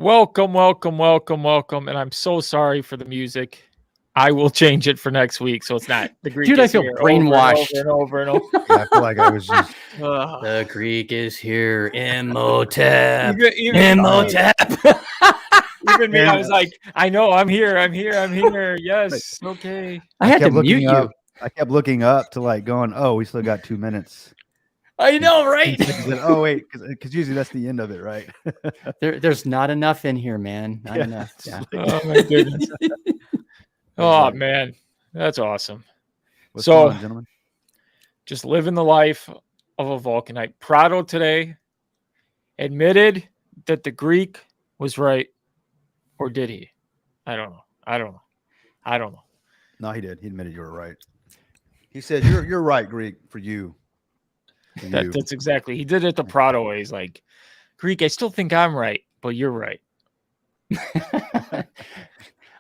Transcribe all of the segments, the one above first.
Welcome. And I'm so sorry for the music. I will change it for next week, so it's not the Greek. Dude, is I feel here brainwashed. over and over. Yeah, I feel like I was just. The Greek is here. Imhotep. Even me, I was like, I know, I'm here. Yes, okay. I had to mute looking you. up. I kept looking up to like going, oh, we still got 2 minutes. I know, right? Said, oh wait, because usually that's the end of it, right? There's not enough in here, man. Not enough. Yeah. Oh my goodness. Oh man, that's awesome. What's going on, gentlemen? Just living the life of a Vulcanite. Prado today admitted that the Greek was right, or did he? I don't know. No, he did. He admitted you were right. He said, "You're right, Greek, for you." That's exactly. He did it the Prado way. He's like, Greek, I still think I'm right, but you're right.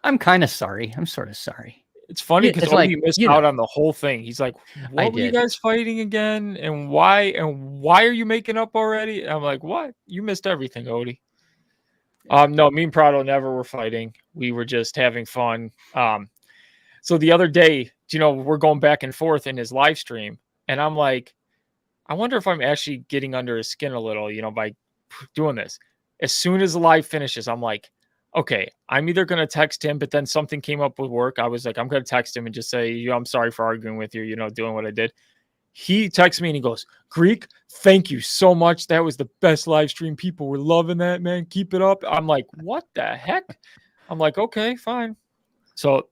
I'm kind of sorry. I'm sort of sorry. It's funny because he missed out on the whole thing. He's like, what were you guys fighting again? And why are you making up already? And I'm like, what? You missed everything, Odie. No, me and Prado never were fighting. We were just having fun. So the other day, we're going back and forth in his live stream. And I'm like, I wonder if I'm actually getting under his skin a little, by doing this. As soon as the live finishes, I'm like, okay, I'm either going to text him, but then something came up with work. I was like, I'm going to text him and just say, I'm sorry for arguing with you, doing what I did. He texts me and he goes, Greek, thank you so much. That was the best live stream. People were loving that, man. Keep it up. I'm like, what the heck? I'm like, okay, fine. So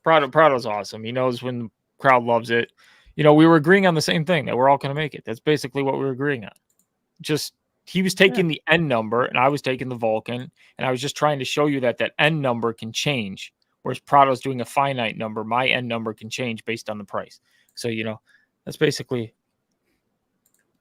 Prado's awesome. He knows when the crowd loves it. We were agreeing on the same thing, that we're all going to make it. That's basically what we were agreeing on. Just he was taking the N number and I was taking the Vulcan, and I was just trying to show you that N number can change, whereas Prado's doing a finite number. My N number can change based on the price. So, that's basically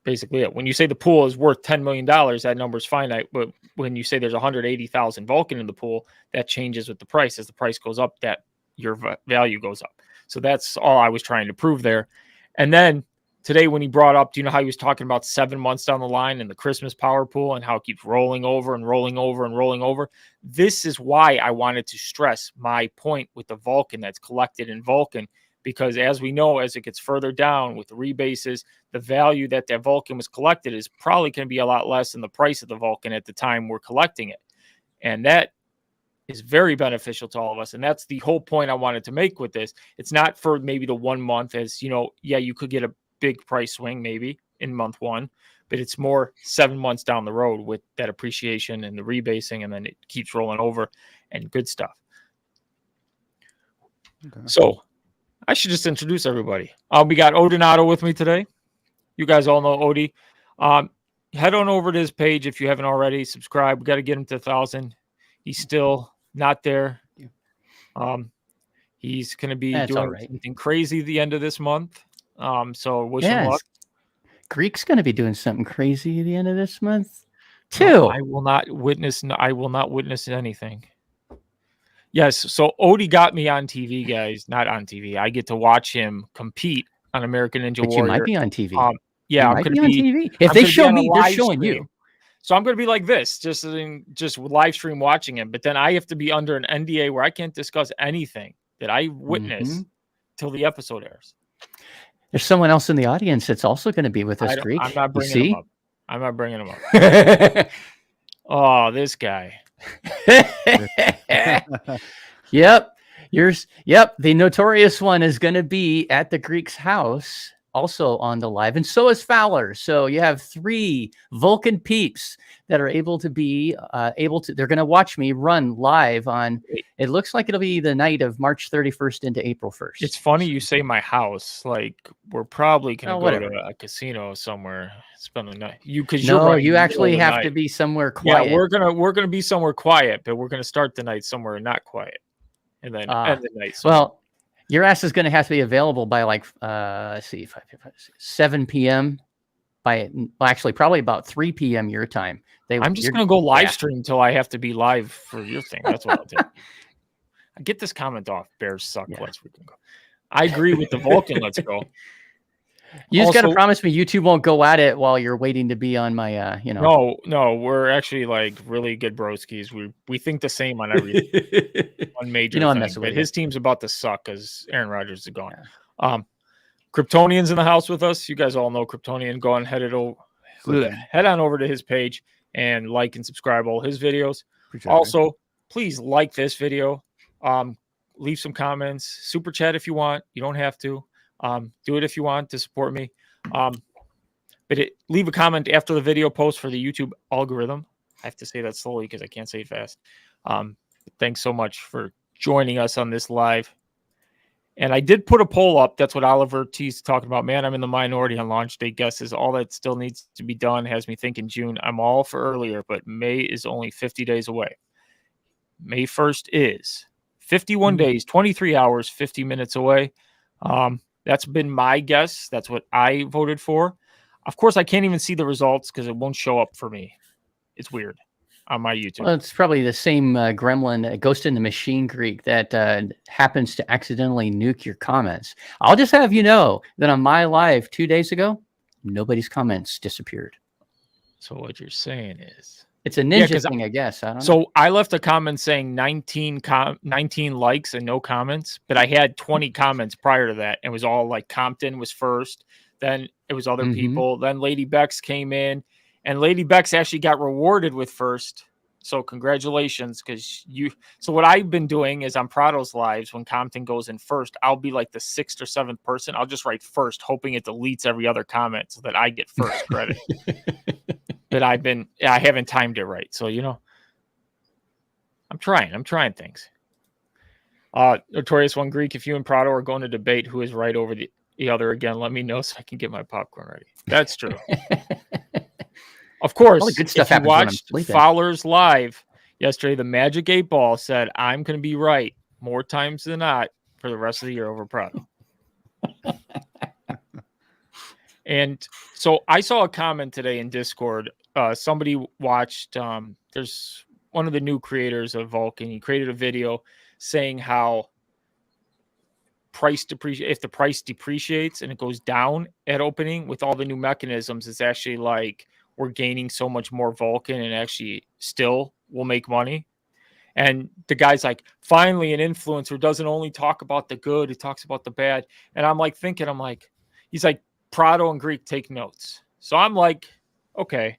it. When you say the pool is worth $10 million, that number is finite. But when you say there's 180,000 Vulcan in the pool, that changes with the price. As the price goes up, that your value goes up. So that's all I was trying to prove there. And then today when he brought up, do you know how he was talking about 7 months down the line and the Christmas power pool and how it keeps rolling over and rolling over and rolling over? This is why I wanted to stress my point with the Vulcan that's collected in Vulcan, because as we know, as it gets further down with the rebases, the value that Vulcan was collected is probably going to be a lot less than the price of the Vulcan at the time we're collecting it. And that is very beneficial to all of us. And that's the whole point I wanted to make with this. It's not for maybe the 1 month, as you could get a big price swing maybe in month one, but it's more 7 months down the road with that appreciation and the rebasing, and then it keeps rolling over and good stuff. Okay. So I should just introduce everybody. We got Odinato with me today. You guys all know Odie. Head on over to his page if you haven't already. Subscribe. We got to get him to 1,000. He's still not there. He's going to be doing something crazy at the end of this month. So wish him luck. Greek's going to be doing something crazy at the end of this month too. No, I will not witness anything. Yes. So Odie got me on TV, guys. Not on TV. I get to watch him compete on American Ninja Warrior. You might be on TV. Yeah, I'm going to be on TV. If they show me, they're showing you. So I'm going to be like this, just live stream watching him. But then I have to be under an NDA where I can't discuss anything that I witness till the episode airs. There's someone else in the audience that's also going to be with us, Greek. I'm not bringing him up. Oh, this guy. Yep. The notorious one is going to be at the Greek's house, also on the live, and so is Fowler. So you have 3 Vulcan peeps that are able to be they're going to watch me run live on, it looks like it'll be the night of March 31st into April 1st. It's funny you say my house. Like, we're probably going to go to a casino somewhere, spend the night. You actually have to be somewhere quiet. Yeah, we're going to be somewhere quiet, but we're going to start the night somewhere not quiet. And then end the night somewhere. Well, your ass is going to have to be available by like, 7 p.m. Probably about 3 p.m. your time. I'm just going to go live stream until I have to be live for your thing. That's what I'll do. I get this comment off. Bears suck. Yeah. Let's freaking go. I agree with the Vulcan. Let's go. You just got to promise me YouTube won't go at it while you're waiting to be on my, you know. No, we're actually like really good broskies. We think the same on everything. One major thing, but his team's about to suck because Aaron Rodgers is gone. Yeah. Kryptonian's in the house with us. You guys all know Kryptonian. Go on, head on over to his page and like and subscribe all his videos. Appreciate also, please like this video. Leave some comments. Super chat if you want. You don't have to. Do it if you want to support me. But leave a comment after the video post for the YouTube algorithm. I have to say that slowly because I can't say it fast. Thanks so much for joining us on this live. And I did put a poll up. That's what Oliver T's talking about. Man, I'm in the minority on launch date guesses. All that still needs to be done has me thinking June. I'm all for earlier, but May is only 50 days away. May 1st is 51 days, 23 hours, 50 minutes away. That's been my guess. That's what I voted for. Of course, I can't even see the results because it won't show up for me. It's weird on my YouTube. Well, it's probably the same gremlin, Ghost in the Machine Greek, that happens to accidentally nuke your comments. I'll just have you know that on my live 2 days ago, nobody's comments disappeared. So what you're saying is... It's a ninja thing, I guess. I don't know. I left a comment saying 19 likes and no comments, but I had 20 comments prior to that. And it was all like Compton was first. Then it was other people. Then Lady Bex came in. And Lady Bex actually got rewarded with first. So congratulations. So what I've been doing is on Prado's lives, when Compton goes in first, I'll be like the 6th or 7th person. I'll just write first, hoping it deletes every other comment so that I get first credit. But I haven't timed it right. So, I'm trying things. Notorious One Greek, if you and Prado are going to debate who is right over the other again, let me know so I can get my popcorn ready. That's true. Of course, good stuff if you watched Fowler's live yesterday, the Magic 8 Ball said, I'm going to be right more times than not for the rest of the year over Prado. And so I saw a comment today in Discord. Somebody watched, there's one of the new creators of Vulcan. He created a video saying how if the price depreciates and it goes down at opening with all the new mechanisms, it's actually like we're gaining so much more Vulcan and actually still will make money. And the guy's like, finally, an influencer doesn't only talk about the good, he talks about the bad. And I'm like thinking, he's like, Prado and Greek take notes. So I'm like, okay,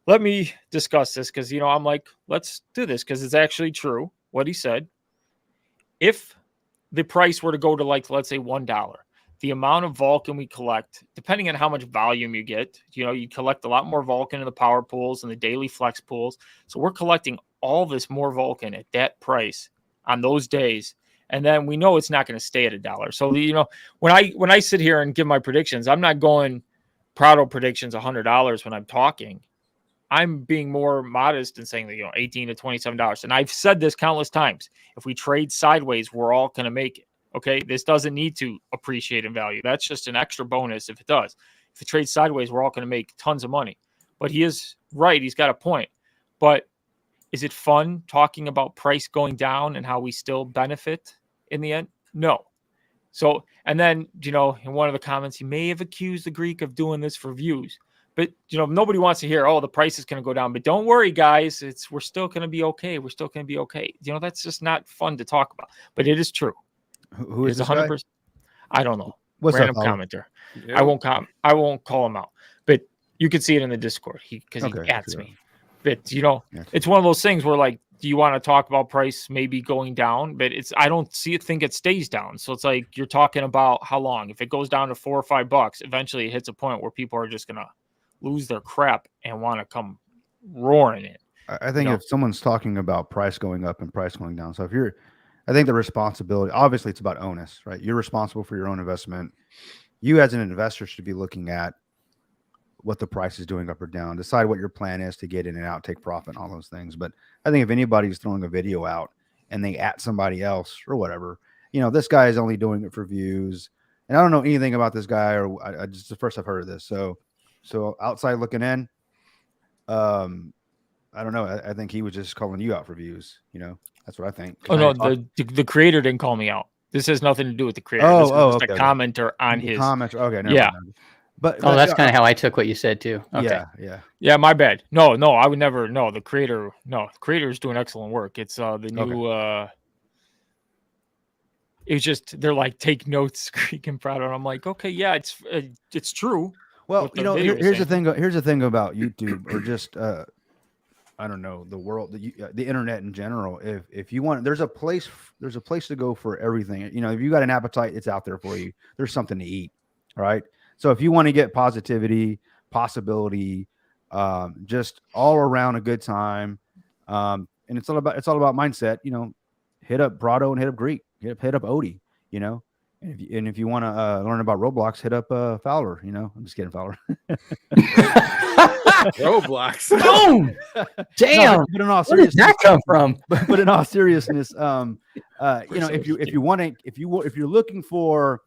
let me discuss this because, I'm like, let's do this because it's actually true what he said. If the price were to go to let's say $1, the amount of Vulcan we collect, depending on how much volume you get, you collect a lot more Vulcan in the power pools and the daily flex pools. So we're collecting all this more Vulcan at that price on those days. And then we know it's not going to stay at $1. So, when I sit here and give my predictions, I'm not going Prado predictions $100 when I'm talking. I'm being more modest and saying that, $18 to $27. And I've said this countless times. If we trade sideways, we're all going to make it. Okay. This doesn't need to appreciate in value. That's just an extra bonus if it does. If it trades sideways, we're all going to make tons of money. But he is right. He's got a point. But is it fun talking about price going down and how we still benefit in the end? No. So, and then, in one of the comments, he may have accused the Greek of doing this for views. But, nobody wants to hear, the price is going to go down. But don't worry, guys. We're still going to be okay. We're still going to be okay. That's just not fun to talk about. But it is true. Who is 100%? Guy? I don't know. What's random up, commenter. Yeah. I won't call him out. But you can see it in the Discord because he adds me. But it's one of those things where do you want to talk about price maybe going down? But I don't think it stays down. So it's like you're talking about how long. If it goes down to $4 or $5, eventually it hits a point where people are just gonna lose their crap and want to come roaring in. I think if someone's talking about price going up and price going down, so I think the responsibility, obviously it's about onus, right? You're responsible for your own investment. You as an investor should be looking at what the price is doing up or down, decide what your plan is to get in and out, take profit, all those things. But I think if anybody's throwing a video out and they at somebody else or whatever, this guy is only doing it for views. And I don't know anything about this guy, or I just the first I've heard of this. So outside looking in, I don't know. I think he was just calling you out for views. That's what I think. Oh, no, the creator didn't call me out. This has nothing to do with the creator. Oh, this is just okay, a commenter on his comments. Okay, never yeah. mind. But that's kind of how I took what you said too. Okay. Yeah. My bad. No, I would never. No, the creator. No, the creator is doing excellent work. It's the new. It's just they're like take notes, Greek and Prado, and I'm like, okay, yeah, it's true. Well, here's the thing. Here's the thing about YouTube, or just I don't know, the world, the internet in general. If you want, there's a place to go for everything. If you got an appetite, it's out there for you. There's something to eat. All right. So if you want to get positivity, possibility, just all around a good time, and it's all about mindset. Hit up Prado and hit up Greek. Hit up Odie. And if you want to learn about Roblox, hit up Fowler. I'm just kidding, Fowler. Roblox. Boom! Damn! No, but in all Where did seriousness, that come from? but in all seriousness, if you're looking for,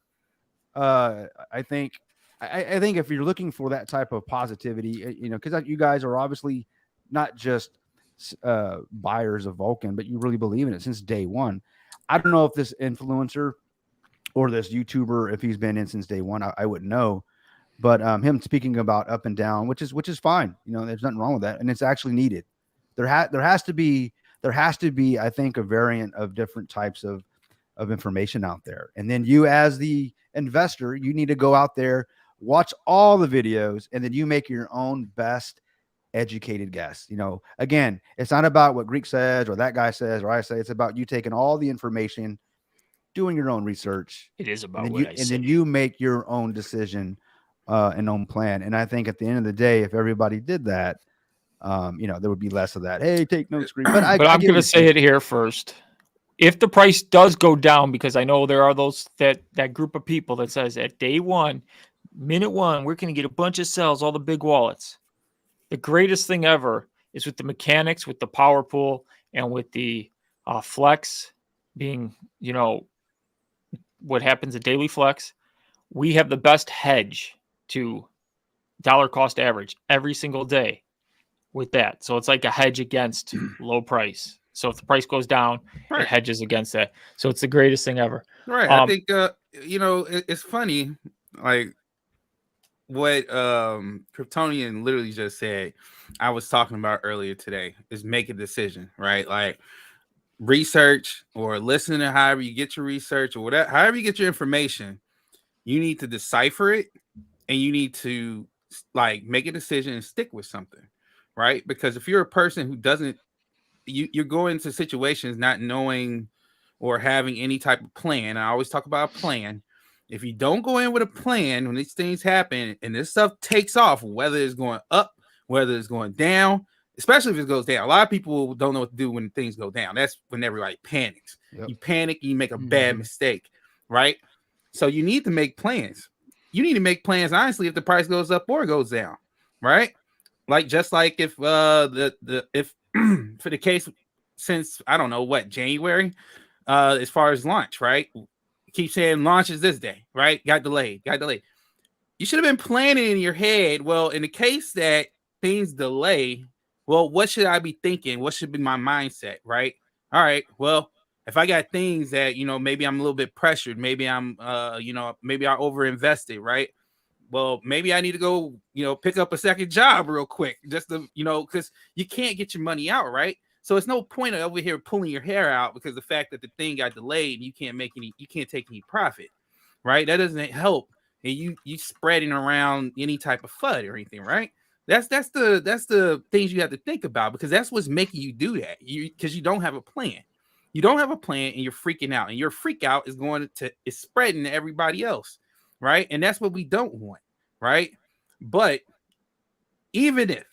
I think if you're looking for that type of positivity, because you guys are obviously not just buyers of Vulcan, but you really believe in it since day one. I don't know if this influencer or this YouTuber, if he's been in since day one, I wouldn't know. But him speaking about up and down, which is fine. There's nothing wrong with that, and it's actually needed. There has to be, I think, a variant of different types of information out there. And then you, as the investor, you need to go out there, watch all the videos, and then you make your own best educated guess. Again, it's not about what Greek says or that guy says or I say. It's about you taking all the information, doing your own research. It is about then you make your own decision and own plan. And I think at the end of the day, if everybody did that, there would be less of that. Hey, take notes, Greek. But I'm going to say it here first. If the price does go down, because I know there are those that group of people that says at day one, minute one, we're going to get a bunch of cells, all the big wallets. The greatest thing ever is with the mechanics, with the power pool, and with the flex being, what happens at daily flex. We have the best hedge to dollar cost average every single day with that. So it's like a hedge against low price. So if the price goes down, it hedges against that. So it's the greatest thing ever. Right. I think, it's funny, like what Kryptonian literally just said, I was talking about earlier today, is make a decision, right? Like research or listen to however you get your research or whatever, however you get your information, you need to decipher it and you need to like make a decision and stick with something, right? Because if you're a person who doesn't, you're going into situations not knowing or having any type of plan. I always talk about a plan. If you don't go in with a plan when these things happen and this stuff takes off, whether it's going up, whether it's going down, especially if it goes down. A lot of people don't know what to do when things go down. That's when everybody panics. Yep. You panic, you make a bad mistake, right? So you need to make plans. You need to make plans, honestly, if the price goes up or goes down, right? Like just like if if for the case since I don't know what January, as far as launch, right? Keep saying launch is this day, right? Got delayed. You should have been planning in your head. Well, in the case that things delay, well, what should I be thinking? What should be my mindset, right? All right. Well, if I got things that, maybe I'm a little bit pressured, maybe I'm, maybe I overinvested, right? Well, maybe I need to go, pick up a second job real quick, just to, because you can't get your money out, right? So it's no point over here pulling your hair out because the fact that the thing got delayed, you can't take any profit, right? That doesn't help. And you spreading around any type of FUD or anything, right? That's the things you have to think about, because that's what's making you do that. Because you don't have a plan. You don't have a plan and you're freaking out, and your freak out is is spreading to everybody else, right? And that's what we don't want, right? But even if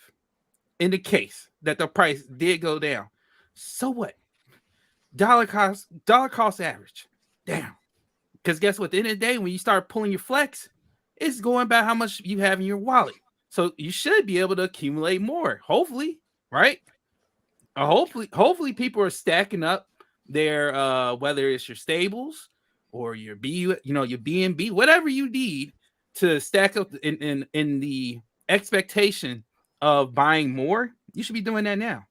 in the case that the price did go down, so what? Dollar cost average down. Because guess what? At the end of the day, when you start pulling your flex, it's going by how much you have in your wallet. So you should be able to accumulate more, hopefully, right? Hopefully people are stacking up their whether it's your stables or your your BNB, whatever you need to stack up in the expectation of buying more. You should be doing that now,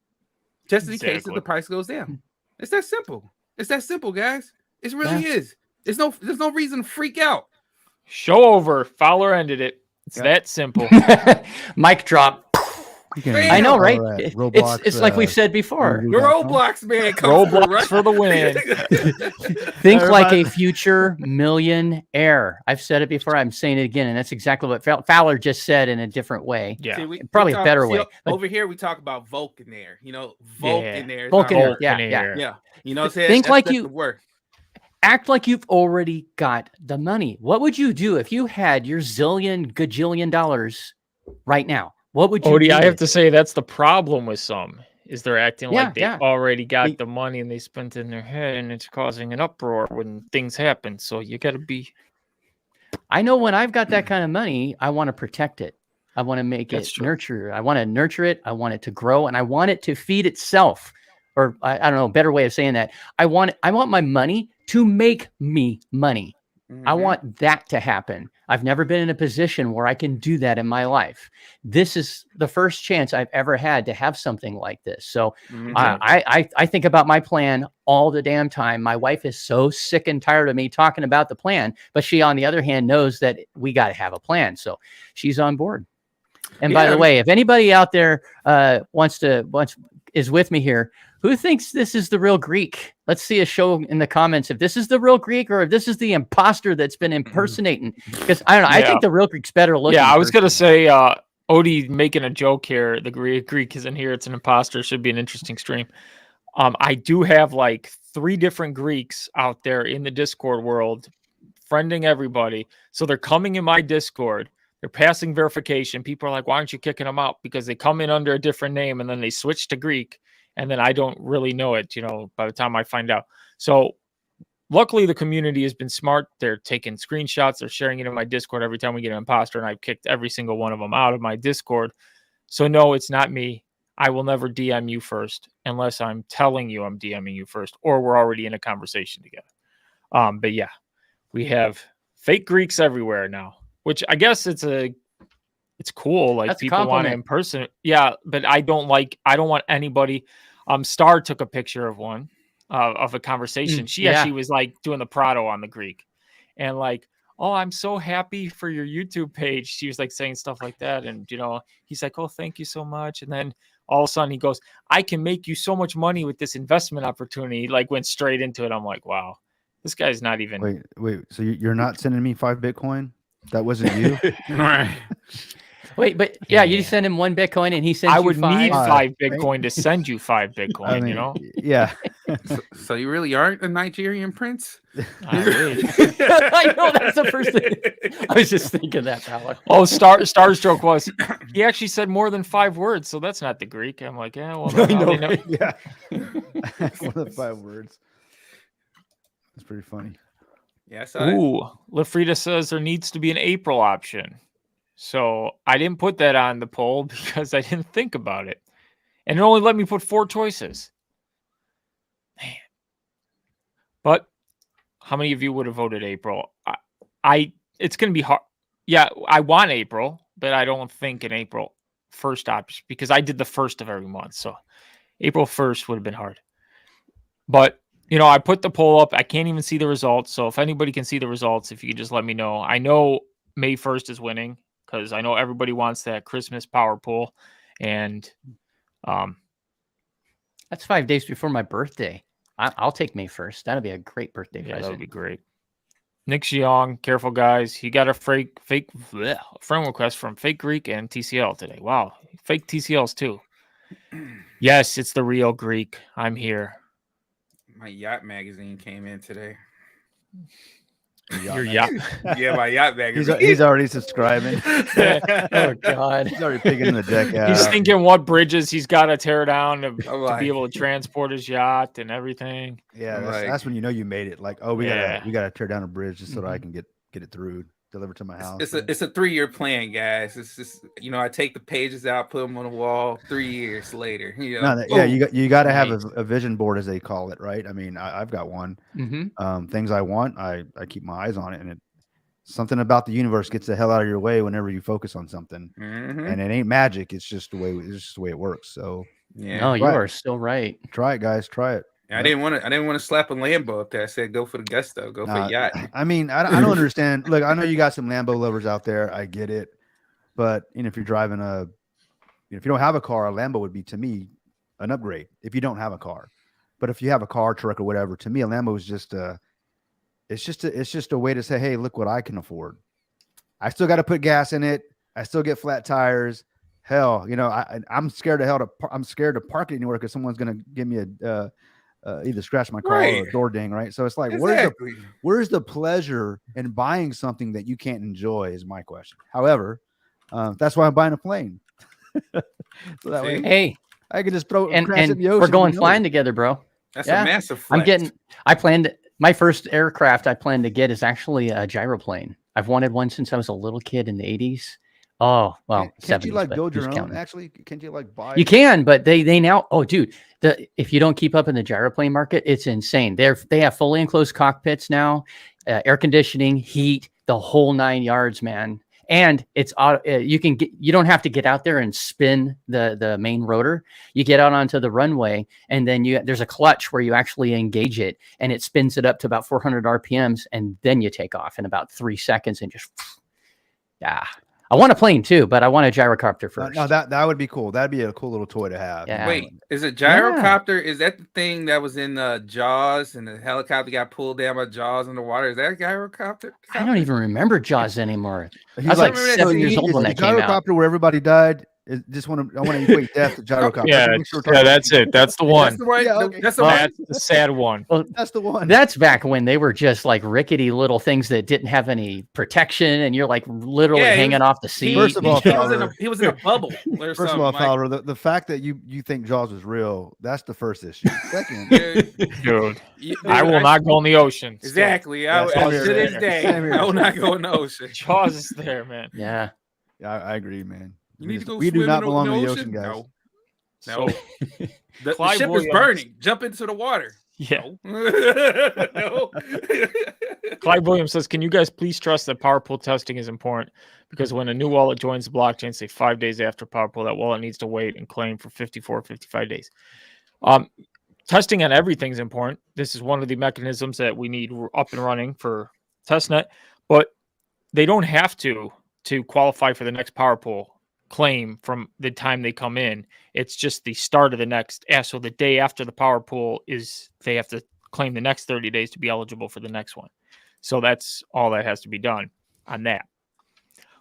just in case that the price goes down. It's that simple. It's that simple, guys. It really is. There's no reason to freak out. Show over. Fowler ended it. It's that simple. Mic drop. I know, right? Roblox, it's like we've said before. Roblox, man. Roblox for the win. Think like a future millionaire. I've said it before. I'm saying it again, and that's exactly what Fowler just said in a different way. Yeah, see, probably a better way. Over here, we talk about Vulcanaire. You know, Vulcanaire. Vulcanaire. Yeah. You know what I'm saying? Think like that's you the word. Act like you've already got the money. What would you do if you had your zillion, gajillion dollars right now? What would you do? I have to say that's the problem with some is they're acting like they already got the money and they spent it in their head, and it's causing an uproar when things happen. So you got to be. I know when I've got that kind of money, I want to protect it. I want to make it nurture. I want to nurture it. I want it to grow, and I want it to feed itself. Or I don't know, a better way of saying that. I want my money to make me money. I want that to happen. I've never been in a position where I can do that in my life. This is the first chance I've ever had to have something like this. So I think about my plan all the damn time. My wife is so sick and tired of me talking about the plan, but she, on the other hand, knows that we got to have a plan. So she's on board. And by the way, if anybody out there is with me here, who thinks this is the real Greek? Let's see a show in the comments if this is the real Greek or if this is the imposter that's been impersonating. Because I don't know. I think the real Greek's better looking. Yeah, I was going to say, Odie making a joke here. The Greek isn't here. It's an imposter. Should be an interesting stream. I do have like 3 different Greeks out there in the Discord world, friending everybody. So they're coming in my Discord. They're passing verification. People are like, why aren't you kicking them out? Because they come in under a different name and then they switch to Greek. And then I don't really know it, by the time I find out. So luckily the community has been smart. They're taking screenshots. They're sharing it in my Discord every time we get an imposter. And I've kicked every single one of them out of my Discord. So no, it's not me. I will never DM you first unless I'm telling you I'm DMing you first or we're already in a conversation together. But yeah, we have fake Greeks everywhere now, which I guess it's cool. Like that's people want to impersonate. Yeah, but I don't want anybody. Star took a picture of one of a conversation. She actually was like doing the Prado on the Greek and like, oh, I'm so happy for your YouTube page. She was like saying stuff like that. And, he's like, oh, thank you so much. And then all of a sudden he goes, I can make you so much money with this investment opportunity. Like went straight into it. I'm like, wow, this guy's not even. Wait. So you're not sending me 5 Bitcoin? That wasn't you? All right. Wait, but you send him 1 Bitcoin and he sends you 5? I would need 5 Bitcoin to send you 5 Bitcoin, Yeah. So you really aren't a Nigerian prince? I know, that's the first thing. I was just thinking that, Fowler. Oh, Star's joke was, he actually said more than 5 words, so that's not the Greek. I'm like, yeah, well, know. Yeah. More than 5 words. That's pretty funny. Yeah. Ooh, Lafrida says there needs to be an April option. So I didn't put that on the poll because I didn't think about it. And it only let me put 4 choices. Man. But how many of you would have voted April? It's going to be hard. Yeah, I want April, but I don't think an April 1st option because I did the 1st of every month. So April 1st would have been hard. But, I put the poll up. I can't even see the results. So if anybody can see the results, if you could just let me know. I know May 1st is winning. Because I know everybody wants that Christmas power pool, and that's 5 days before my birthday. I'll take May 1st. That'll be a great birthday present. That would be great. Nick Xiong, careful guys. He got a friend request from Fake Greek and TCL today. Wow, fake TCLs too. Yes, it's the real Greek. I'm here. My yacht magazine came in today. Your yacht. Yeah, my yacht magazine. He's already subscribing. Oh God, he's already picking the deck out. He's thinking what bridges he's got to tear down to be able to transport his yacht and everything. Yeah, that's when you made it. Like, oh, we gotta tear down a bridge just so that I can get it through, delivered to my house. It's a 3-year plan, guys. It's just I take the pages out, put them on the wall. 3 years later, you got to have a vision board, as they call it, right? I mean, I've got one. Things I want, I keep my eyes on it, and something about the universe gets the hell out of your way whenever you focus on something, and it ain't magic. It's just the way it works. So yeah, no, you are still right. Try it, guys. Try it. I didn't want to slap a Lambo up there. I said, go for the gusto, go for yacht. I mean, I don't understand. Look, I know you got some Lambo lovers out there. I get it. But if you're driving if you don't have a car, a Lambo would be, to me, an upgrade if you don't have a car. But if you have a car, truck, or whatever, to me, a Lambo is just it's just a way to say, hey, look what I can afford. I still got to put gas in it. I still get flat tires. Hell, I'm scared I'm scared to park it anywhere because someone's going to give me either scratch my car or a door ding, right? So it's like, where's the pleasure in buying something that you can't enjoy is my question. However, that's why I'm buying a plane. So that way, hey, I can just throw it and in the ocean. We're going flying together, bro. That's a massive flex. I planned my first aircraft I plan to get is actually a gyroplane. I've wanted one since I was a little kid in the 80s. Oh, well, can't 70s, you build your own? counting. Actually, can't you buy? You can, but they now. Oh, dude, if you don't keep up in the gyroplane market, it's insane. They have fully enclosed cockpits now, air conditioning, heat, the whole 9 yards, man. And it's you don't have to get out there and spin the main rotor. You get out onto the runway, and then there's a clutch where you actually engage it, and it spins it up to about 400 RPMs, and then you take off in about 3 seconds and just I want a plane too, but I want a gyrocopter first. No, that would be cool. That'd be a cool little toy to have. Yeah. Wait, is a gyrocopter? Is that the thing that was in Jaws and the helicopter got pulled down by Jaws in the water? Is that a gyrocopter? I don't even remember Jaws anymore. He's I was like 7 years old when that came out. Gyrocopter where everybody died. I want to equate death to gyrocopter. Yeah, that's it. That's the one. That's the sad one. Well, that's the one. That's back when they were just like rickety little things that didn't have any protection, and you're like literally hanging off the seat. First of all, he was in a bubble. First of all, Fowler, the fact that you think Jaws was real, that's the first issue. Second, dude, I will not go in the ocean. Exactly. To this day, I will not go in the ocean. Jaws is there, man. Yeah. I agree, man. We do not belong in the ocean, guys. No. The ship is burning. Jump into the water. Yeah. No. Clyde Williams says, can you guys please trust that power pool testing is important? Because when a new wallet joins the blockchain, say 5 days after power pool, that wallet needs to wait and claim for 54, 55 days. Testing on everything is important. This is one of the mechanisms that we need up and running for testnet, but they don't have to qualify for the next power pool claim from the time they come in. It's just the start of the next. So the day after the power pool they have to claim the next 30 days to be eligible for the next one. So that's all that has to be done on that.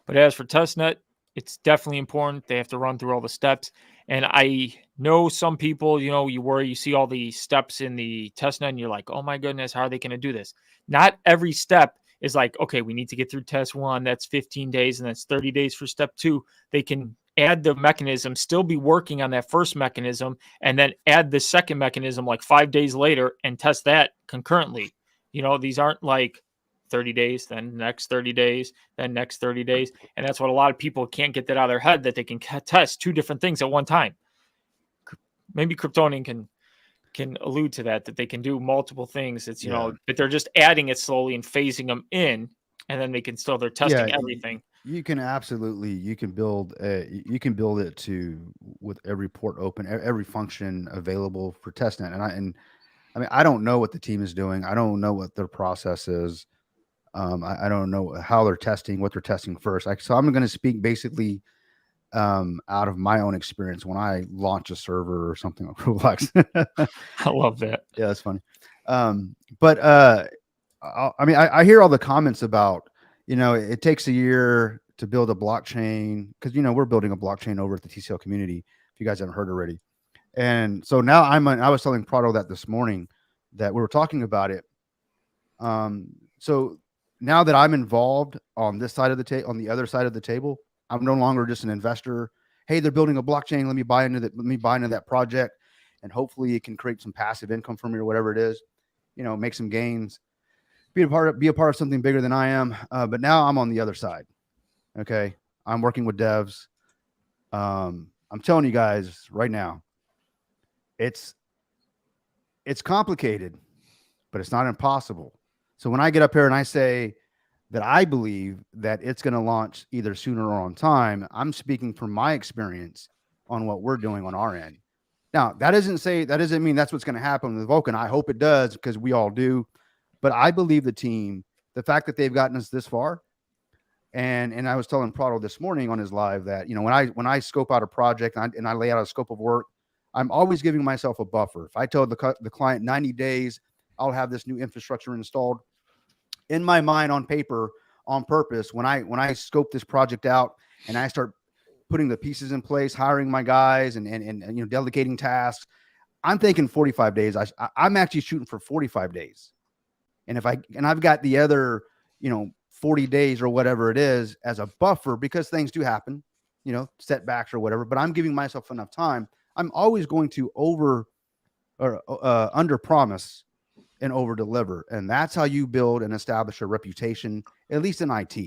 But as for testnet, it's definitely important. They have to run through all the steps. And I know some people, you worry, you see all the steps in the testnet and you're like, oh my goodness, how are they going to do this? Not every step is like, okay, we need to get through test 1. That's 15 days and that's 30 days for step 2. They can add the mechanism, still be working on that first mechanism, and then add the second mechanism like 5 days later and test that concurrently. These aren't like 30 days, then next 30 days, then next 30 days. And that's what a lot of people can't get that out of their head, that they can test 2 different things at one time. Maybe Kryptonian can allude to that they can do multiple things. It's, but they're just adding it slowly and phasing them in, and then they're testing everything. You can build it with every port open, every function available for testnet. And I don't know what the team is doing. I don't know what their process is. I don't know how they're testing, what they're testing first. So I'm going to speak basically out of my own experience when I launch a server or something on Roblox. I love that. Yeah, that's funny. But I hear all the comments about, it takes a year to build a blockchain because, we're building a blockchain over at the TCL community, if you guys haven't heard already. And so now I was telling Prado that this morning that we were talking about it. So now that I'm involved on this side of the on the other side of the table, I'm no longer just an investor. Hey, they're building a blockchain. Let me buy into that project, and hopefully it can create some passive income for me or whatever it is. Make some gains, be a part of something bigger than I am. But now I'm on the other side. Okay, I'm working with devs. I'm telling you guys right now, it's complicated, but it's not impossible. So when I get up here and I say that I believe that it's going to launch either sooner or on time, I'm speaking from my experience on what we're doing on our end. Now, that doesn't mean that's what's going to happen with Vulcan. I hope it does, because we all do. But I believe the team, the fact that they've gotten us this far, and I was telling Prado this morning on his live that, when I scope out a project and I lay out a scope of work, I'm always giving myself a buffer. If I tell the client 90 days, I'll have this new infrastructure installed, in my mind, on paper, on purpose, when I scope this project out and I start putting the pieces in place, hiring my guys and delegating tasks, I'm thinking 45 days. I'm actually shooting for 45 days. And I've got the other, 40 days or whatever it is as a buffer, because things do happen, setbacks or whatever, but I'm giving myself enough time. I'm always going to under promise and over deliver. And that's how you build and establish a reputation, at least in IT.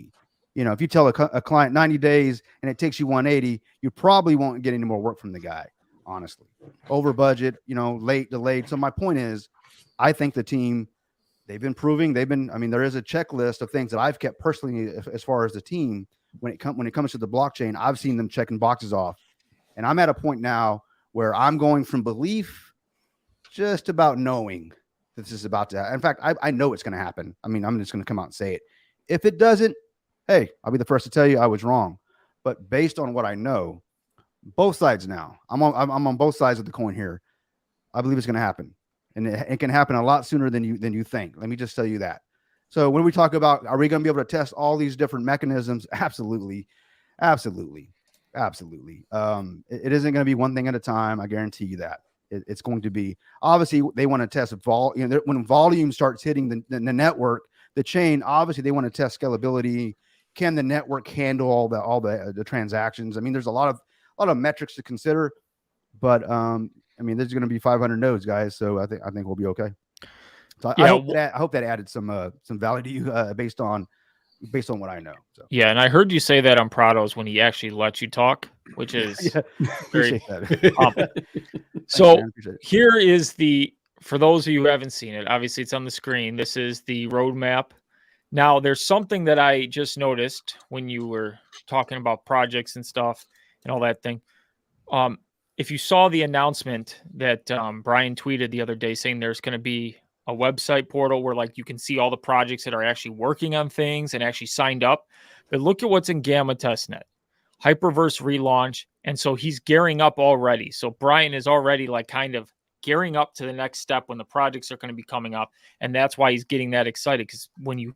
If you tell a client 90 days and it takes you 180, you probably won't get any more work from the guy, honestly. Over budget, late, delayed. So my point is, I think the team, they've been proving, there is a checklist of things that I've kept personally as far as the team. When it comes to the blockchain, I've seen them checking boxes off. And I'm at a point now where I'm going from belief just about knowing that this is about to happen. In fact, I know it's going to happen. I'm just going to come out and say it. If it doesn't, hey, I'll be the first to tell you I was wrong. But based on what I know, both sides now, I'm on both sides of the coin here. I believe it's going to happen. And it can happen a lot sooner than you think. Let me just tell you that. So when we talk about, are we going to be able to test all these different mechanisms? Absolutely. Absolutely. Absolutely. It isn't going to be one thing at a time. I guarantee you that. It's going to be, obviously, they want to test when volume starts hitting the network, the chain, obviously they want to test scalability. Can the network handle all the transactions? There's a lot of metrics to consider, but there's going to be 500 nodes, guys. So I think we'll be okay. So yeah, I hope that added some value to you based on what I know. So. Yeah, and I heard you say that on Prado's when he actually lets you talk, which is very So here is for those of you who haven't seen it, obviously it's on the screen. This is the roadmap. Now, there's something that I just noticed when you were talking about projects and stuff and all that thing. If you saw the announcement that Brian tweeted the other day saying there's going to be a website portal where you can see all the projects that are actually working on things and actually signed up. But look at what's in Gamma Testnet, Hyperverse relaunch. And so he's gearing up already. So Brian is already kind of gearing up to the next step when the projects are going to be coming up. And that's why he's getting that excited, because when you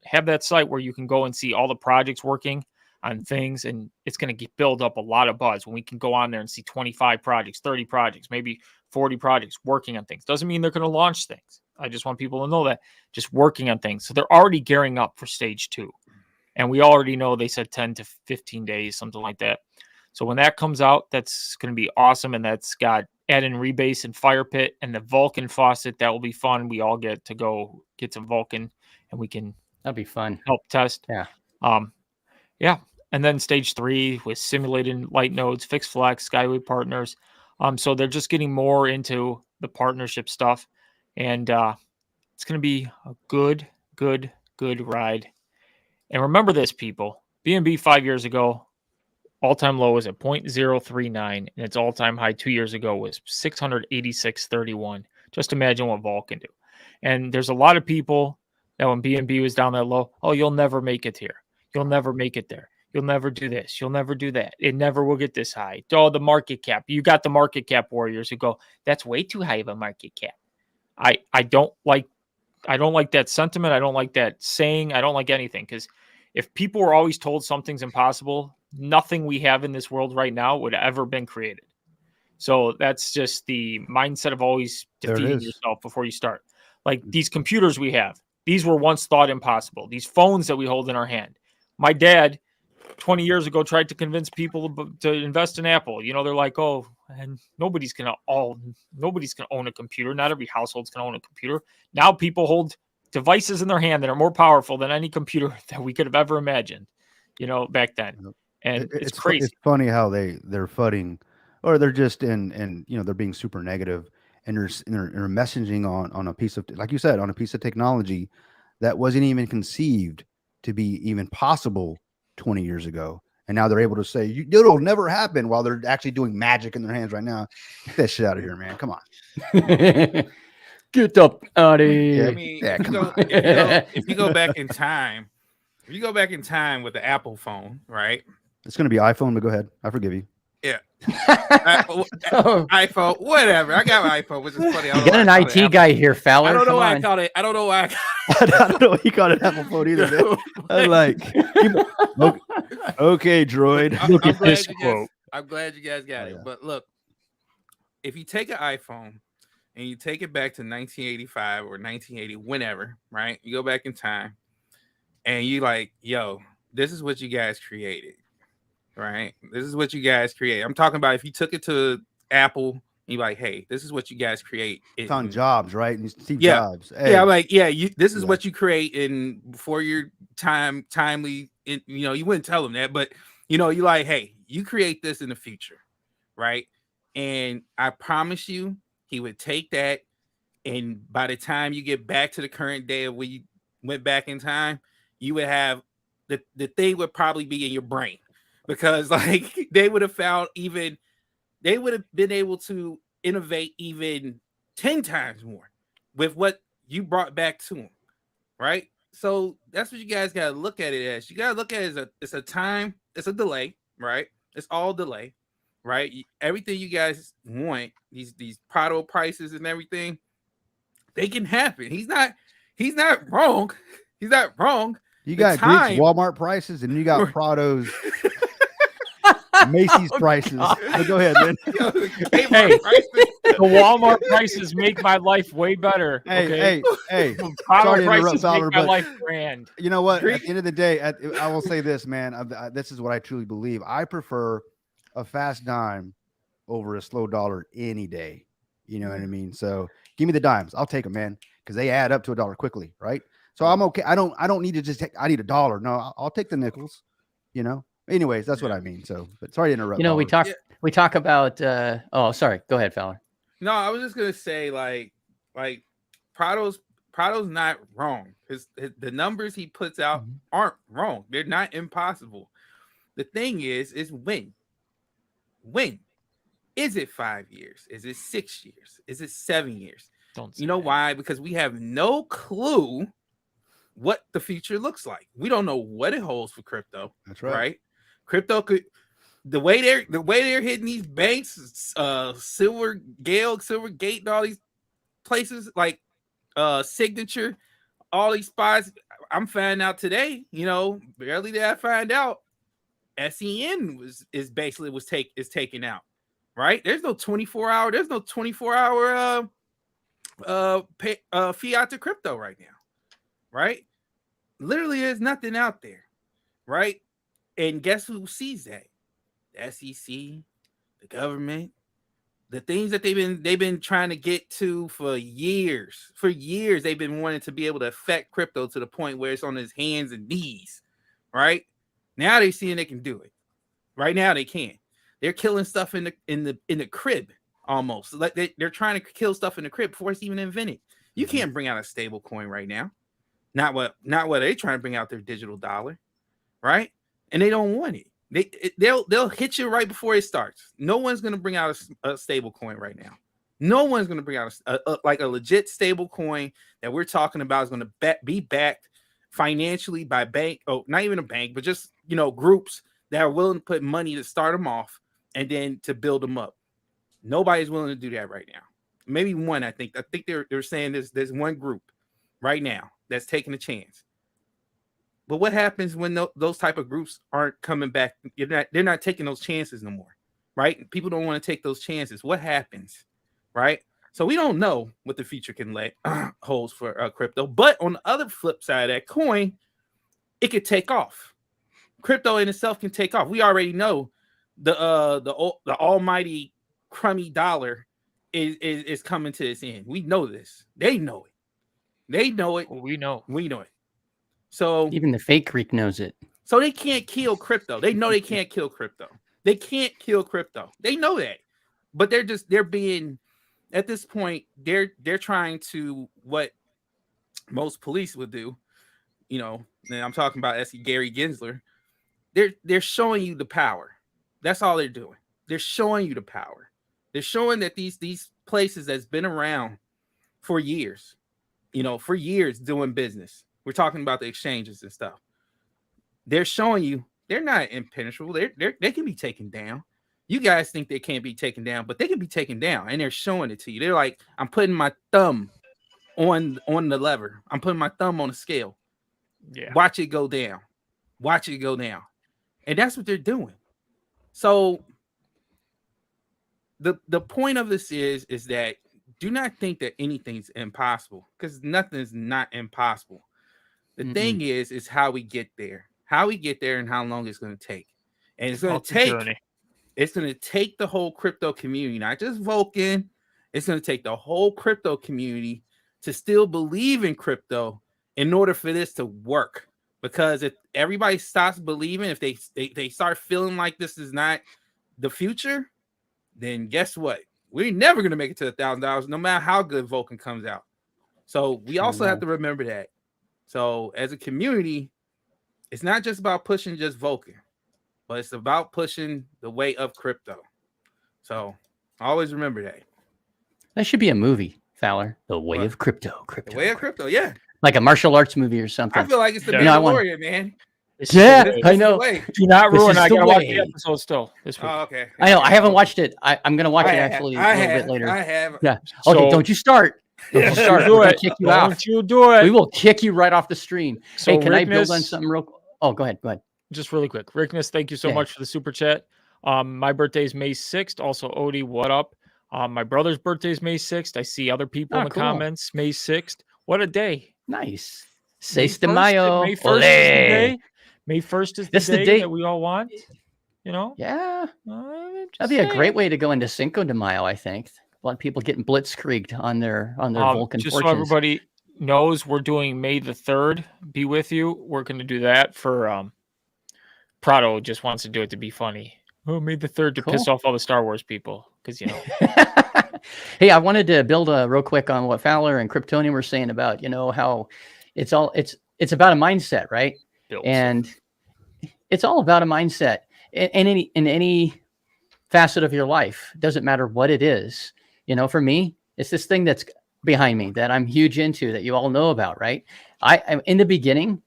have that site where you can go and see all the projects working on things, and it's going to build up a lot of buzz when we can go on there and see 25 projects, 30 projects, maybe 40 projects working on things. Doesn't mean they're going to launch things. I just want people to know that, just working on things. So they're already gearing up for stage 2. And we already know they said 10 to 15 days, something like that. So when that comes out, that's going to be awesome. And that's got add-in Rebase and Fire Pit and the Vulcan faucet. That will be fun. We all get to go get some Vulcan, and we can that'll be fun. Help test. Yeah. Yeah. And then stage 3 with simulated light nodes, fixed flex, Skyway partners. So they're just getting more into the partnership stuff, and it's going to be a good ride. And remember this, people, BNB 5 years ago, all-time low was at 0.039, and its all-time high 2 years ago was 686.31. Just imagine what Vol can do. And there's a lot of people that when BNB was down that low, oh, you'll never make it here. You'll never make it there. You'll never do this. You'll never do that. It never will get this high. Oh, the market cap. You got the market cap warriors who go, that's way too high of a market cap. I don't like that sentiment. I don't like that saying. I don't like anything, because if people were always told something's impossible, nothing we have in this world right now would have ever been created. So that's just the mindset of always defeating yourself before you start. Like these computers we have, these were once thought impossible. These phones that we hold in our hand. My dad, 20 years ago, tried to convince people to invest in Apple. They're like, oh, and nobody's gonna own a computer. Not every household's gonna own a computer. Now people hold devices in their hand that are more powerful than any computer that we could have ever imagined, back then. And it's crazy. It's funny how they're fudding, or they're just they're being super negative, and they're messaging on a piece of, like you said, on a piece of technology that wasn't even conceived to be even possible 20 years ago. And now they're able to say, it'll never happen while they're actually doing magic in their hands right now. Get that shit out of here, man. Come on. Get up out of here. I mean, if you go back in time, with the Apple phone, right? It's going to be iPhone, but go ahead. I forgive you. Yeah. iPhone, whatever. I got my iPhone, which is funny. You got an IT guy here, Fowler. I don't know why I called it. I don't know why. I don't know why he called it Apple phone either. Man. I'm like, okay, droid. Look at this quote. I'm glad you guys got it. But look, if you take an iPhone and you take it back to 1985 or 1980, whenever, right? You go back in time and you like, yo, this is what you guys created. Right, this is what you guys create. I'm talking about if you took it to Apple, you're like, hey, this is what you guys create. It's on Jobs, right? And Steve yeah. Jobs. Hey. Yeah, I'm like, this is what you create in before your timely. You wouldn't tell them that, but you're like, hey, you create this in the future, right? And I promise you, he would take that, and by the time you get back to the current day of when you went back in time, you would have the thing would probably be in your brain. Because like they would have been able to innovate even 10 times more with what you brought back to them, right? So that's what you guys got to look at it as. You got to look at it as it's a time, it's a delay, right? It's all delay, right? Everything you guys want, these Prado prices and everything, they can happen. He's not wrong. He's not wrong. You got Greek's Walmart prices and you got Prado's Macy's prices. So go ahead, man. Hey, the Walmart prices make my life way better. Hey. Prado prices make my life grand. You know what? At the end of the day, I will say this, man. This is what I truly believe. I prefer a fast dime over a slow dollar any day. You know what I mean? So give me the dimes. I'll take them, man, because they add up to $1 quickly, right? So I'm okay. I don't need to just take. I need $1. No, I'll take the nickels. Anyways, that's what I mean. So, but sorry to interrupt. We talk about. Sorry. Go ahead, Fowler. No, I was just gonna say like Prado's not wrong. The numbers he puts out aren't wrong. They're not impossible. The thing is when is it 5 years? Is it 6 years? Is it 7 years? Why? Because we have no clue what the future looks like. We don't know what it holds for crypto. That's right. Crypto could the way they're hitting these banks, Silvergate, and all these places like Signature, all these spots. I'm finding out today. Barely did I find out. SEN is taken out. Right? There's no 24-hour. There's no 24-hour fiat to crypto right now. Right? Literally, there's nothing out there. Right? And guess who sees that? The SEC, the government, the things that they've been trying to get to for years. For years, they've been wanting to be able to affect crypto to the point where it's on its hands and knees. Right? Now they're seeing they can do it. Right now they can. They're killing stuff in the crib almost. Like they're trying to kill stuff in the crib before it's even invented. You can't bring out a stable coin right now. Not what they're trying to bring out their digital dollar, right? And they don't want it. They'll hit you right before it starts. No one's gonna bring out a stable coin right now. No one's gonna bring out a legit stable coin that we're talking about is gonna be backed financially by bank. Oh, not even a bank, but just groups that are willing to put money to start them off and then to build them up. Nobody's willing to do that right now. Maybe one, I think they're saying there's one group right now that's taking a chance. But what happens when those type of groups aren't coming back? They're not taking those chances no more, right? People don't want to take those chances. What happens, right? So we don't know what the future can holds for crypto. But on the other flip side of that coin, it could take off. Crypto in itself can take off. We already know the almighty crummy dollar is coming to its end. We know this. They know it. They know it. We know it. So even the fake Greek knows it. So they can't kill crypto. They know they can't kill crypto. They can't kill crypto. They know that. But they're being at this point, they're trying to what most police would do. And I'm talking about Gary Gensler. they're showing you the power. That's all they're doing. They're showing you the power. They're showing that these places that's been around for years, for years doing business. We're talking about the exchanges and stuff. They're showing you they're not impenetrable. They can be taken down. You guys think they can't be taken down, but they can be taken down, and they're showing it to you. They're like, I'm putting my thumb on the lever. I'm putting my thumb on the scale. Yeah. Watch it go down. Watch it go down. And that's what they're doing. So the point of this is that do not think that anything's impossible, because nothing's not impossible. The thing is how we get there. How we get there and how long it's going to take. And it's going to take the whole crypto community, not just Vulcan. It's going to take the whole crypto community to still believe in crypto in order for this to work. Because if everybody stops believing, if they start feeling like this is not the future, then guess what? We're never going to make it to $1,000, no matter how good Vulcan comes out. So we also have to remember that. So as a community, it's not just about pushing just Vulcan, but it's about pushing the way of crypto. So always remember that. That should be a movie, Fowler. The Way of Crypto. The Way of Crypto, yeah. Like a martial arts movie or something. I feel like it's the Mandalorian, man. I know. Do not ruin. I gotta watch the episode still this week. Oh, okay. I know. I haven't watched it. I'm gonna watch it actually a little bit later. I have. Yeah. Okay. Don't you start. Don't you start. Do it. Kick you Don't out. you do it. We will kick you right off the stream. So hey, can I build Rickness, on something real? Oh, go ahead. Just really quick, Rickness. Thank you so much for the super chat. My birthday is May 6th. Also, Odie, what up? My brother's birthday is May 6th. I see other people in the comments. May 6th. What a day! Nice. 6 de Mayo. May 1st is the day. May 1st is the day that we all want. Yeah. That'd be a great way to go into Cinco de Mayo, I think. A lot of people getting blitzkrieged on their Vulcan just fortunes. So everybody knows, we're doing May the 3rd. Be with you. We're going to do that for Prado. Just wants to do it to be funny. Oh, May the 3rd to piss off all the Star Wars people, because Hey, I wanted to build real quick on what Fowler and Kryptonian were saying about how it's about a mindset, right? And it's all about a mindset in any facet of your life. It doesn't matter what it is. For me, it's this thing that's behind me that I'm huge into, that you all know about, right? In the beginning,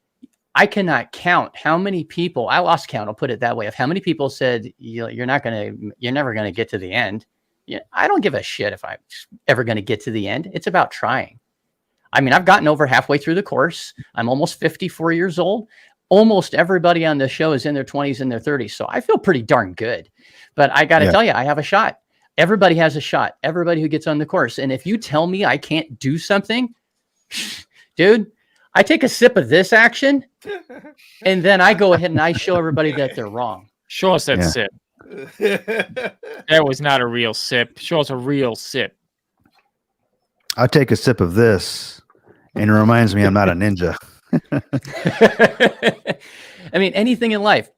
I cannot count how many people, I lost count, I'll put it that way, of how many people said, you're never going to get to the end. I don't give a shit if I'm ever going to get to the end. It's about trying. I mean, I've gotten over halfway through the course. I'm almost 54 years old. Almost everybody on the show is in their 20s and their 30s. So I feel pretty darn good. But I got to tell you, I have a shot. Everybody has a shot. Everybody who gets on the course. And if you tell me I can't do something, dude, I take a sip of this action, and then I go ahead and I show everybody that they're wrong. Show us that sip. That was not a real sip. Show us a real sip. I take a sip of this, and it reminds me I'm not a ninja. I mean, anything in life.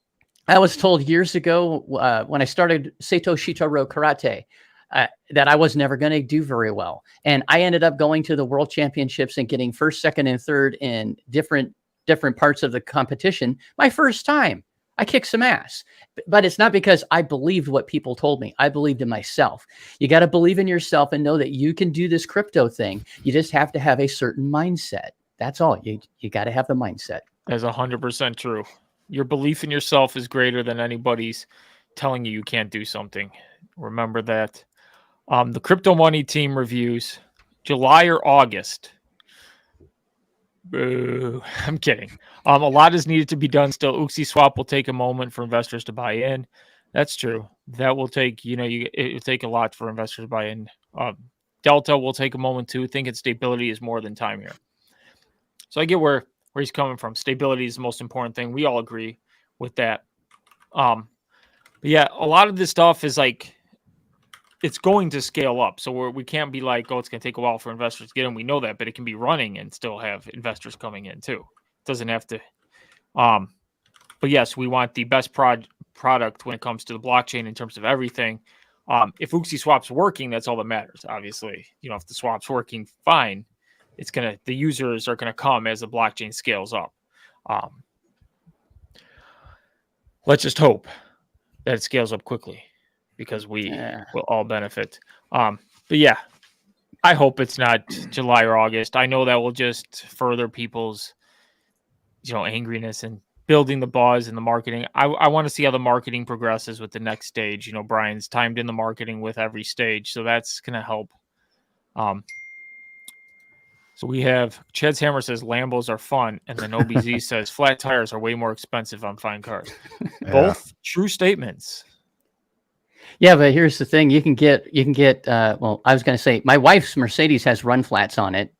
I was told years ago when I started Seito Shitaro Karate that I was never going to do very well. And I ended up going to the world championships and getting first, second, and third in different parts of the competition. My first time, I kicked some ass. But it's not because I believed what people told me. I believed in myself. You got to believe in yourself and know that you can do this crypto thing. You just have to have a certain mindset. That's all. You got to have the mindset. That's 100% true. Your belief in yourself is greater than anybody's telling you can't do something. Remember that. The Crypto Money team reviews July or August. Boo. I'm kidding. A lot is needed to be done still. Uxie Swap will take a moment for investors to buy in. That's true. That will take, it'll take a lot for investors to buy in. Delta will take a moment too. Thinking stability is more than time here. So I get where he's coming from. Stability is the most important thing. We all agree with that. But yeah, a lot of this stuff is like, it's going to scale up. So we can't be like, oh, it's going to take a while for investors to get in. We know that, but it can be running and still have investors coming in too. It doesn't have to. But yes, we want the best product when it comes to the blockchain in terms of everything. If Uxie Swap's working, that's all that matters. Obviously, if the swap's working fine, the users are going to come as the blockchain scales up. let's just hope that it scales up quickly because we will all benefit. But yeah, I hope it's not July or August. I know that will just further people's, angriness and building the buzz and the marketing. I want to see how the marketing progresses with the next stage. Brian's timed in the marketing with every stage, so that's going to help. So we have Ched's Hammer says Lambos are fun, and then OBZ says flat tires are way more expensive on fine cars. Yeah. Both true statements. Yeah, but here's the thing: you can get. Well, I was going to say my wife's Mercedes has run flats on it,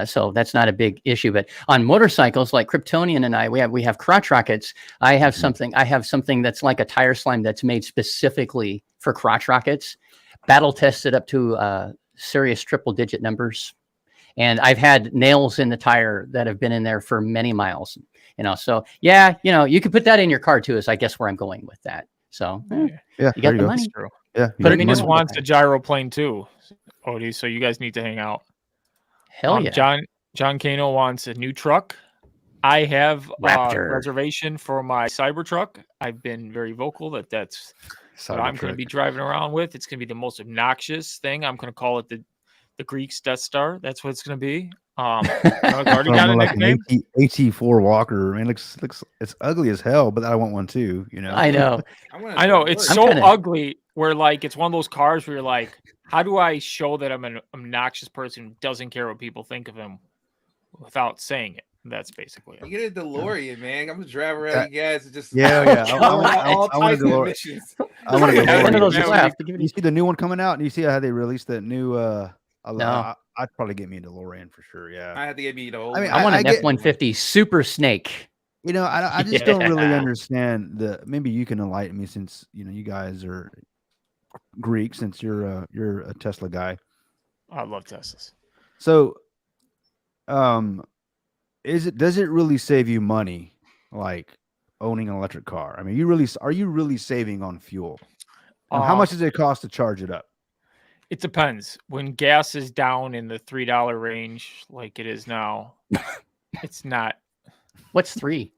so that's not a big issue. But on motorcycles, like Kryptonian and I, we have crotch rockets. I have something. I have something that's like a tire slime that's made specifically for crotch rockets. Battle tested up to serious triple-digit numbers, and I've had nails in the tire that have been in there for many miles. So yeah, you could put that in your car too. Is I guess where I'm going with that. So yeah, you got the money. Yeah, Put it in Venus your wants a gyroplane too, Odie. So you guys need to hang out. Hell yeah. John Kano wants a new truck. I have a Raptor. reservation for my Cybertruck. I've been very vocal that's what I'm going to be driving around with. It's going to be the most obnoxious thing. I'm going to call it the Greeks Death Star. That's what it's going to be. It's already got a nickname. An AT4 Walker. I mean, looks it's ugly as hell, but I want one too. I know. I know it's so ugly. Where like it's one of those cars where you're like, how do I show that I'm an obnoxious person who doesn't care what people think of him without saying it? That's basically it. You get a DeLorean, man. I'm just driving around you guys. Just yeah. I want a DeLorean. I want a DeLorean. One of those left. You see the new one coming out, and you see how they released that new. No. I'd probably get me a DeLorean for sure. Yeah, I had to get me the old. I want an F-150 Super Snake. I just don't really understand maybe you can enlighten me since you guys are Greek, since you're a Tesla guy. I love Teslas. So, does it really save you money, like owning an electric car? I mean, are you really saving on fuel? And how much does it cost to charge it up? It depends. When gas is down in the $3 range, like it is now, it's not. What's $3?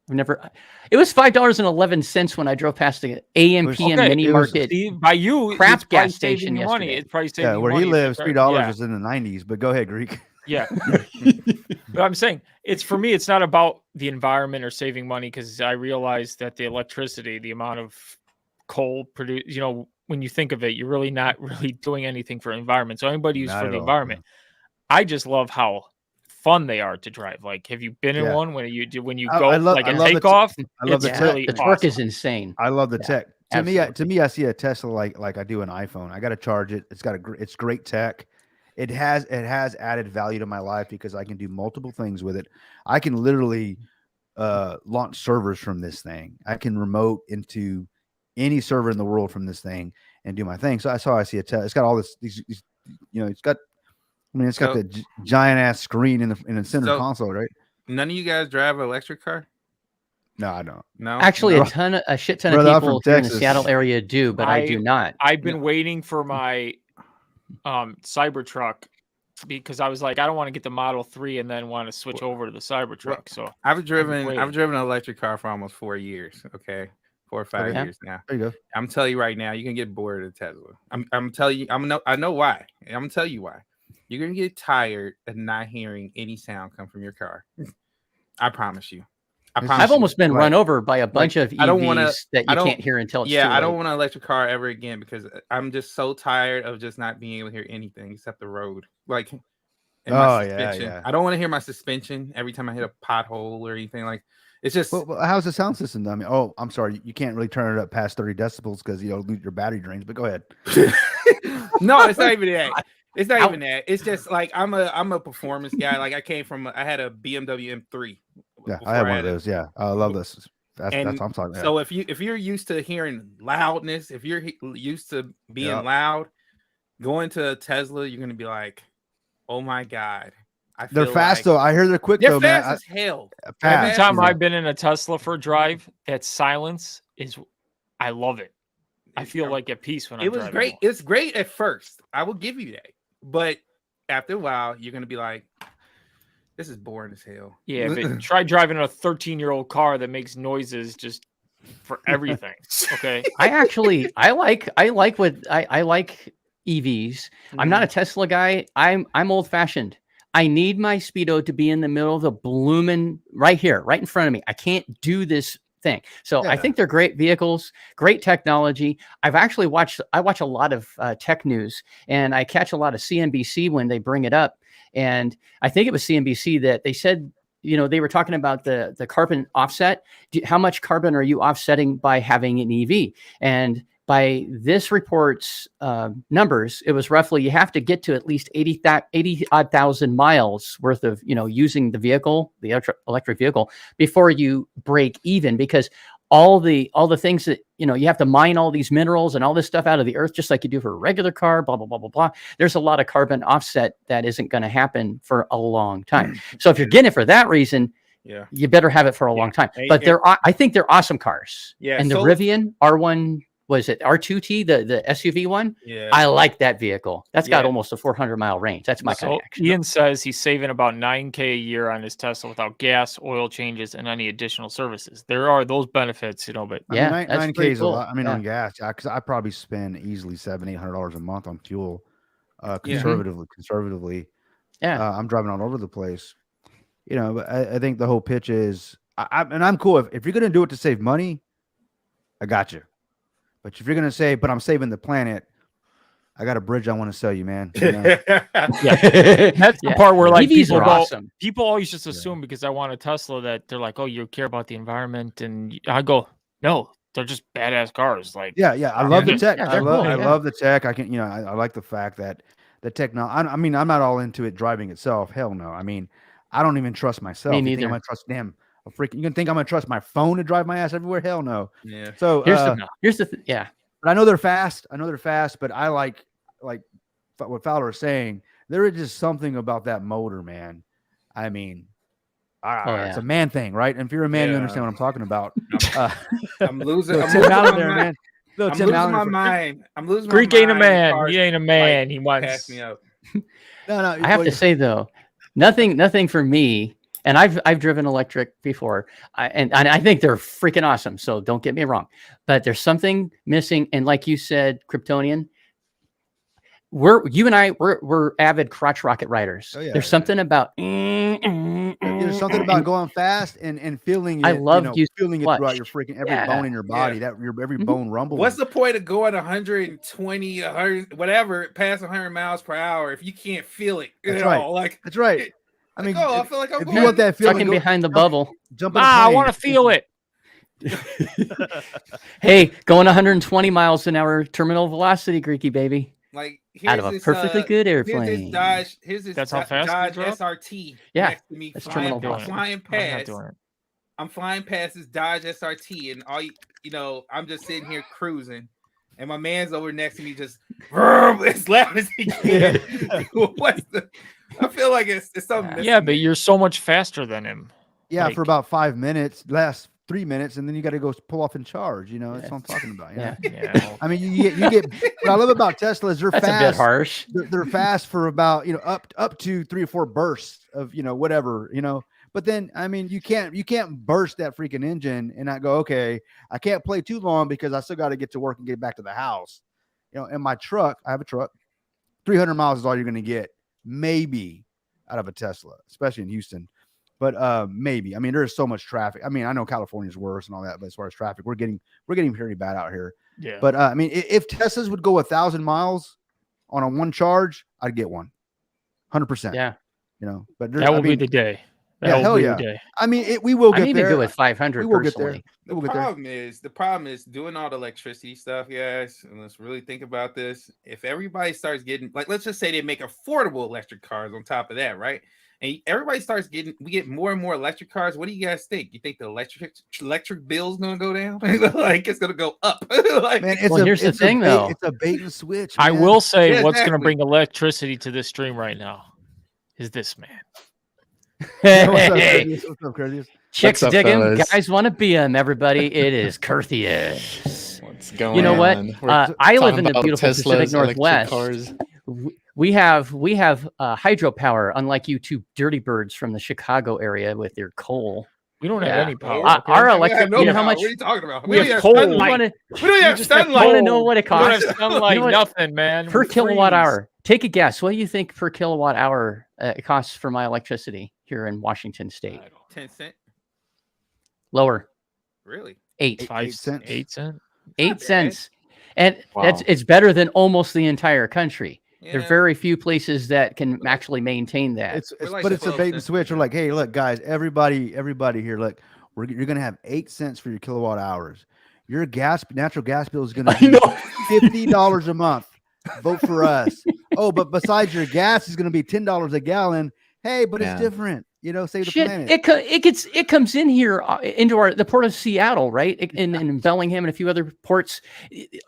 It was $5.11 when I drove past the AMP and Mini Market. By you, crap gas station yesterday. Money. It's probably saving you where money. He lives, $3 was in the 90s. But go ahead, Greek. Yeah, but I'm saying for me, it's not about the environment or saving money because I realize that the electricity, the amount of coal produced, when you think of it, you're really not really doing anything for the environment. So anybody who's for the environment, I just love how fun they are to drive. Like, have you been in one when you go like a takeoff? I love the tech. The torque is insane. I love the tech. To me, I see a Tesla like I do an iPhone. I got to charge it. It's great tech. It has added value to my life because I can do multiple things with it. I can literally launch servers from this thing. I can remote into any server in the world from this thing and do my thing. So that's how I see a Tesla. It's got all these it's got the giant ass screen in the center console, right? None of you guys drive an electric car? No, I don't. No, actually, a shit ton of people here in the Seattle area do, but I do not. I've been waiting for my Cybertruck because I was like, I don't want to get the Model 3 and then want to switch over to the Cybertruck. So I've driven an electric car for almost 4 years. Okay. 4 or 5 years now. There you go. I'm telling you right now, you can get bored of Tesla. I'm telling you, I know why. I'm gonna tell you why. You're gonna get tired of not hearing any sound come from your car. I promise you. I've almost been run over by a bunch of EVs that you can't hear until it's too late. I don't want an electric car ever again because I'm just so tired of just not being able to hear anything except the road. Like, my suspension. Yeah. I don't want to hear my suspension every time I hit a pothole or anything. Like, it's just. Well, how's the sound system? I mean, I'm sorry, you can't really turn it up past 30 decibels because your battery drains. But go ahead. No, it's not even that. It's not even that. It's just like I'm a performance guy. Like I had a BMW M3. Yeah, I had one of those. Yeah, I love this. That's what I'm talking about. So if you're used to hearing loudness, if you're used to being loud, going to a Tesla, you're gonna be like, oh my god. They're fast though. I hear they're quick though, man. Fast as hell. Every time I've been in a Tesla for a drive, that silence I love it. I feel like at peace when I'm driving. It was great. It's great at first. I will give you that. But after a while, you're gonna be like, this is boring as hell. Yeah, but try driving a 13-year-old car that makes noises just for everything. Okay. I like EVs. I'm not a Tesla guy. I'm old fashioned. I need my Speedo to be in the middle of the blooming right here, right in front of me. I can't do this thing. So I think they're great vehicles, great technology. I watch a lot of tech news, and I catch a lot of CNBC when they bring it up. And I think it was CNBC that they said, they were talking about the carbon offset. How much carbon are you offsetting by having an EV? And by this report's numbers, it was roughly you have to get to at least 80,000 miles worth of using the vehicle, the electric vehicle, before you break even, because all the things that you have to mine all these minerals and all this stuff out of the earth, just like you do for a regular car, blah blah blah blah blah. There's a lot of carbon offset that isn't going to happen for a long time. So if you're getting it for that reason, you better have it for a long time. But I think they're awesome cars. Yeah, and the Rivian R1. Was it R2T, the SUV one? Yeah. I like that vehicle. That's got almost a 400-mile range. That's my kind of action. Ian says he's saving about $9,000 a year on his Tesla without gas, oil changes, and any additional services. There are those benefits, but yeah, $9,000 is a lot. I mean, on gas, because I probably spend easily $700-800 a month on fuel, conservatively. Yeah, I'm driving all over the place. But I think the whole pitch is, and I'm cool if you're gonna do it to save money, I got you. But if you're gonna say, but I'm saving the planet, I got a bridge I want to sell you, man. That's the part where like people always just assume because I want a Tesla that they're like, oh, you care about the environment, and I go, no, they're just badass cars. Like, I love the tech. I love the tech. I can, I like the fact that the technology. I mean, I'm not all into it driving itself. Hell no. I mean, I don't even trust myself. Me neither. I'm gonna trust them. You can think I'm gonna trust my phone to drive my ass everywhere? Hell no. Yeah. So here's the But I know they're fast. But I like what Fowler is saying. There is just something about that motor, man. I mean, it's a man thing, right? And if you're a man, you understand what I'm talking about. I'm losing my mind. I'm losing Greek my mind. ain't a man. He ain't a man. He wants pass me up. No. I have to say though, nothing for me. And I've driven electric before, and I think they're freaking awesome. So don't get me wrong, but there's something missing. And like you said, Kryptonian, we're avid crotch rocket riders. Oh, yeah, there's something about there's something about going fast and feeling. I love feeling it throughout your freaking every bone in your body. That your every bone rumbling. What's the point of going 120, 100, whatever, past 100 miles per hour if you can't feel it? That's right. Like that's right. I mean, I feel like I'm if you want that feeling behind the bubble. Jump I want to feel it. Hey, going 120 miles an hour terminal velocity, Greeky baby. Like out of a perfectly good airplane. Here's this That's how fast Dodge SRT. Yeah, next to me, that's flying past. I'm flying past this Dodge SRT, and I'm just sitting here cruising. And my man's over next to me just as loud as he can. I feel like it's something. Yeah, but you're so much faster than him. Yeah, for about 5 minutes, last 3 minutes, and then you got to go pull off and charge. That's what I'm talking about. Yeah. I mean, you get. What I love about Tesla is they're fast. A bit harsh. They're fast for about up to 3 or 4 bursts of whatever. But then, I mean, you can't burst that freaking engine and not go, okay, I can't play too long because I still got to get to work and get back to the house. In my truck, I have a truck, 300 miles is all you're going to get, maybe, out of a Tesla, especially in Houston. But maybe. I mean, there's so much traffic. I mean, I know California's worse and all that, but as far as traffic, we're getting pretty bad out here. Yeah. But I mean, if Teslas would go 1,000 miles on a one charge, I'd get one, 100%. Yeah. But that will be the day. Hell yeah. I mean, we will get there. I'm even good with 500 we will personally. Get there. The problem is doing all the electricity stuff, guys. And let's really think about this. If everybody starts getting, like, let's just say they make affordable electric cars on top of that, right? And everybody starts we get more and more electric cars. What do you guys think? You think the electric bill is going to go down? Like it's going to go up? Man, here's the thing, though. It's a bait and switch. Man. I will say what's going to bring electricity to this stream right now is this man. Hey, what's up, Curtius? Chicks digging, guys want to be him. Everybody, it is Curtius. What's going on? You know what? I live in the beautiful Pacific Northwest. We have hydropower, unlike you two dirty birds from the Chicago area with your coal. We don't have any power. Our We have electric. no You know power. how much? What are you talking about? We have coal. Sunlight. We don't have sunlight. You want to know what it We don't have costs? sunlight, You know what? nothing, man. Per We kilowatt freeze. hour. Take a guess. What do you think per kilowatt hour it costs for my electricity here in Washington State? 10 cents. Lower. Really? 8. 8 cents. 8 cents. 8 cents. And Wow. it's better than almost the entire country. Yeah. There are very few places that can actually maintain that. But it's a bait and switch. We're like, hey, look, guys, everybody here, look, you're gonna have 8 cents for your kilowatt hours. Your natural gas bill is gonna be $50 a month. Vote for us. Oh, but besides your gas is gonna be $10 a gallon. Hey, but it's different. You know, save the planet. It comes in here into the port of Seattle, right? In Bellingham and a few other ports.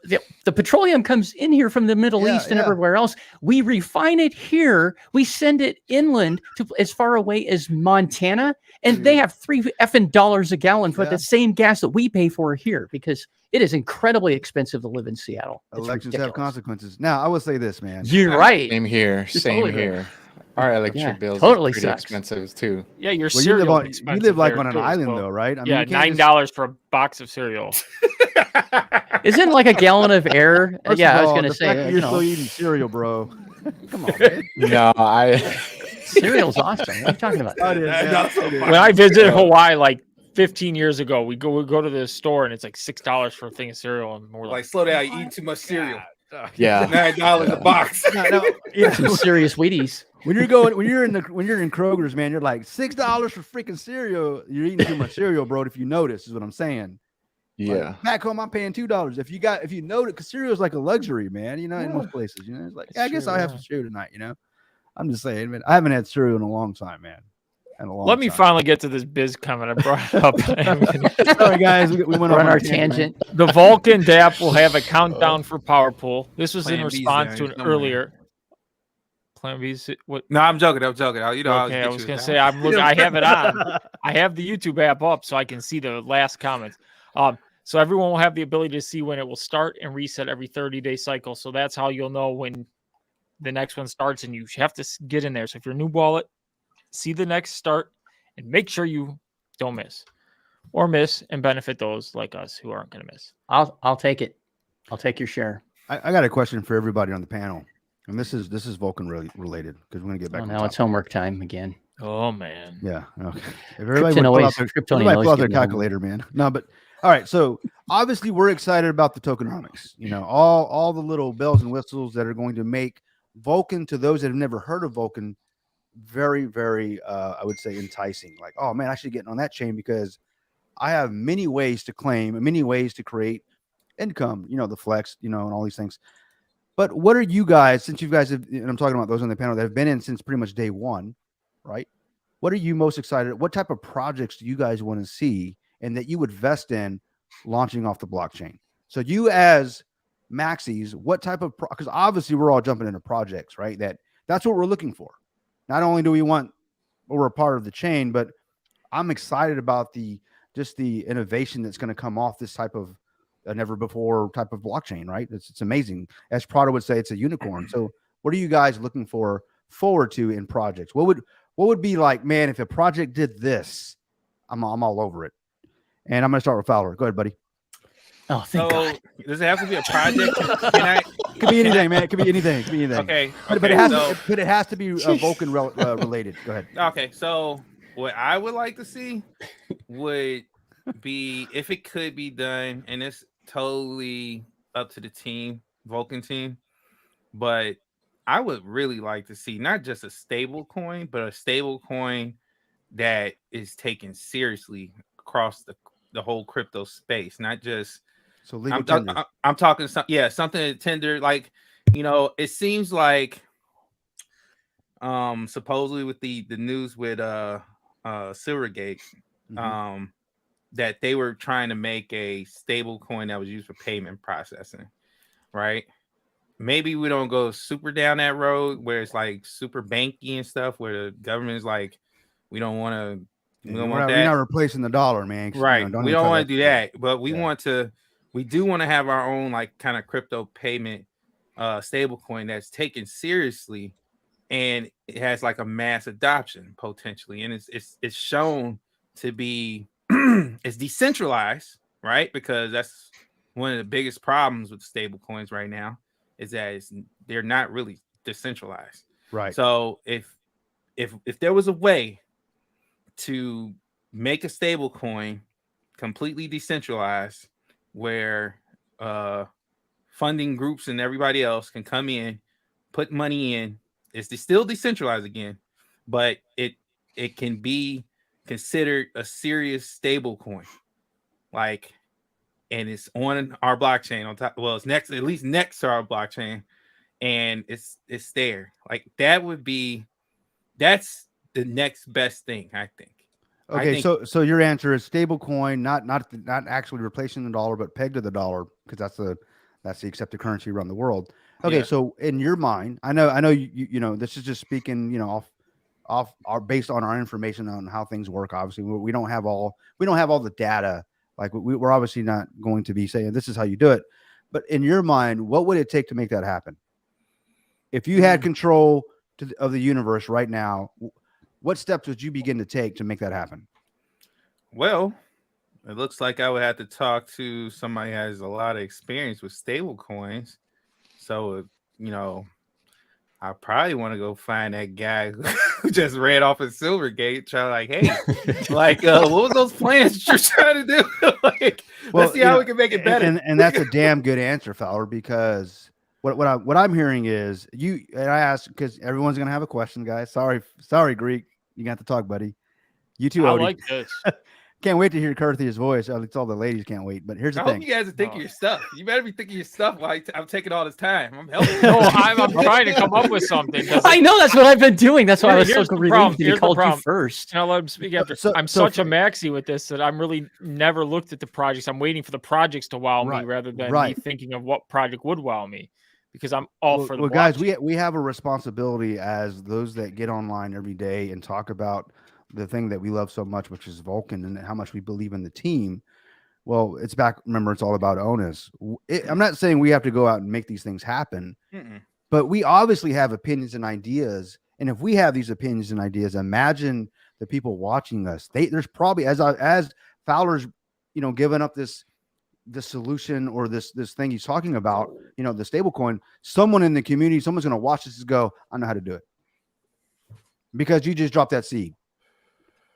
The petroleum comes in here from the Middle East and everywhere else. We refine it here. We send it inland to as far away as Montana, and they have $3 a gallon for the same gas that we pay for here because it is incredibly expensive to live in Seattle. Elections have consequences. Now, I will say this, man. You're right. Same here. Same here. Our electric bills totally are pretty sucks. expensive too. Yeah, your Well, cereal. you live like on an island, though, right? I mean, yeah, you can't $9 for a box of cereal. Isn't like a gallon of air? First Yeah, of I was all, going to the say. fact that you're still eating cereal, bro. Come on, man. No, Cereal's awesome. What are you talking about? When I visited Hawaii like 15 years ago, we go to the store and it's like $6 for a thing of cereal, and we're Like, slow down. You eat too much cereal. yeah. $9 a box. Some serious Wheaties. When you're in Kroger's, man, you're like $6 for freaking cereal. You're eating too much cereal, bro. If you notice, is what I'm saying. Yeah. Like, back home, I'm paying $2. If you notice, because cereal is like a luxury, man. You know, in most places, you know, it's like, I guess I'll have some cereal tonight. You know, I'm just saying, man. I haven't had cereal in a long time, man. Let me finally get to this biz comment I brought up. Sorry, guys, we went on our tangent. The Vulcan DApp will have a countdown for Power Pool. This was in Plan B's response to there, an earlier. Plan B's. What? No, I'm joking. You know, okay, I was gonna say I'm looking. I have it on. I have the YouTube app up so I can see the last comments. So everyone will have the ability to see when it will start and reset every 30-day cycle. So that's how you'll know when the next one starts, and you have to get in there. So if you're a new wallet, see the next start and make sure you don't miss and benefit those like us who aren't going to miss. I'll take it. I'll take your share. I got a question for everybody on the panel, and this is Vulcan related because we're gonna get back. Now it's homework time again. Oh man. Yeah. Okay. If everybody pull out their Kryptonian calculator, man. No, but all right. So obviously we're excited about the tokenomics. You know, all the little bells and whistles that are going to make Vulcan, to those that have never heard of Vulcan, very, very, I would say, enticing. Like, oh man, I should get on that chain because I have many ways to claim, many ways to create income. You know, the flex, you know, and all these things. But what are you guys, since you guys have, and I'm talking about those on the panel that have been in since pretty much day one, right? What are you most excited? What type of projects do you guys want to see and that you would invest in launching off the blockchain? So you as Maxis, what type of, because obviously we're all jumping into projects, right? That's what we're looking for. Not only do we want, we're a part of the chain, but I'm excited about the innovation that's going to come off this type of never before type of blockchain, right? It's amazing. As Prado would say, it's a unicorn. So what are you guys looking forward to in projects? What would be like, man, if a project did this, I'm all over it. And I'm going to start with Fowler. Go ahead, buddy. Oh, thank God. Does it have to be a project? It could be anything, man. It could be anything. Okay. But it has to be Vulcan related. Go ahead. Okay. So what I would like to see would be, if it could be done, and it's totally up to the team, Vulcan team, but I would really like to see not just a stable coin, but a stable coin that is taken seriously across the whole crypto space, not just. So legal I'm talking something to tender, like, you know, it seems like supposedly with the news with Silvergate, that they were trying to make a stable coin that was used for payment processing, right? Maybe we don't go super down that road where it's like super banky and stuff, where the government is like, we don't want to. We're not replacing the dollar, man. Right. We don't want to do that, but we do want to have our own like kind of crypto payment stable coin that's taken seriously, and it has like a mass adoption potentially, and it's shown to be it's decentralized, right? Because that's one of the biggest problems with stable coins right now is that they're not really decentralized. Right. So if there was a way to make a stable coin completely decentralized where funding groups and everybody else can come in, put money in, it's still decentralized again, but it can be considered a serious stable coin, like, and it's on our blockchain on top. Well, it's next, at least next to our blockchain, and it's there. Like that's the next best thing, I think. Okay, so your answer is stable coin, not actually replacing the dollar, but pegged to the dollar, because that's the accepted currency around the world. Okay, yeah. So in your mind, I know you know, this is just speaking, you know, off our based on our information on how things work. Obviously, we don't have all the data. Like we're obviously not going to be saying this is how you do it. But in your mind, what would it take to make that happen? If you had control of the universe right now, what steps would you begin to take to make that happen? Well, it looks like I would have to talk to somebody who has a lot of experience with stable coins. So, you know, I probably want to go find that guy who just ran off at Silvergate, try like, hey, like, what was those plans you're trying to do? Like, well, let's see how we can make it better. And that's a damn good answer, Fowler, because what I'm hearing is you, and I asked because everyone's gonna have a question, guys. Sorry, Greek, you got to talk, buddy. You too, Odie. I like this. Can't wait to hear Carthy's voice. It's all the ladies can't wait. But here's the thing. I hope you guys are thinking your stuff. You better be thinking your stuff while I'm taking all this time. I'm helping. No, I'm trying to come up with something. I know that's what I've been doing. That's why I was so relieved that he called you first. And I'll let him speak after. I'm such a maxi with this that I'm really never looked at the projects. I'm waiting for the projects to wow me rather than me thinking of what project would wow me. Because I'm all for the guys, we have a responsibility as those that get online every day and talk about the thing that we love so much, which is Vulcan, and how much we believe in the team. Well, it's back. Remember, it's all about onus. I'm not saying we have to go out and make these things happen, but we obviously have opinions and ideas. And if we have these opinions and ideas, imagine the people watching us. There's probably as Fowler's, you know, giving up this solution or this thing he's talking about, you know, the stable coin, someone in the community, someone's going to watch this and go, I know how to do it, because you just dropped that seed.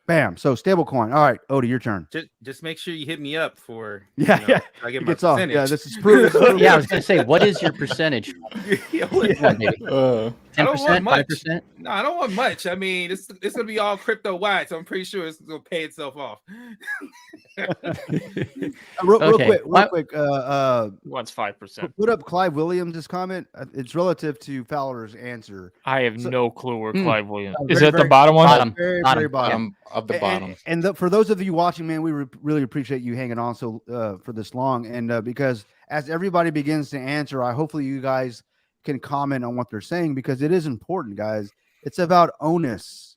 Bam. So stable coin. All right, Odie, your turn. Just make sure you hit me up for I get my percentage. Yeah, this is proof. Yeah, I was gonna say, what is your percentage? 10%, 5%? No, I don't want much. I mean, it's gonna be all crypto wide, so I'm pretty sure it's gonna pay itself off. Real quick. What's 5%? Put up Clive Williams' comment. It's relative to Fowler's answer. I have no clue where Clive Williams is. It the bottom one? Very bottom of the bottom. And for those of you watching, man, we really appreciate you hanging on for this long. And because as everybody begins to answer, hopefully you guys can comment on what they're saying, because it is important, guys. It's about onus.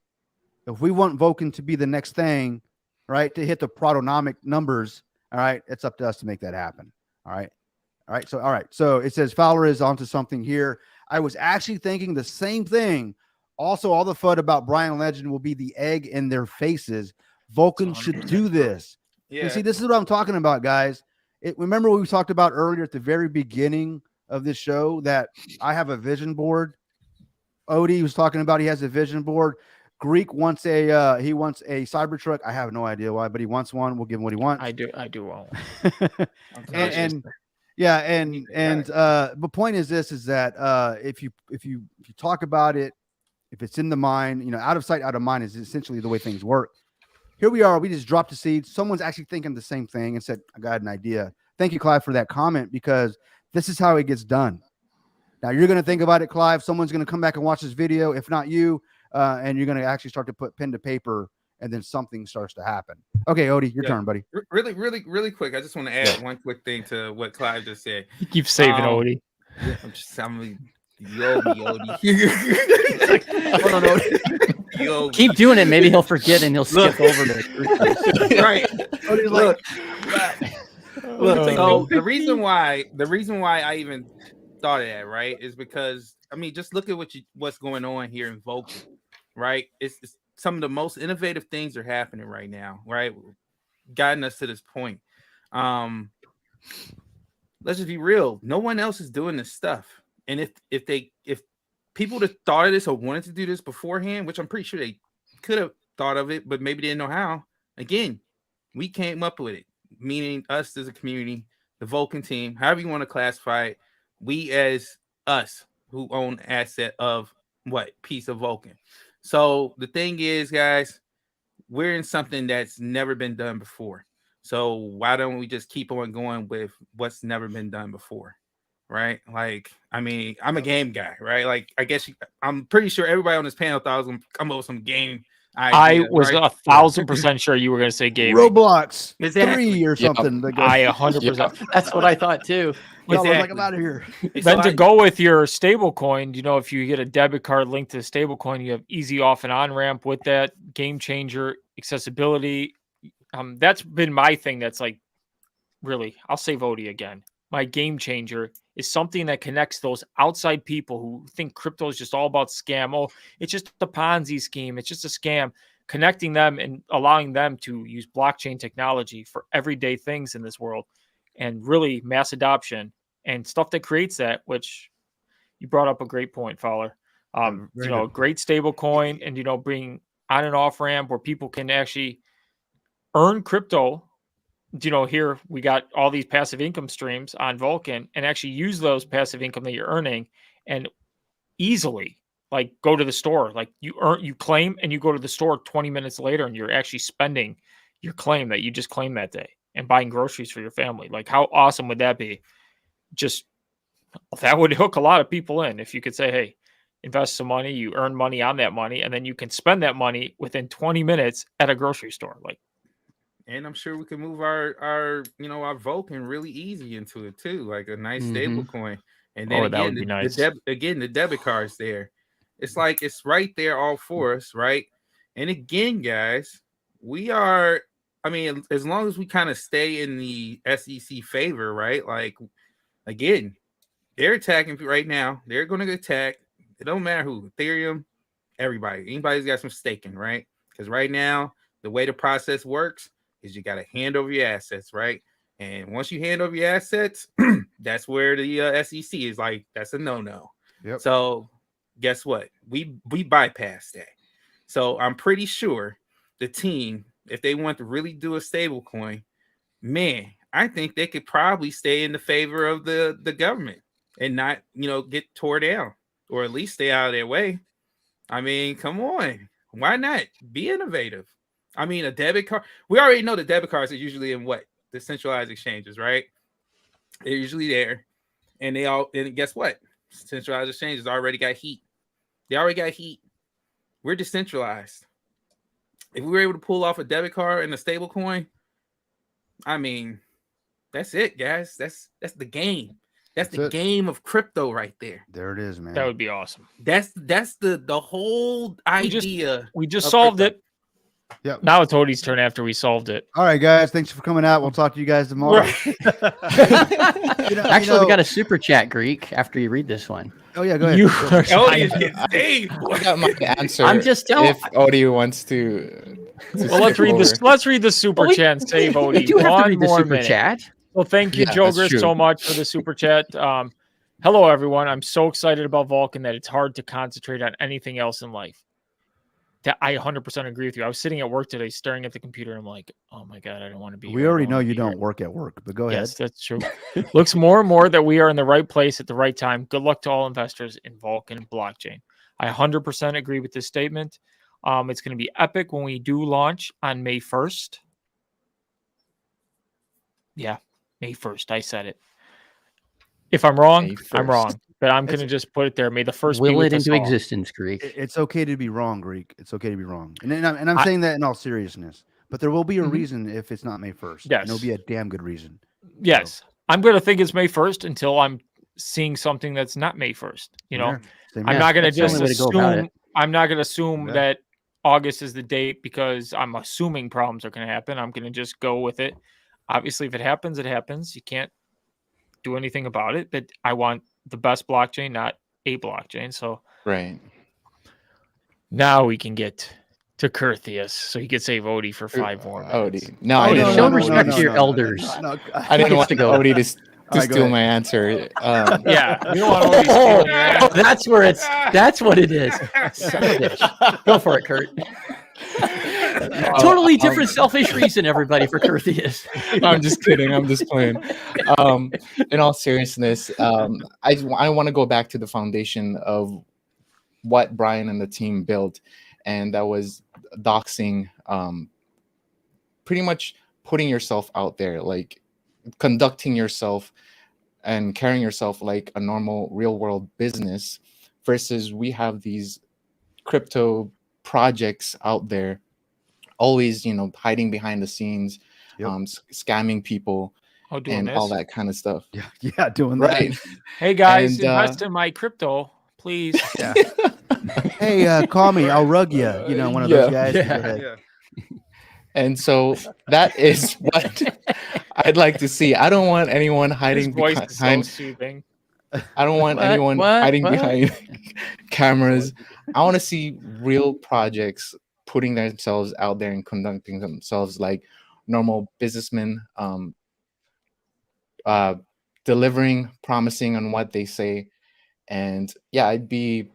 If we want Vulcan to be the next thing, right, to hit the Pradonomic numbers, all right, it's up to us to make that happen. All right. So it says Fowler is onto something here. I was actually thinking the same thing. Also, all the FUD about Brian Legend will be the egg in their faces. Vulcan should do this. Yeah. And see, this is what I'm talking about, guys. Remember what we talked about earlier at the very beginning of this show, that I have a vision board. Odie was talking about he has a vision board. Greek wants a Cybertruck. I have no idea why, but he wants one. We'll give him what he wants. I do want one. and the point is this: is that if you talk about it, if it's in the mind, you know, out of sight, out of mind is essentially the way things work. Here we are. We just dropped a seed. Someone's actually thinking the same thing and said, I got an idea. Thank you, Clive, for that comment, because this is how it gets done. Now you're going to think about it, Clive. Someone's going to come back and watch this video, if not you, and you're going to actually start to put pen to paper, and then something starts to happen. Okay, Odie, your turn, buddy. Really quick. I just want to add one quick thing to what Clive just said. You keep saving Odie. You owe me, Odie. Hold on, Odie. Keep doing it. Maybe he'll forget and he'll skip over the right. Odie's like, so the reason why I even thought of that, right, is because, I mean, just look at what's going on here in Vulcan, right? It's some of the most innovative things are happening right now, right? Gotten us to this point. Let's just be real. No one else is doing this stuff. And if people that thought of this or wanted to do this beforehand, which I'm pretty sure they could have thought of it, but maybe didn't know how. Again, we came up with it, meaning us as a community, the Vulcan team, however you want to classify it. We as us who own asset of what piece of Vulcan. So the thing is, guys, we're in something that's never been done before. So why don't we just keep on going with what's never been done before? Right? Like, I mean, I'm a game guy, right? Like, I guess I'm pretty sure everybody on this panel thought I was going to come up with some game idea. I was right? 1,000% sure you were going to say gaming. Roblox Exactly. 3 or something. I 100%. That's what I thought too. Exactly. Like, I'm out of here. Then to go with your stable coin, you know, if you get a debit card linked to the stable coin, you have easy off and on ramp with that, game changer, accessibility. That's been my thing. That's like, really, I'll say Vody again. My game changer is something that connects those outside people who think crypto is just all about scam. Oh, it's just a Ponzi scheme. It's just a scam. Connecting them and allowing them to use blockchain technology for everyday things in this world, and really mass adoption and stuff that creates that, which you brought up a great point, Fowler. You know, great stable coin, and, you know, bring on and off ramp where people can actually earn crypto. You know, here we got all these passive income streams on Vulcan, and actually use those passive income that you're earning and easily, like, go to the store, like you claim, and you go to the store 20 minutes later and you're actually spending your claim that you just claimed that day and buying groceries for your family. Like, how awesome would that be? Just, that would hook a lot of people in. If you could say, hey, invest some money, you earn money on that money, and then you can spend that money within 20 minutes at a grocery store. Like, and I'm sure we can move our Vulcan really easy into it too, like a nice stable coin. And then that would be nice. the debit card's there. It's like, it's right there all for us, right? And again, guys, we are, I mean, as long as we kind of stay in the SEC favor, right? Like, again, they're attacking right now. They're going to attack. It don't matter who, Ethereum, everybody. Anybody's got some staking, right? Because right now, the way the process works is you got to hand over your assets, right? And once you hand over your assets, that's where the SEC is like, that's a no-no. Yep. So guess what? We bypassed that. So I'm pretty sure the team, if they want to really do a stable coin, man, I think they could probably stay in the favor of the government and not, get tore down, or at least stay out of their way. I mean, come on. Why not? Be innovative. I mean, a debit card. We already know the debit cards are usually in what? The centralized exchanges, right? They're usually there. And guess what? Centralized exchanges already got heat. They already got heat. We're decentralized. If we were able to pull off a debit card and a stable coin, I mean, that's it, guys. That's the game. That's the game of crypto right there. There it is, man. That would be awesome. That's the whole idea. We just solved crypto. it. Yep. Now it's Odie's turn after we solved it. All right, guys. Thanks for coming out. We'll talk to you guys tomorrow. Actually, we got a super chat, Greek, after you read this one. Oh, yeah. Go ahead. I got my answer. I'm just telling. If Odie wants to well, let's read this. Let's read the super chat and save Odie. We do have to read the super minute. chat. Well, thank you, Jogris, so much for the super chat. Hello, everyone. I'm so excited about Vulcan that it's hard to concentrate on anything else in life. I 100% agree with you. I was sitting at work today staring at the computer, and I'm like, oh my God, I don't want to be here. We already know you don't work at work, but go ahead. Yes, that's true. Looks more and more that we are in the right place at the right time. Good luck to all investors in Vulcan blockchain. I 100% agree with this statement. It's going to be epic when we do launch on May 1st. Yeah, May 1st. I said it. If I'm wrong, I'm wrong. But I'm going to just put it there. May the 1st will it into existence, Greek. It's okay to be wrong, Greek. It's okay to be wrong. And I'm saying that in all seriousness. But there will be a reason if it's not May 1st. Yes. And it'll be a damn good reason. Yes. So. I'm going to think it's May 1st until I'm seeing something that's not May 1st. You know, I'm not going to just assume. I'm not going to assume that August is the date because I'm assuming problems are going to happen. I'm going to just go with it. Obviously, if it happens, it happens. You can't do anything about it. But I want the best blockchain, not a blockchain. So right now we can get to Curtheus so he could save Odie for 5 more minutes. Odie. No, I didn't Show want respect Odie. to your elders. I didn't want Odie to steal my answer. Yeah, you don't want Odie stealing your answer. That's what it is. Son of a bitch. Go for it, Kurt. Totally different selfish reason, everybody, for Curtheus. I'm just kidding. I'm just playing. In all seriousness, I want to go back to the foundation of what Brian and the team built, and that was doxing, pretty much putting yourself out there, like conducting yourself and carrying yourself like a normal real world business, versus we have these crypto projects out there always, hiding behind the scenes, scamming people and all that kind of stuff. Yeah, doing right. that. Hey guys, invest in my crypto, please. Yeah. Hey, call me. I'll rug you. One of those guys. Yeah. And so that is what I'd like to see. I don't want anyone hiding behind. So soothing. I don't want anyone hiding behind cameras. I want to see real projects putting themselves out there and conducting themselves like normal businessmen, delivering, promising on what they say. And yeah, I'd be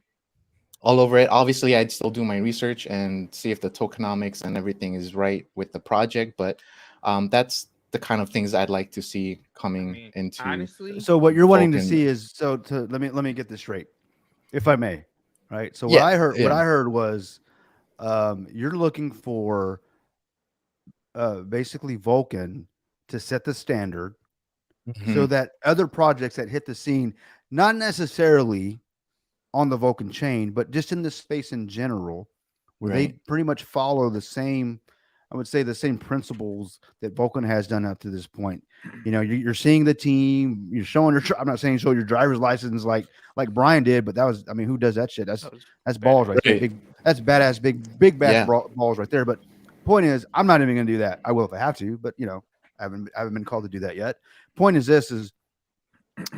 all over it. Obviously, I'd still do my research and see if the tokenomics and everything is right with the project. But that's the kind of things I'd like to see coming into. Honestly, so what you're wanting to Vulcan. see is let me get this straight, if I may. Right. So what I heard was you're looking for basically Vulcan to set the standard so that other projects that hit the scene, not necessarily on the Vulcan chain, but just in the space in general, where they pretty much follow the same, I would say, the same principles that Vulcan has done up to this point. You're seeing the team, you're showing I'm not saying show your driver's license like Brian did, but that was, who does that shit? That's balls right there. That's badass, big balls right there. But point is, I'm not even going to do that. I will if I have to, but I haven't been called to do that yet. Point is this is,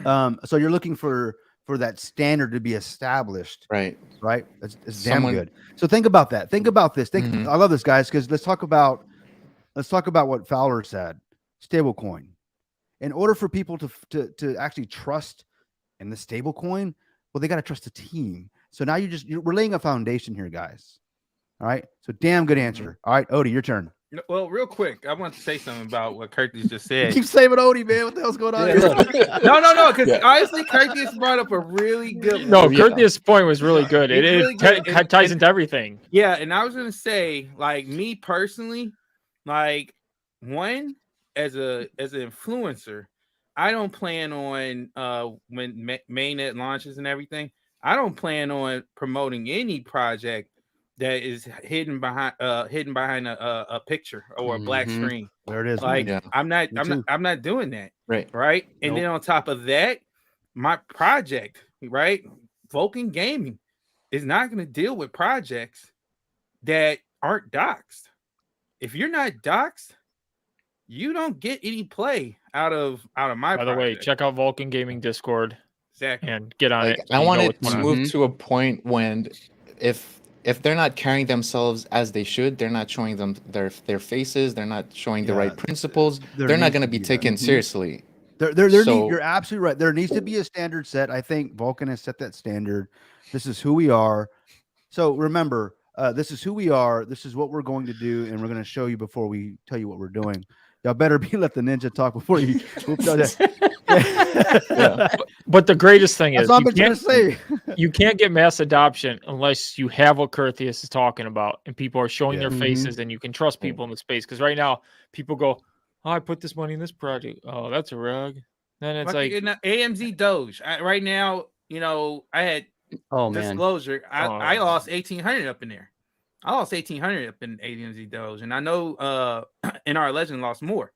so you're looking for that standard to be established, right? It's damn good. So think about that. Think about this. I love this, guys, because let's talk about what Fowler said. Stablecoin. In order for people to actually trust in the stablecoin, well, they got to trust the team. So now we're laying a foundation here, guys. All right. So damn good answer. All right, Odie, your turn. Well, real quick, I want to say something about what Curtis just said. Keep saving Odie, man. What the hell's going on here? No, because honestly, Curtis brought up a really good. No, Curtis' point was really good. It ties into everything. Yeah, and I was gonna say, like me personally, like one as an influencer, I don't plan on when mainnet launches and everything. I don't plan on promoting any project that is hidden behind a picture or a black screen. There it is. Like I'm not doing that. Right. And then on top of that, my project, Vulcan Gaming, is not going to deal with projects that aren't doxed. If you're not doxed, you don't get any play out of my. By the way, check out Vulcan Gaming Discord. Exactly. And get on it. I want it to move to a point when if they're not carrying themselves as they should, they're not showing them their faces, they're not showing the right principles, they're not going to be taken seriously. You're absolutely right. There needs to be a standard set. I think Vulcan has set that standard. This is who we are. So remember, this is who we are. This is what we're going to do, and we're going to show you before we tell you what we're doing. Y'all better let the ninja talk before you. But the greatest thing is you can't get mass adoption unless you have what Curtheus is talking about and people are showing their faces and you can trust people in the space. Because right now people go, oh, I put this money in this project. Oh, that's a rug. Then it's like AMZ Doge. Right now, I had disclosure. I lost 1,800 up in there. I lost 1,800 up in AMZ Doge, and I know NR Legend lost more.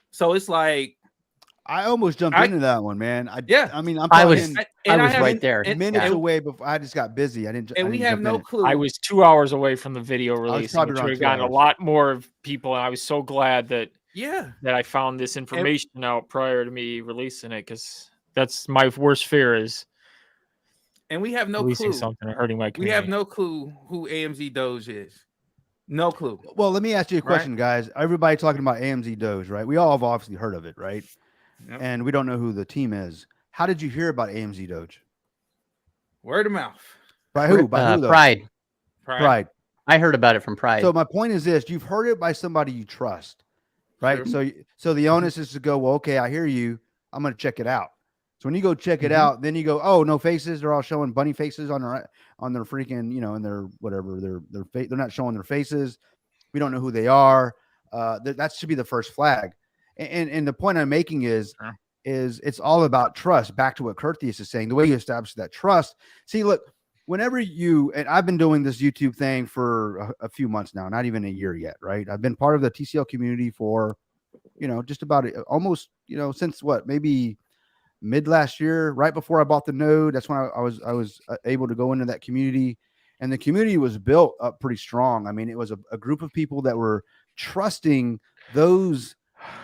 So it's like I almost jumped into that one, man. I was right there, minutes away before I just got busy. We have no clue. I was 2 hours away from the video release, which would have gotten a lot more of people, and I was so glad that I found this information out prior to me releasing it, because that's my worst fear is. And we have no clue. Something hurting my community. We have no clue who AMZ Doge is. No clue. Well, let me ask you a question, guys. Everybody talking about AMZ Doge, right? We all have obviously heard of it, right? Yep. And we don't know who the team is. How did you hear about AMZ Doge? Word of mouth. By who? By who? Though? Pride. Pride. I heard about it from Pride. So my point is this: you've heard it by somebody you trust, right? Sure. So the onus is to go, well, okay, I hear you. I'm going to check it out. So when you go check it out, then you go, oh, no faces. They're all showing bunny faces on their freaking, in their whatever their face. They're not showing their faces. We don't know who they are. That should be the first flag. And the point I'm making is it's all about trust. Back to what Curtius is saying, the way you establish that trust. See, look, whenever and I've been doing this YouTube thing for a few months now, not even a year yet, right? I've been part of the TCL community for, just about almost, since maybe mid last year, right before I bought the node. That's when I was able to go into that community, and the community was built up pretty strong. I mean, it was a group of people that were trusting those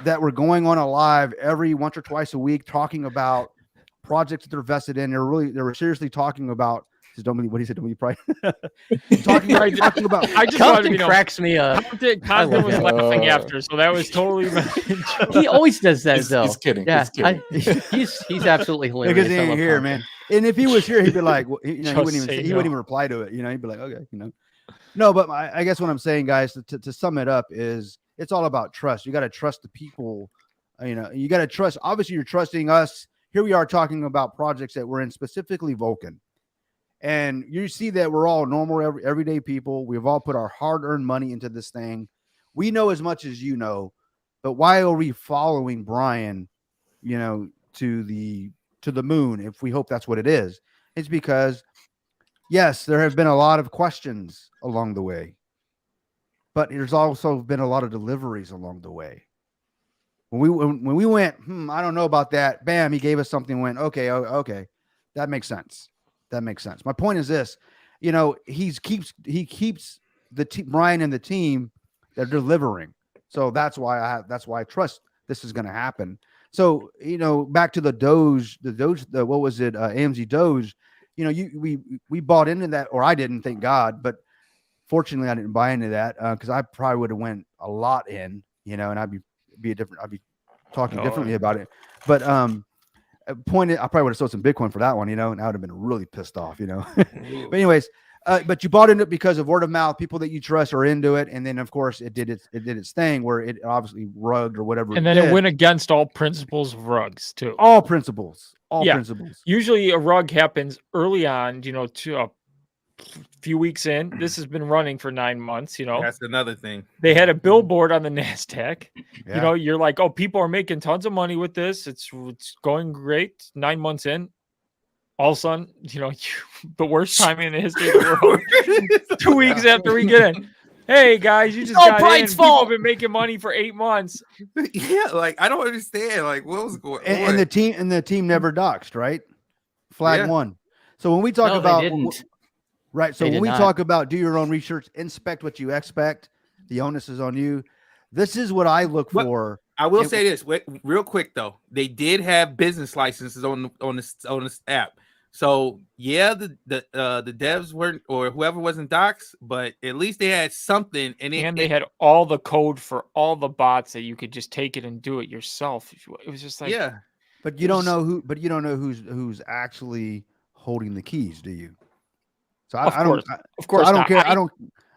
that were going on a live every once or twice a week, talking about projects that they're vested in. They were seriously talking about. Don't believe what he said. Don't believe pride. talking about. I just Compton cracks me up. Compton was laughing after, so that was totally. He always does that, though. He's kidding. Yeah, He's absolutely hilarious. Because he ain't here, man. And if he was here, he'd be like, he wouldn't even reply to it. He'd be like, okay, No, but I guess what I'm saying, guys, to sum it up is it's all about trust. You got to trust the people. You got to trust. Obviously, you're trusting us. Here we are talking about projects that we're in, specifically Vulcan. And you see that we're all normal, everyday people. We've all put our hard-earned money into this thing. We know as much as you know, but why are we following Brian, to the moon if we hope that's what it is? It's because, yes, there have been a lot of questions along the way, but there's also been a lot of deliveries along the way. When we went, I don't know about that. Bam, he gave us something. Went, okay, that makes sense. That makes sense. My point is this, he keeps Brian and the team. They're delivering. So that's why I trust this is going to happen. So, back to the Doge, what was it? AMZ Doge, we bought into that, or I didn't, thank God, but fortunately I didn't buy into that. Cause I probably would have went a lot in, and I'd be talking differently about it. But, I probably would have sold some Bitcoin for that one, and I would have been really pissed off, But anyways, but you bought into it because of word of mouth. People that you trust are into it, and then of course it did its thing where it obviously rugged or whatever. And then it went against all principles of rugs too. All principles. Principles. Usually a rug happens early on, to a few weeks in. This has been running for 9 months. That's another thing. They had a billboard on the NASDAQ. Yeah. You're like, oh, people are making tons of money with this. It's going great. 9 months in, all of a sudden, the worst time in the history of the world. 2 weeks after we get in, hey guys, you just got in. People have been making money for 8 months. Yeah, I don't understand. What was going on? And the team never doxed, right? Flag 1. So when we talk about right, so when we talk about do your own research, inspect what you expect, the onus is on you. This is what I look for. I will say this real quick though. They did have business licenses on this app. So yeah, the devs weren't, or whoever wasn't docs, but at least they had something, and they had all the code for all the bots that you could just take it and do it yourself. It was just like but you don't know who's actually holding the keys, do you? So I don't care.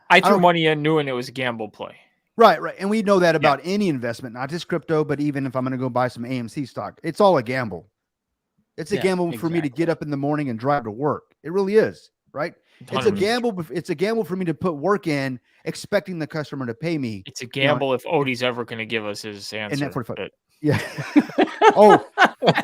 I threw money in knowing it was a gamble play. Right. And we know that about any investment, not just crypto, but even if I'm going to go buy some AMC stock, it's all a gamble. It's a gamble for me to get up in the morning and drive to work. It really is, right? 100%. It's a gamble. It's a gamble for me to put work in, expecting the customer to pay me. It's a gamble if Odie's ever going to give us his answer. And yeah.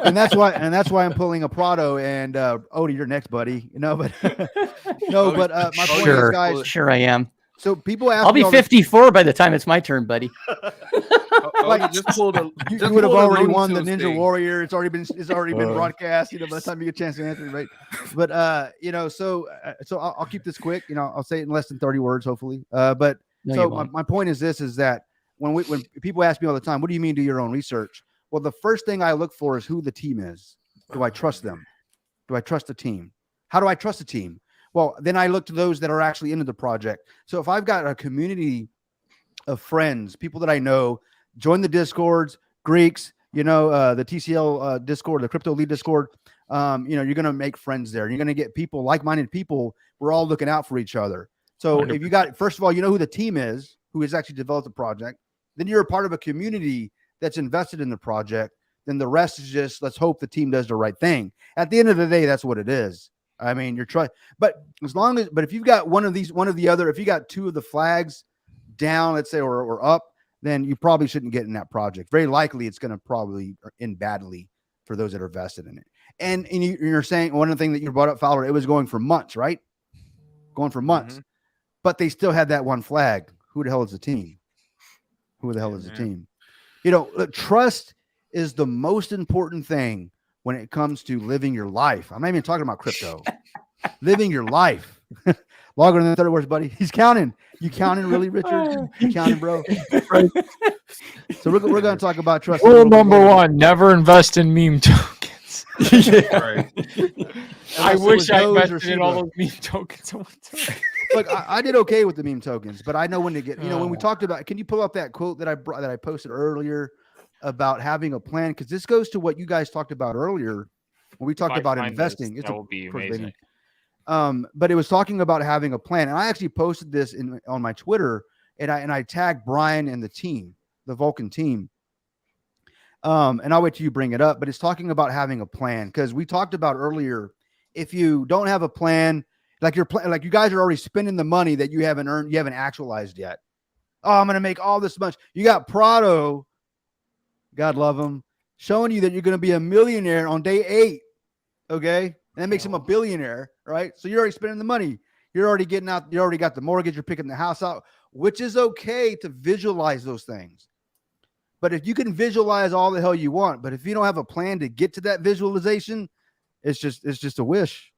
and that's why I'm pulling a Prado, and Odie, you're next, buddy. But my point is, guys, sure I am. So people ask, I'll be 54 by the time it's my turn, buddy. You would have already won the Ninja Warrior. It's already been broadcast. By the time you get a chance to answer, right? But so I'll keep this quick. I'll say it in less than 30 words, hopefully. My point is this: is that when people ask me all the time, what do you mean do your own research? Well, the first thing I look for is who the team is. Do I trust them? Do I trust the team? How do I trust the team? Well, then I look to those that are actually into the project. So if I've got a community of friends, people that I know, join the Discords, Greeks, the TCL Discord, the Crypto Lead Discord. You're going to make friends there. You're going to get people, like-minded people. We're all looking out for each other. So 100%. If you got, first of all, you know who the team is, who has actually developed the project. Then you're a part of a community that's invested in the project. Then the rest is just, let's hope the team does the right thing. At the end of the day, that's what it is. I mean, you're trying, but if you've got one of the other, if you got two of the flags down, let's say, or up, then you probably shouldn't get in that project. Very likely it's going to probably end badly for those that are vested in it. And you're saying one of the things that you brought up, Fowler, it was going for months, right? Going for months. Mm-hmm. But they still had that one flag. Who the hell is the team? Who the hell is the team? Look, trust is the most important thing when it comes to living your life. I'm not even talking about crypto. Living your life. Longer than 30 words, buddy. He's counting. You counting really, Richard? You counting, bro? Right. So we're going to talk about trust. Rule number one, never invest in meme tokens. Right. I wish I invested in all those meme tokens at one time. Look, I did okay with the meme tokens, but I know when to get, when we talked about, can you pull up that quote that I posted earlier about having a plan? Because this goes to what you guys talked about earlier when we talked about investing. That will be amazing. But it was talking about having a plan. And I actually posted this on my Twitter, and I tagged Brian and the team, the Vulcan team. And I'll wait till you bring it up, but it's talking about having a plan. Because we talked about earlier, if you don't have a plan, like you guys are already spending the money that you haven't earned, you haven't actualized yet. Oh, I'm going to make all this much. You got Prado, God love him, showing you that you're going to be a millionaire on day 8. Okay. And that makes him a billionaire, right? So you're already spending the money. You're already getting out. You already got the mortgage. You're picking the house out, which is okay to visualize those things. But if you can visualize all the hell you want, but if you don't have a plan to get to that visualization, it's just a wish.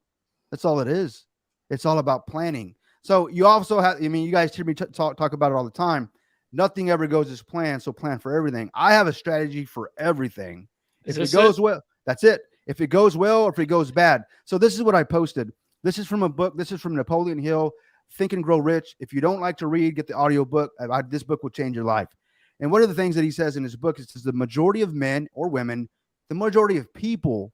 That's all it is. It's all about planning. So you also have, you guys hear me talk about it all the time. Nothing ever goes as planned. So plan for everything. I have a strategy for everything. If it goes well, that's it. If it goes well or if it goes bad. So this is what I posted. This is from a book. This is from Napoleon Hill, Think and Grow Rich. If you don't like to read, get the audio book. This book will change your life. And one of the things that he says in his book is the majority of men or women, the majority of people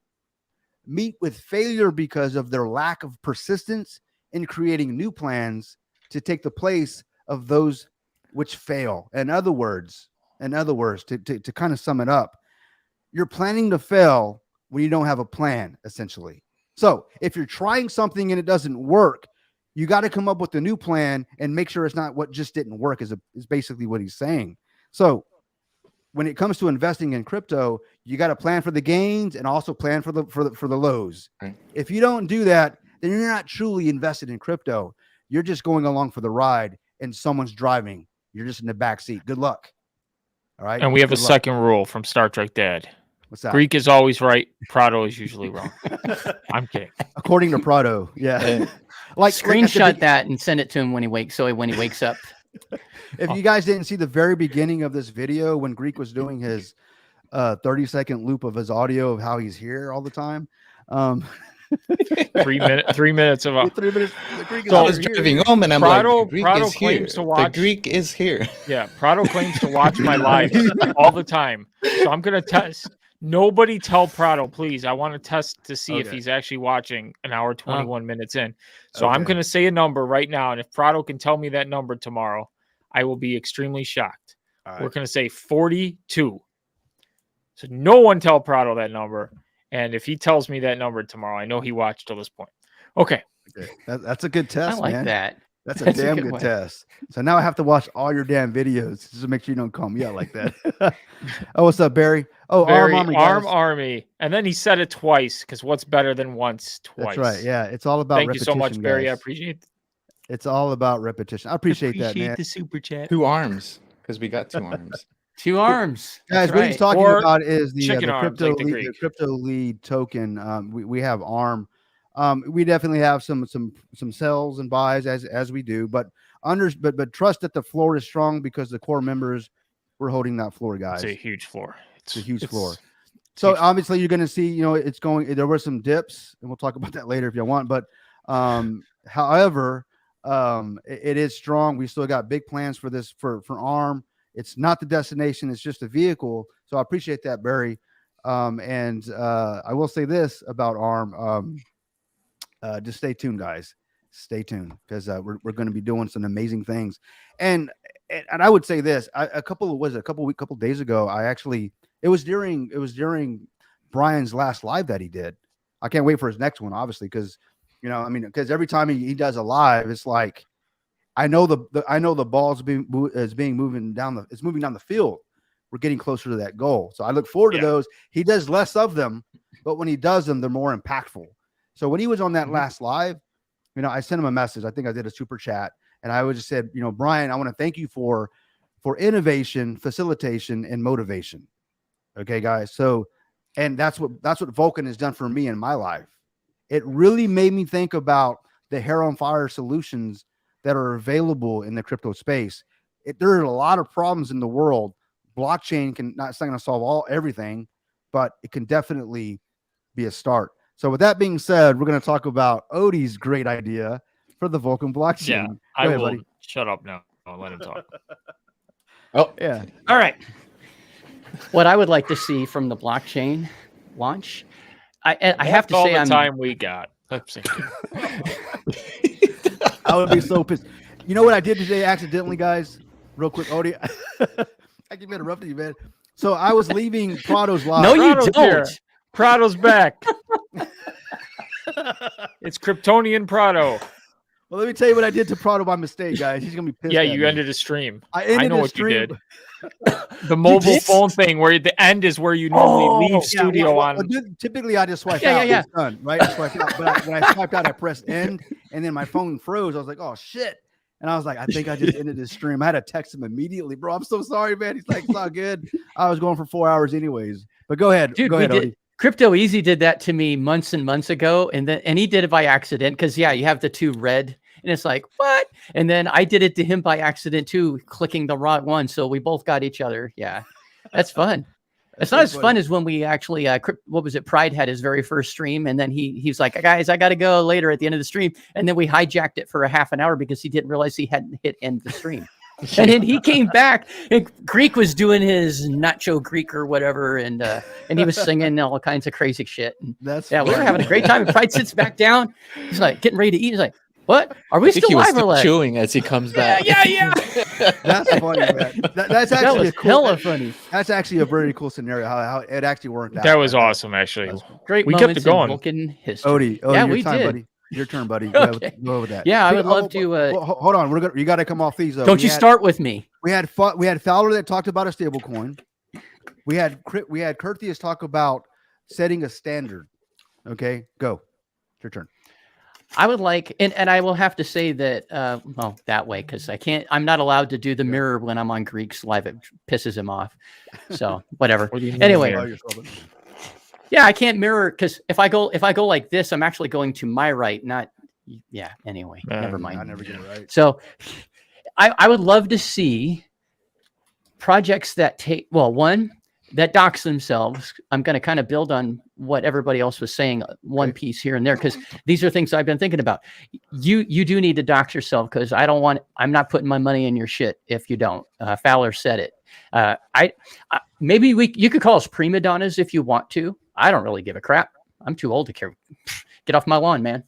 meet with failure because of their lack of persistence in creating new plans to take the place of those which fail. In other words, to kind of sum it up, you're planning to fail when you don't have a plan, essentially. So if you're trying something and it doesn't work, you got to come up with a new plan and make sure it's not what just didn't work is basically what he's saying. So when it comes to investing in crypto, you got to plan for the gains and also plan for the lows. Right. If you don't do that, then you're not truly invested in crypto. You're just going along for the ride and someone's driving. You're just in the back seat. Good luck. All right. And we have a second rule from Star Trek Dad. What's that? Greek is always right. Prado is usually wrong. I'm kidding. According to Prado. Yeah. Screenshot that and send it to him when he wakes up. If you guys didn't see the very beginning of this video when Greek was doing his 30-second loop of his audio of how he's here all the time. 3 minutes of 3 minutes. So I was driving home and I'm Prado is claims here. to watch. The Greek is here. Yeah, Prado claims to watch my live all the time. So I'm gonna test. Nobody tell Prado, please. I want to test to see if he's actually watching an hour 21 minutes in. So I'm gonna say a number right now, and if Prado can tell me that number tomorrow, I will be extremely shocked. Right. We're gonna say 42. So no one tell Prado that number. And if he tells me that number tomorrow, I know he watched till this point. Okay. That's a good test, I like man. that. That's a damn good test. So now I have to watch all your damn videos just to make sure you don't call me out like that. Oh, what's up, Barry? Oh, Barry, Arm Army. And then he said it twice because what's better than once, twice? That's right. Yeah. It's all about Thank repetition. Thank you so much, Barry. Guys. I appreciate it. It's all about repetition. I appreciate that, man. the super chat. 2 arms because we got 2 arms. 2 arms. Guys, what he's talking about is the crypto lead token. We have ARM. We definitely have some sells and buys as we do, but trust that the floor is strong because the core members were holding that floor, guys. It's a huge floor. It's a huge floor. So obviously you're going to see, it's going. There were some dips, and we'll talk about that later if you want. But However, it is strong. We still got big plans for this for ARM. It's not the destination; it's just a vehicle. So I appreciate that, Barry. And I will say this about ARM: just stay tuned, guys. Stay tuned because we're going to be doing some amazing things. And I would say this: a couple days ago, it was during Brian's last live that he did. I can't wait for his next one, obviously, because because every time he does a live, it's like I know the ball's moving down the field. We're getting closer to that goal, so I look forward to those. He does less of them, but when he does them, they're more impactful. So when he was on that last live, I sent him a message. I think I did a super chat, and I just said, Brian, I want to thank you for innovation, facilitation, and motivation. Okay, guys. So, and that's what Vulcan has done for me in my life. It really made me think about the hair on fire solutions that are available in the crypto space. There are a lot of problems in the world. Blockchain it's not going to solve everything, but it can definitely be a start. So with that being said, we're going to talk about Odie's great idea for the Vulcan blockchain. Yeah, I will buddy. Shut up now. I'll let him talk. Oh, yeah. All right. What I would like to see from the blockchain launch, I have to say, time we got. I would be so pissed. You know what I did today accidentally, guys? Real quick, Odie. I keep interrupting you, man. So I was leaving Prado's live. No, you don't. Here. Prado's back. It's Kryptonian Prado. Well, let me tell you what I did to Prado by mistake, guys. He's gonna be pissed. Yeah, you ended a stream. I know what stream. You did. The mobile phone thing where the end is where you normally leave studio on. Typically, I just swipe out. Yeah. It's done, right? I swipe out. But when I swiped out, I pressed end, and then my phone froze. I was like, oh shit. And I was like, I think I just ended this stream. I had to text him immediately, bro. I'm so sorry, man. He's like, it's all good. I was going for 4 hours anyways. But go ahead. Dude, go ahead, Odie. Crypto Easy did that to me months and months ago. And he did it by accident. Cause you have the two red and it's like, what? And then I did it to him by accident too, clicking the wrong one. So we both got each other. Yeah. That's fun. It's not as fun as when we actually, what was it? Pride had his very first stream. And then he's like, guys, I got to go later at the end of the stream. And then we hijacked it for a half an hour because he didn't realize he hadn't hit end the stream. And then he came back and Greek was doing his Nacho Greek or whatever. And he was singing all kinds of crazy shit. And we were having a great time. And Pride sits back down. He's like getting ready to eat. He's like, what? Are we still live or what? Chewing as he comes back. Yeah. That's funny, man. That's actually hella funny. That's actually a very cool scenario how it actually worked out. That was awesome, actually. Great. We kept it going. Vulcan history. Odie, yeah, we did. Buddy. Your turn, buddy. Okay. Go over that. Yeah, I would love to. Hold on, you got to come off these. Don't you start with me. We had Fowler that talked about a stable coin. We had Curtius talk about setting a standard. Okay, go. It's your turn. I would like, and I will have to say that, that way, because I'm not allowed to do the mirror when I'm on Greek's live. It pisses him off. So whatever. Anyway. Yeah, I can't mirror because if I go like this, I'm actually going to my right, not. Yeah. Anyway, never mind. I never get it right. So I would love to see projects that that docs themselves. I'm going to kind of build on what everybody else was saying, one piece here and there, because these are things I've been thinking about. You do need to dox yourself because I'm not putting my money in your shit if you don't. Fowler said it. Maybe you could call us prima donnas if you want to. I don't really give a crap. I'm too old to care. Get off my lawn, man.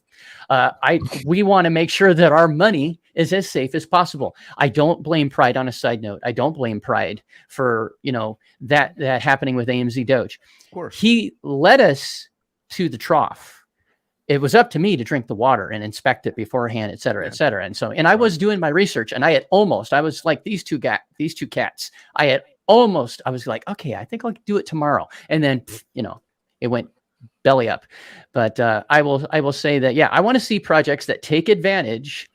We want to make sure that our money is as safe as possible. I don't blame Pride. On a side note, I don't blame Pride for that happening with AMZ Doge. Of course, he led us to the trough. It was up to me to drink the water and inspect it beforehand, et cetera, et cetera. And so, I was doing my research, and I was like these two cats. I was like, okay, I think I'll do it tomorrow, and then it went belly up. But I will say that, I want to see projects that take advantage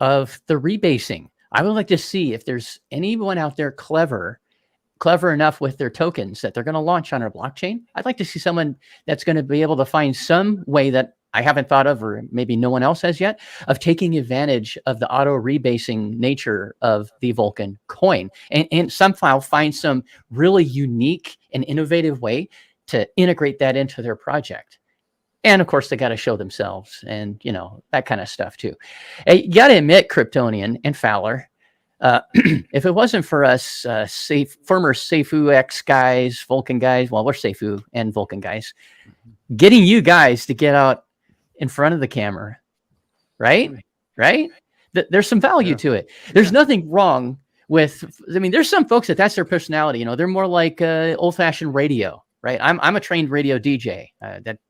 of the rebasing. I would like to see if there's anyone out there clever enough with their tokens that they're going to launch on our blockchain. I'd like to see someone that's going to be able to find some way that I haven't thought of, or maybe no one else has yet, of taking advantage of the auto rebasing nature of the Vulcan coin and somehow find some really unique and innovative way to integrate that into their project. And of course, they got to show themselves and, you know, that kind of stuff too. Hey, you got to admit, Kryptonian and Fowler, if it wasn't for us former safuu X guys, Vulcan guys, well, we're safuu and Vulcan guys, getting you guys to get out in front of the camera, right? There's some value to it. There's nothing wrong with, I mean, there's some folks that's their personality. You know, they're more like old-fashioned radio, right? I'm a trained radio DJ.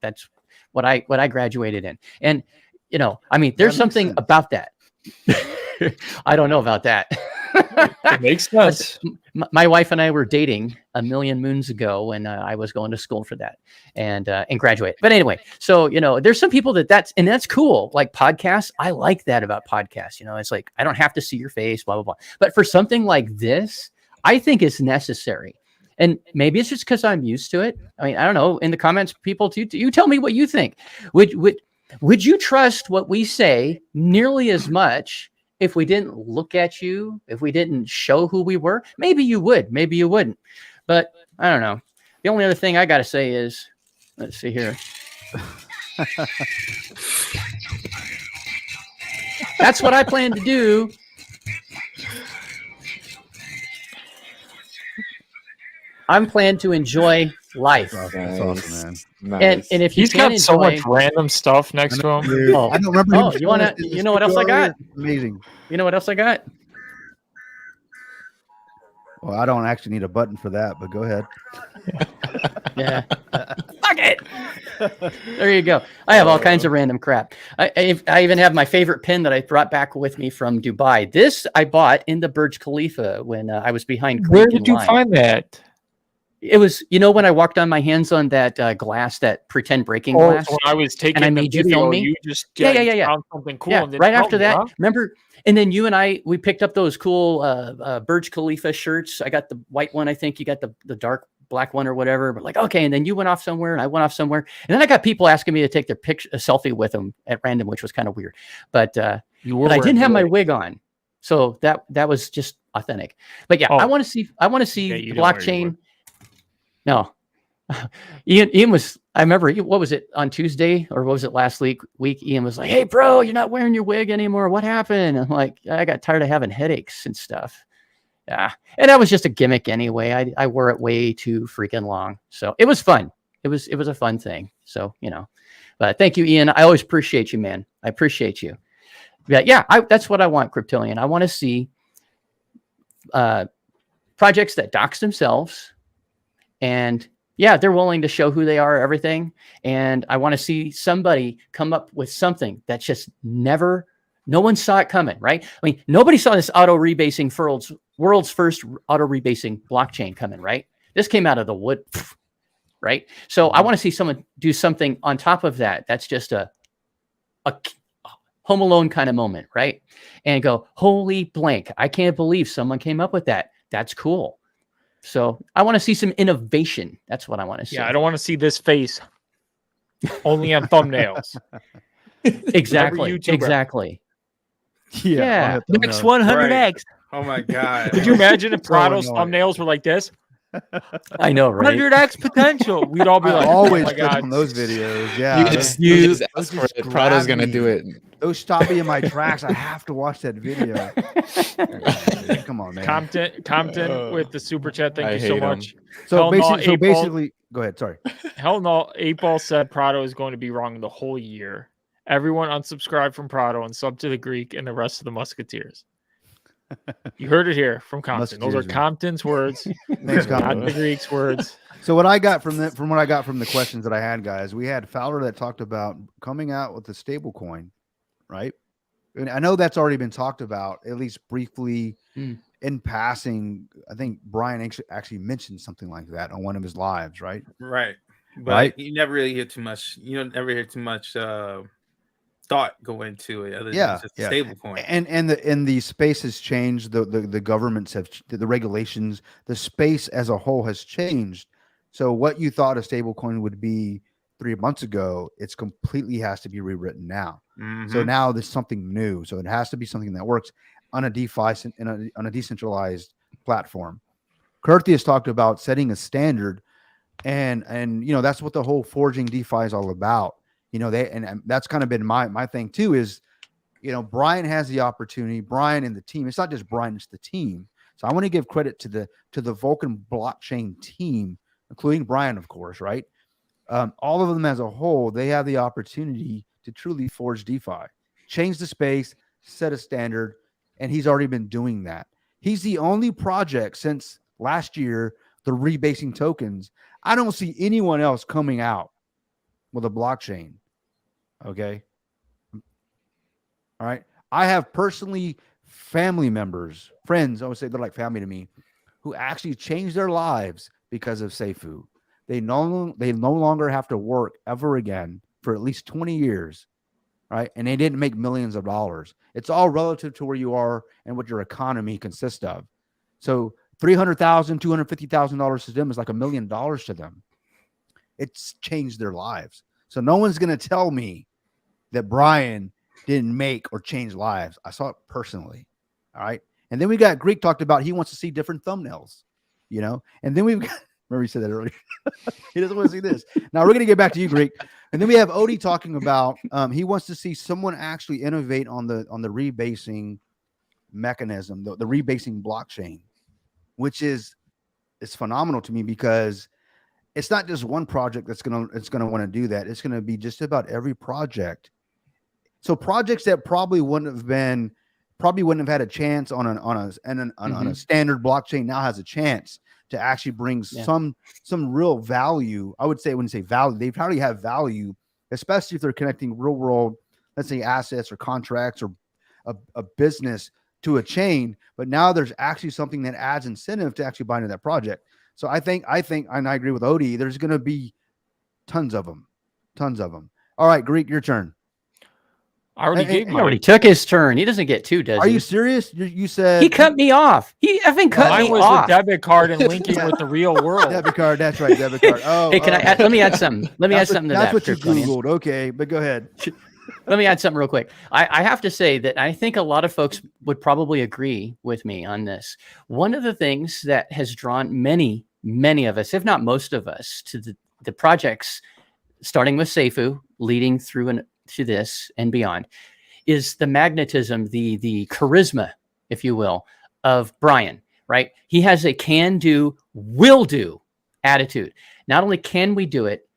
That's what I graduated in. And, you know, I mean, there's something about that. I don't know about that. It makes sense. My wife and I were dating a million moons ago when I was going to school for that and graduate. But anyway, so, you know, there's some people that's cool. Like podcasts. I like that about podcasts. You know, it's like, I don't have to see your face, blah, blah, blah. But for something like this, I think it's necessary. And maybe it's just because I'm used to it. I mean, I don't know. In the comments, people, you tell me what you think. Would you trust what we say nearly as much if we didn't look at you, if we didn't show who we were? Maybe you would, maybe you wouldn't. But I don't know. The only other thing I got to say is, let's see here. That's what I plan to do. I'm planning to enjoy life. That's awesome, man. Nice. And if you He's got so much random stuff next to him. I don't remember. Oh, you know what else I got? Amazing. You know what else I got? Well, I don't actually need a button for that, but go ahead. Yeah. Fuck it. There you go. I have all kinds of random crap. I even have my favorite pin that I brought back with me from Dubai. This I bought in the Burj Khalifa when I was behind. Where did you find that? It was, you know, when I walked on my hands on that glass, that pretend breaking glass. When I was taking and I made you film me. You just found something cool. Yeah, and right after that, remember? And then you and we picked up those cool Burj Khalifa shirts. I got the white one. I think you got the dark black one or whatever. But like, okay. And then you went off somewhere and I went off somewhere. And then I got people asking me to take a selfie with them at random, which was kind of weird. But I didn't have my wig on. So that was just authentic. But yeah, I want to see the blockchain. No, Ian was, I remember, what was it on Tuesday or what was it last week? Ian was like, "Hey bro, you're not wearing your wig anymore. What happened?" I'm like, I got tired of having headaches and stuff. Yeah. And that was just a gimmick anyway. I wore it way too freaking long. So it was fun. It was a fun thing. So, you know, but thank you, Ian. I always appreciate you, man. I appreciate you. But yeah, that's what I want, Kryptonian. I want to see projects that dox themselves. And yeah, they're willing to show who they are, everything. And I want to see somebody come up with something that's just no one saw it coming, right? I mean, nobody saw this auto-rebasing world's first auto-rebasing blockchain coming, right? This came out of the wood, right? So I want to see someone do something on top of that. That's just a Home Alone kind of moment, right? And go, holy blank, I can't believe someone came up with that. That's cool. So I want to see some innovation. That's what I want to see. Yeah, I don't want to see this face only on thumbnails. Exactly. Yeah. Next 100X. Right. Oh my God. Could you imagine if Prado's thumbnails were like this? I know, right? 100X potential. We'd all be like, always oh click on those videos. Yeah. You just ask for it. Prado's going to do it. Those stop me in my tracks. I have to watch that video. Come on, man. Compton with the super chat. Thank you so much. So basically, go ahead. Sorry. Hell no. 8Ball said Prado is going to be wrong the whole year. Everyone unsubscribe from Prado and sub to the Greek and the rest of the Musketeers. You heard it here from Compton. Those are Compton's words. Thanks, Compton. Not the Greek's words. So what I got from what I got from the questions that I had, guys, we had Fowler that talked about coming out with a stable coin, right? And I know that's already been talked about, at least briefly in passing. I think Brian actually mentioned something like that on one of his lives, right? Right. But you never really hear too much. You don't ever hear too much thought go into it other than just a stable coin. And the space has changed. The governments have the regulations, the space as a whole has changed. So what you thought a stable coin would be 3 months ago, it's completely has to be rewritten now. So now there's something new. So it has to be something that works on a DeFi on a decentralized platform. Kurthi has talked about setting a standard, and you know that's what the whole forging DeFi is all about. You know, and that's kind of been my thing too is, you know, Brian has the opportunity, Brian and the team. It's not just Brian, it's the team. So I want to give credit to the Vulcan blockchain team, including Brian, of course, right? All of them as a whole, they have the opportunity to truly forge DeFi, change the space, set a standard, and he's already been doing that. He's the only project since last year, the rebasing tokens. I don't see anyone else coming out with a blockchain. Okay. All right. I have personally family members, friends, I would say they're like family to me, who actually changed their lives because of safuu. They no longer have to work ever again for at least 20 years. Right. And they didn't make millions of dollars. It's all relative to where you are and what your economy consists of. So $300,000, $250,000 to them is like $1 million to them. It's changed their lives. So no one's going to tell me that Brian didn't make or change lives. I saw it personally. All right. And then we got Greek talked about he wants to see different thumbnails, you know, and then we've got, remember he said that earlier. He doesn't want to see this. Now we're going to get back to you, Greek. And then we have Odie talking about he wants to see someone actually innovate on the rebasing mechanism, the rebasing blockchain, which is phenomenal to me because it's not just one project that's gonna want to do that. It's gonna be just about every project. So projects that probably wouldn't have had a chance on a standard blockchain now has a chance to actually bring some real value. I wouldn't say value. They probably have value, especially if they're connecting real world, let's say assets or contracts or a business to a chain. But now there's actually something that adds incentive to actually buy into that project. So I think, and I agree with Odie, there's going to be tons of them. All right, Greek, your turn. He already took his turn. He doesn't get two, does he? Are you serious? You said he cut me off. He effing cut me off. Mine was the debit card and linking with the real world. Debit card. That's right. Debit card. Oh, hey, let me add something. Let me add something to that. That's what you Googled. Okay, but go ahead. Let me add something real quick. I have to say that I think a lot of folks would probably agree with me on this. One of the things that has drawn many of us, if not most of us, to the projects, starting with safuu, leading through to this and beyond, is the magnetism, the charisma, if you will, of Brian, right? He has a can-do, will-do attitude. Not only can we do it,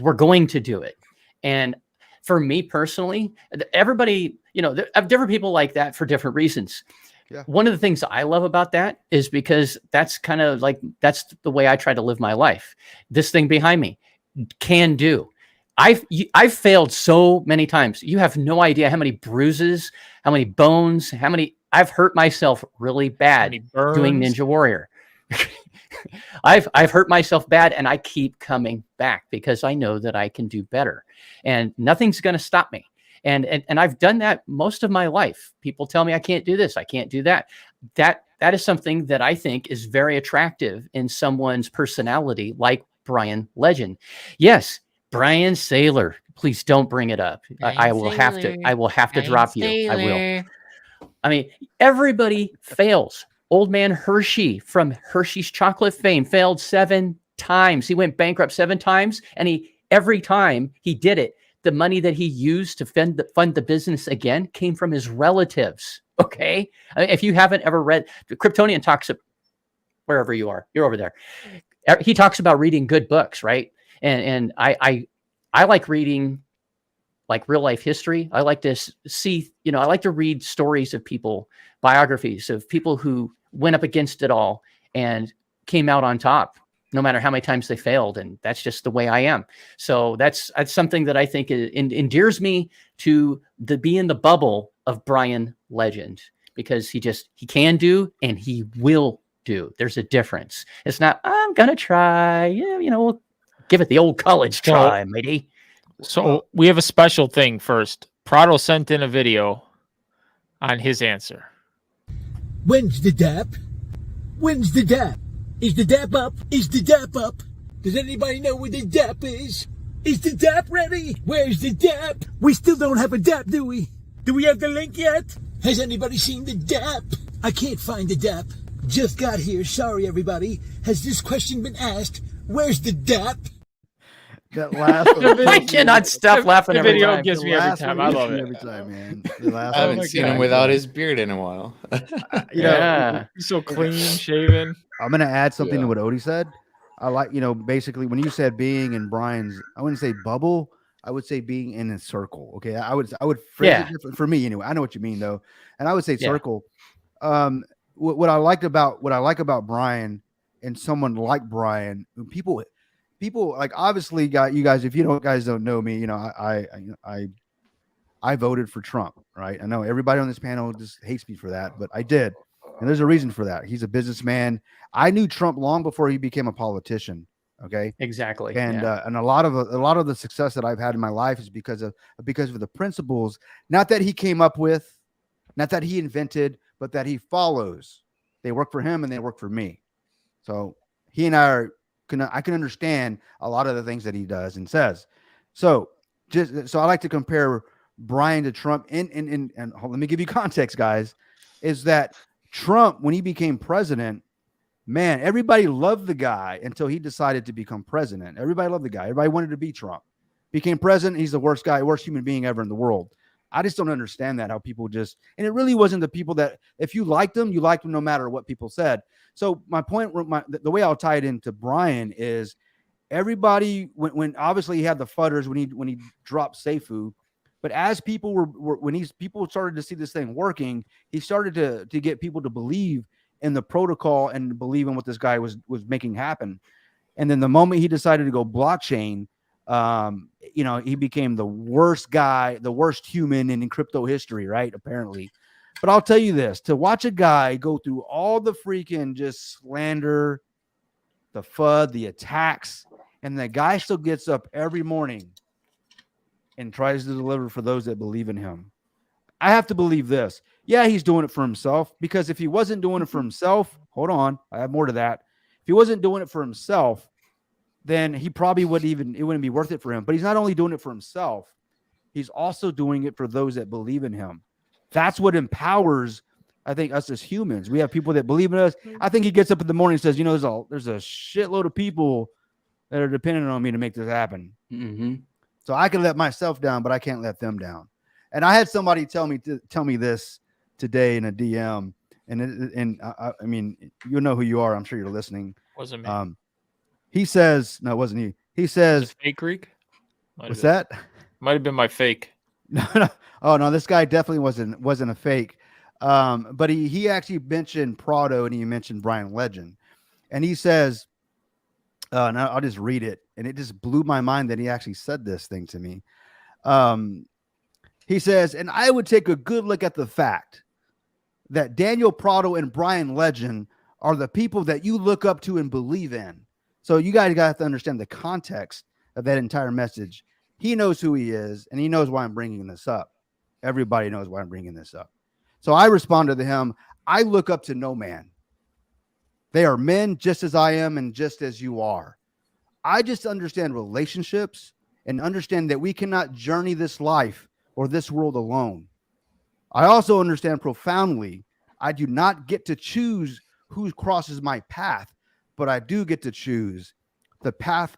we're going to do it. And for me personally, everybody, you know, there are different people like that for different reasons. Yeah. One of the things I love about that is because that's kind of like, that's the way I try to live my life. This thing behind me, can do. I've failed so many times. You have no idea how many bruises, how many bones, I've hurt myself really bad doing Ninja Warrior. I've hurt myself bad and I keep coming back because I know that I can do better and nothing's going to stop me. And I've done that most of my life. People tell me I can't do this, I can't do that. That is something that I think is very attractive in someone's personality, like Brian Legend. Yes, Brian Saylor, please don't bring it up. I will have to drop you. I will. I mean, everybody fails. Old man Hershey from Hershey's chocolate fame failed 7 times. He went bankrupt 7 times, and every time he did it, the money that he used to fund the business again came from his relatives. Okay, I mean, if you haven't ever read, Kryptonian talks about, wherever you are, you're over there. He talks about reading good books, right? And I like reading like real life history. I like to see, I like to read stories of people, biographies of people who went up against it all and came out on top, no matter how many times they failed. And that's just the way I am. So that's something that I think endears me to be in the bubble of Brian Legend, because he can do and he will do. There's a difference. It's not, I'm going to try, we'll give it the old college try, matey. So we have a special thing first. Prado sent in a video on his answer. When's the DAP? When's the DAP? Is the DAP up? Is the DAP up? Does anybody know where the DAP is? Is the DAP ready? Where's the DAP? We still don't have a DAP, do we? Do we have the link yet? Has anybody seen the DAP? I can't find the DAP. Just got here. Sorry, everybody. Has this question been asked? Where's the DAP? That last I cannot stop laughing The every video time. gets me every time. I love it. every time, man. The last I haven't one. seen him without his beard in a while. You know, Yeah. He's so clean shaven. I'm gonna add something Yeah. to what Odie said. I like, basically when you said being in Brian's, I wouldn't say bubble. I would say being in a circle. Okay, I would phrase it different for me anyway. I know what you mean though, and I would say circle. What I like about Brian and someone like Brian, people like obviously you guys, if you guys don't know me, I voted for Trump, right? I know everybody on this panel just hates me for that, but I did. And there's a reason for that. He's a businessman. I knew Trump long before he became a politician. Okay. Exactly. And and a lot of the success that I've had in my life is because of the principles, not that he came up with, not that he invented, but that he follows. They work for him and they work for me. So he and I can understand a lot of the things that he does and says. So I like to compare Brian to Trump and let me give you context, guys, is that Trump, when he became president, man, everybody loved the guy until he decided to become president. Everybody loved the guy. Everybody wanted to be Trump. Became president. He's the worst guy, worst human being ever in the world. I just don't understand that, how people and it really wasn't the people that, if you liked them no matter what people said. So my point, the way I'll tie it into Brian is everybody, when obviously he had the fudders when he dropped safuu, but as people people started to see this thing working, he started to get people to believe in the protocol and believe in what this guy was making happen. And then the moment he decided to go blockchain, he became the worst guy, the worst human in crypto history, right? Apparently. But I'll tell you this, to watch a guy go through all the freaking just slander, the FUD, the attacks, and the guy still gets up every morning and tries to deliver for those that believe in him. I have to believe this. Yeah, he's doing it for himself, because if he wasn't doing it for himself, hold on, I have more to that. If he wasn't doing it for himself, then he probably it wouldn't be worth it for him. But he's not only doing it for himself, he's also doing it for those that believe in him. That's what empowers, I think, us as humans. We have people that believe in us. I think he gets up in the morning and says, there's a shitload of people that are dependent on me to make this happen. Mm-hmm. So I can let myself down, but I can't let them down. And I had somebody tell me this today in a DM, and I mean, you know who you are. I'm sure you're listening. Wasn't me. He says, no, it wasn't you. He says, fake Greek. What's that? Might have been my fake. No. Oh no, this guy definitely wasn't a fake. But he actually mentioned Prado and he mentioned Brian Legend, and he says, and I'll just read it, and it just blew my mind that he actually said this thing to me. He says, and I would take a good look at the fact that Daniel Prado and Brian Legend are the people that you look up to and believe in. So you guys got to understand the context of that entire message. He knows who he is, and he knows why I'm bringing this up. Everybody knows why I'm bringing this up. So I responded to him, I look up to no man. They are men just as I am and just as you are. I just understand relationships and understand that we cannot journey this life or this world alone. I also understand profoundly, I do not get to choose who crosses my path, but I do get to choose the path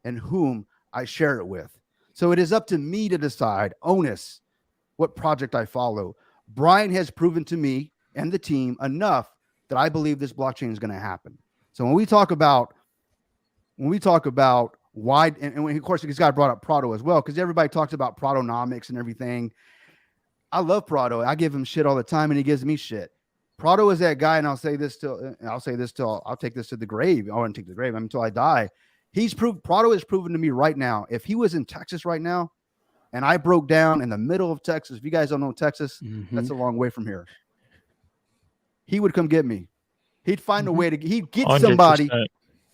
and whom I share it with. So it is up to me to decide, onus, what project I follow. Brian has proven to me and the team enough that I believe this blockchain is going to happen. So when we talk about why, and of course this guy brought up Prado as well, because everybody talks about Pradonomics and everything. I love Prado. I give him shit all the time, and he gives me shit. Prado is that guy, and I'll take this to the grave. I won't take the grave until I die. Prado has proven to me right now. If he was in Texas right now, and I broke down in the middle of Texas, if you guys don't know Texas, that's a long way from here. He would come get me. He'd find a way to. He'd get 100%. Somebody.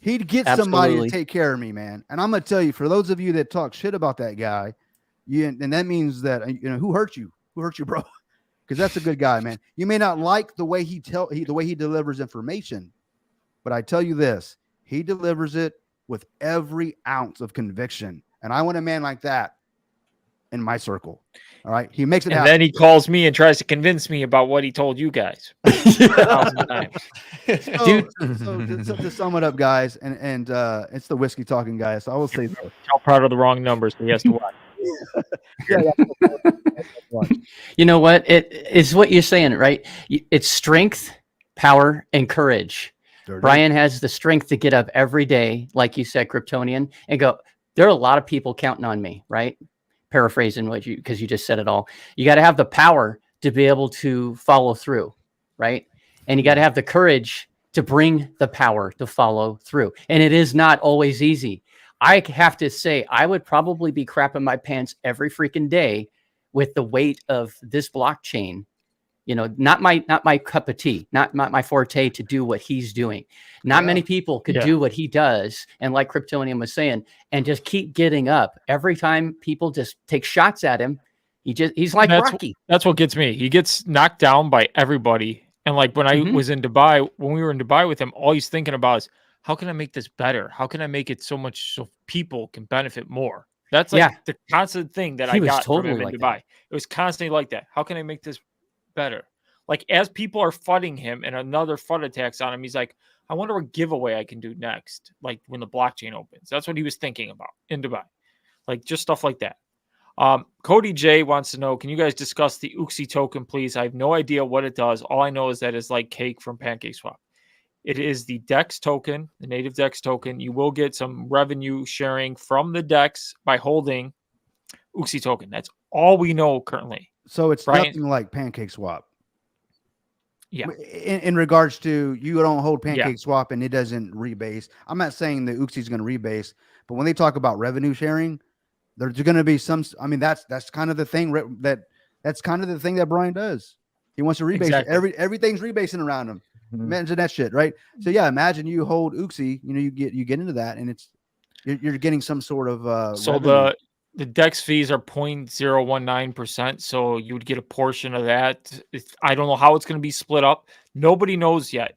He'd get somebody to take care of me, man. And I'm gonna tell you, for those of you that talk shit about that guy, and that means that who hurt you? Who hurt you, bro? Because that's a good guy, man. You may not like the way he delivers information, but I tell you this, he delivers it with every ounce of conviction. And I want a man like that in my circle. All right. He makes it and happen. then he calls me and tries to convince me about what he told you guys 1,000 times. So to sum it up, guys, and it's the whiskey talking guys. So I will say this. Tell Prado the wrong numbers, so he has to watch. You know what? It's what you're saying, right? It's strength, power, and courage. Brian has the strength to get up every day, like you said, Kryptonian, and go, there are a lot of people counting on me, right? Paraphrasing because you just said it all. You got to have the power to be able to follow through, right? And you got to have the courage to bring the power to follow through. And it is not always easy. I have to say, I would probably be crapping my pants every freaking day with the weight of this blockchain. You know, not my cup of tea, not my forte to do what he's doing. Not many people could do what he does. And like Kryptonian was saying, and just keep getting up every time people just take shots at him. He's like Rocky. That's what gets me. He gets knocked down by everybody. And like when I was in Dubai, when we were in Dubai with him, all he's thinking about is, how can I make this better? How can I make it so much so people can benefit more? That's like the constant thing that I got from him in Dubai. It was constantly like that. How can I make this better? Like as people are fudding him and another FUD attacks on him, he's like, I wonder what giveaway I can do next. Like when the blockchain opens. That's what he was thinking about in Dubai. Like just stuff like that. Cody J wants to know, can you guys discuss the UXI token, please? I have no idea what it does. All I know is that it's like cake from PancakeSwap. It is the DEX token, the native DEX token. You will get some revenue sharing from the DEX by holding UXI token. That's all we know currently. So it's nothing like PancakeSwap. Yeah. In regards to, you don't hold PancakeSwap and it doesn't rebase. I'm not saying the UXI is going to rebase, but when they talk about revenue sharing, there's going to be some. I mean, that's kind of the thing that's kind of the thing that Brian does. He wants to rebase. Exactly. Everything's rebasing around him. Imagine that shit, right? So yeah, imagine you hold UXI. You know, you get into that, and you're getting some sort of. So revenue. the DEX fees are 0.019%. So you would get a portion of that. I don't know how it's going to be split up. Nobody knows yet.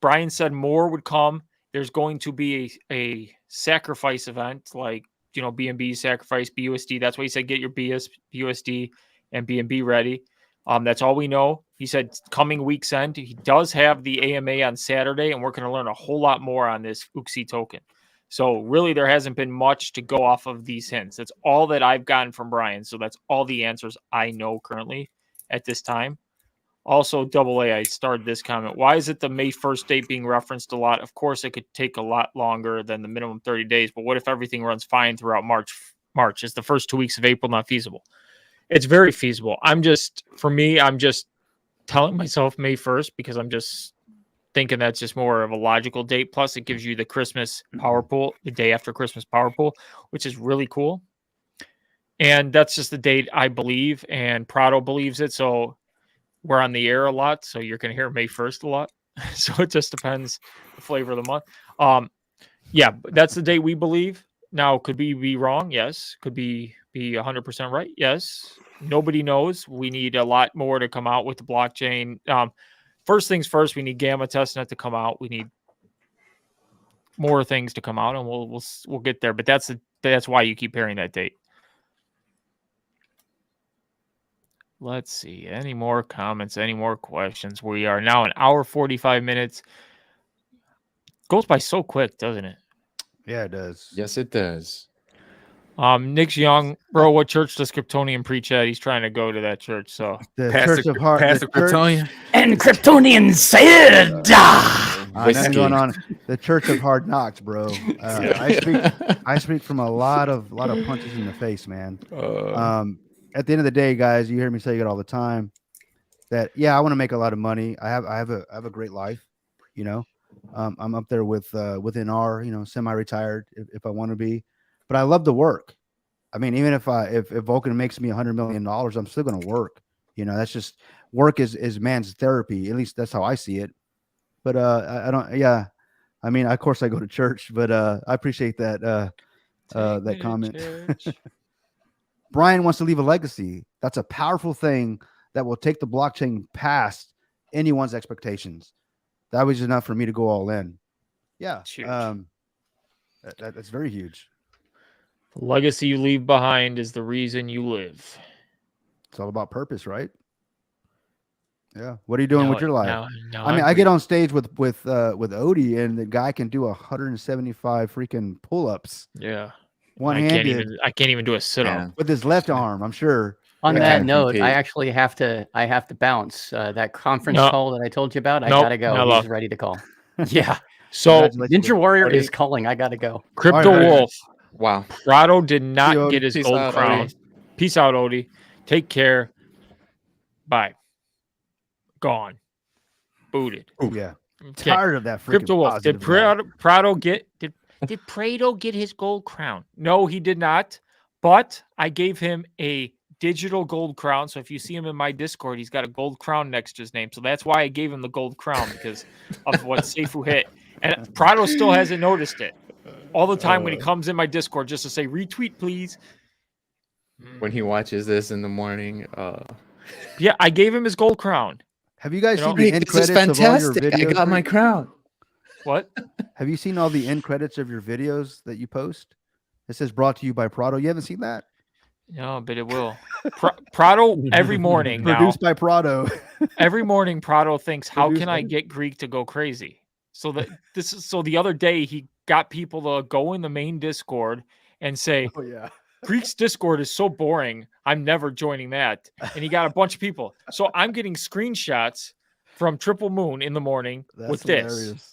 Brian said more would come. There's going to be a sacrifice event, like, you know, BNB sacrifice, BUSD. That's why he said get your BUSD and BNB ready. That's all we know. He said coming week's end. He does have the AMA on Saturday, and we're going to learn a whole lot more on this UXI token. So really, there hasn't been much to go off of these hints. That's all that I've gotten from Brian. So that's all the answers I know currently at this time. Also, AA, I started this comment. Why is it the May 1st date being referenced a lot? Of course, it could take a lot longer than the minimum 30 days, but what if everything runs fine throughout March? Is the first 2 weeks of April not feasible? It's very feasible. I'm just telling myself May 1st because I'm just thinking that's just more of a logical date. Plus, it gives you the Christmas power pool, the day after Christmas power pool, which is really cool. And that's just the date I believe, and Prado believes it. So we're on the air a lot, so you're going to hear May 1st a lot. So it just depends the flavor of the month. Yeah, that's the date we believe. Now, could we be wrong? Yes. Could be 100% right? Yes. Nobody knows. We need a lot more to come out with the blockchain. First things first, we need Gamma Testnet to come out. We need more things to come out, and we'll get there. But that's why you keep hearing that date. Let's see. Any more comments? Any more questions? We are now an hour 45 minutes. Goes by so quick, doesn't it? Yeah, it does. Yes, it does. Nick's young, bro. What church does Kryptonian preach at? He's trying to go to that church. So the Church of Heart, Pastor Kryptonian. And Kryptonian said, that's going on. The Church of Hard Knocks, bro. I speak from a lot of punches in the face, man. At the end of the day, guys, you hear me say it all the time. That I want to make a lot of money. I have a great life, you know. I'm up there within our, you know, semi-retired if I want to be, but I love to work. I mean, even if Vulcan makes me $100 million, I'm still going to work. You know, that's just work is man's therapy. At least that's how I see it. But I don't. Yeah, I mean, of course I go to church, but I appreciate that that comment. Brian wants to leave a legacy. That's a powerful thing that will take the blockchain past anyone's expectations. That was enough for me to go all in. Yeah. That's very huge. The legacy you leave behind is the reason you live. It's all about purpose, right? Yeah. What are you doing with your life? Now I mean, I'm I get on stage with Odie, and the guy can do 175 freaking pull-ups. Yeah. One-handed. I can't even do a sit-up with his left arm, I'm sure. On Yeah. that note, compete. I actually have to bounce. That conference No. call that I told you about, I Nope. gotta go. Hello. He's ready to call. Yeah. So Congratulations. Ninja Warrior Odie. is calling. I gotta go. Crypto All right. Wolf. Wow. Prado did See you, not Odie. get his Peace gold out, crown. Odie. Peace out, Odie. Take care. Bye. Gone. Booted. Yeah. Okay. Tired of that freaking Crypto Wolf. Did positive guy. Prado get did Prado get his gold crown? No, he did not. But I gave him a digital gold crown. So if you see him in my Discord, he's got a gold crown next to his name. So that's why I gave him the gold crown, because of what Safuu hit. And Prado still hasn't noticed it. All the time when he comes in my Discord just to say retweet, please. When he watches this in the morning, Yeah, I gave him his gold crown. Have you guys You know, seen the end this is credits of all your fantastic. videos? I got my Rick? crown. What? Have you seen all the end credits of your videos that you post? It says brought to you by Prado. You haven't seen that? No, but it will. Prado every morning now. Produced by Prado. Every morning, Prado thinks, "How Produced can I by- get Greek to go crazy?" So that the other day he got people to go in the main Discord and say, Oh yeah. "Greek's Discord is so boring. I'm never joining that." And he got a bunch of people. So I'm getting screenshots from Triple Moon in the morning That's with hilarious. this.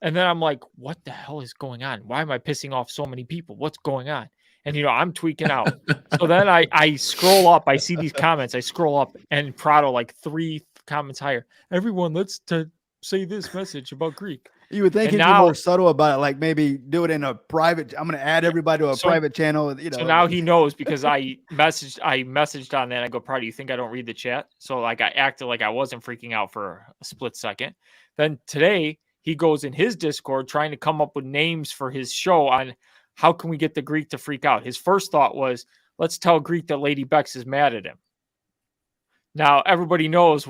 And then I'm like, what the hell is going on? Why am I pissing off so many people? What's going on? And, I'm tweaking out. So then I scroll up. I see these comments. I scroll up, and Prado, like 3 comments higher. Everyone, let's say this message about Greek. You would think And he'd be now- more subtle about it, like maybe do it in a private. I'm going to add everybody to a private channel. So now he knows, because I messaged on that. I go, Prado, you think I don't read the chat? So like I acted like I wasn't freaking out for a split second. Then today he goes in his Discord trying to come up with names for his show on how can we get the Greek to freak out. His first thought was, let's tell Greek that Lady Bex is mad at him. Now everybody knows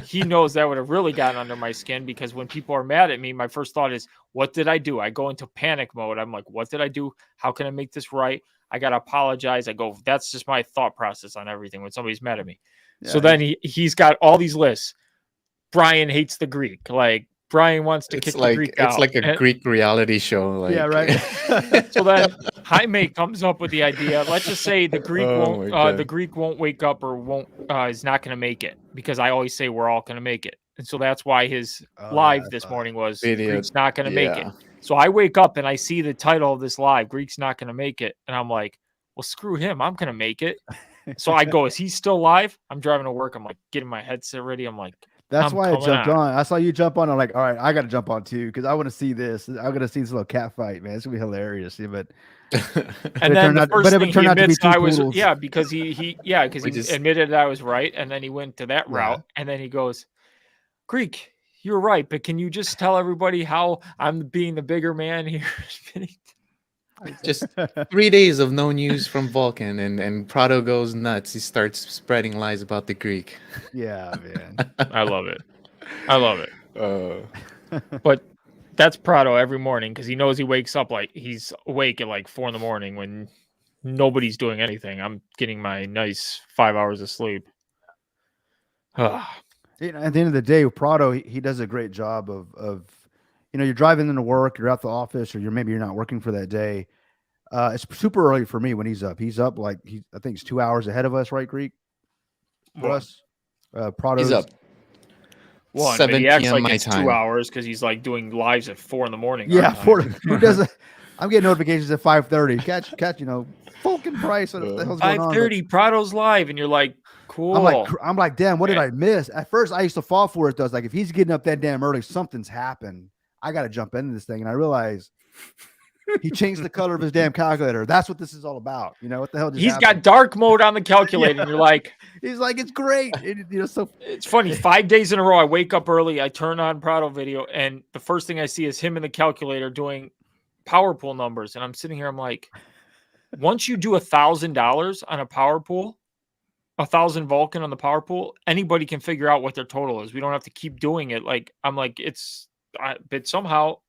he knows that would have really gotten under my skin, because when people are mad at me, my first thought is, what did I do? I go into panic mode. I'm like, what did I do? How can I make this right? I got to apologize. I go, that's just my thought process on everything when somebody's mad at me. So then he's got all these lists. Brian hates the Greek. Like, Brian wants to kick the Greek out. It's like a Greek reality show. Like, yeah, right. So then Jaime comes up with the idea. Let's just say the Greek won't wake up, or is not going to make it, because I always say we're all going to make it. And so that's why his live this morning was Greek's not going to make it. So I wake up and I see the title of this live, Greek's not going to make it. And I'm like, well, screw him. I'm going to make it. So I go, is he still live? I'm driving to work. I'm like, getting my headset ready. I'm like, That's why I jumped on. I saw you jump on. I'm like, all right, I got to jump on too, because I want to see this. I'm going to see this little cat fight, man. It's going to be hilarious. Yeah, but and then the first thing he admits I was, poodles. because he admitted that I was right. And then he went to that route. And then he goes, Greek, you're right. But can you just tell everybody how I'm being the bigger man here? Just 3 days of no news from Vulcan, and Prado goes nuts. He starts spreading lies about the Greek. Yeah, man. I love it. I love it. But that's Prado every morning, because he knows he wakes up like he's awake at like 4 a.m. when nobody's doing anything. I'm getting my nice 5 hours of sleep. At the end of the day, Prado, he does a great job of you're driving into work, you're at the office, or maybe you're not working for that day. It's super early for me when he's up. He's up like I think it's 2 hours ahead of us, right, Greek? For us, Prado's He's up. 7 he acts p.m. like my it's time. 2 hours because he's like doing lives at 4 a.m. Yeah, who does? I'm getting notifications at 5:30. Catch, Vulcan price. What the hell's going on? 5:30, Prado's live, and you're like, cool. I'm like, damn, what did I miss? At first, I used to fall for it. Though, it's like if he's getting up that damn early, something's happened. I got to jump into this thing, and I realized he changed the color of his damn calculator. That's what this is all about. What the hell? He's got dark mode on the calculator, and you're like, he's like, it's great. So it's funny. 5 days in a row, I wake up early, I turn on Prado video, and the first thing I see is him in the calculator doing power pool numbers, and I'm sitting here, I'm like, once you do $1,000 on a power pool, 1,000 Vulcan on the power pool, anybody can figure out what their total is. We don't have to keep doing it. Like, I'm like, but somehow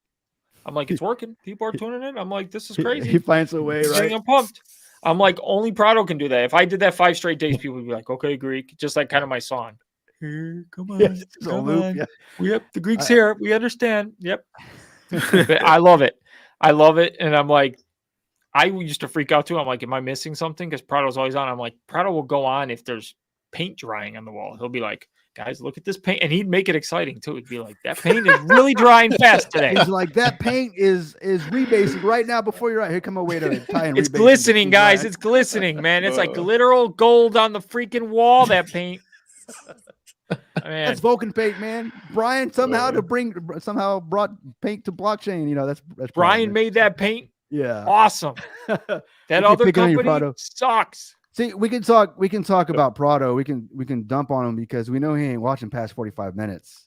I'm like, it's working. People are tuning in. I'm like, this is crazy. He finds a way, right? I'm pumped. I'm like, only Prado can do that. If I did that 5 straight days, people would be like, okay, Greek. Just like kind of my song. Here, come on. Yes, come loop, on. yeah. Yep, the Greek's here. We understand. Yep. But I love it. I love it. And I'm like, I used to freak out too. I'm like, am I missing something? Because Prado's always on. I'm like, Prado will go on if there's paint drying on the wall. He'll be like, guys, look at this paint. And he'd make it exciting too. It'd be like, that paint is really drying fast today. He's like, that paint is rebasing right now before you're out. Here, come away to tie in. It's glistening, guys. It's glistening, man. It's like literal gold on the freaking wall, that paint. Man. That's Vulcan paint, man. Brian somehow brought paint to blockchain. You know, that's Brian made that paint. Yeah, awesome. That other company sucks. See, we can talk about Prado. We can dump on him because we know he ain't watching past 45 minutes.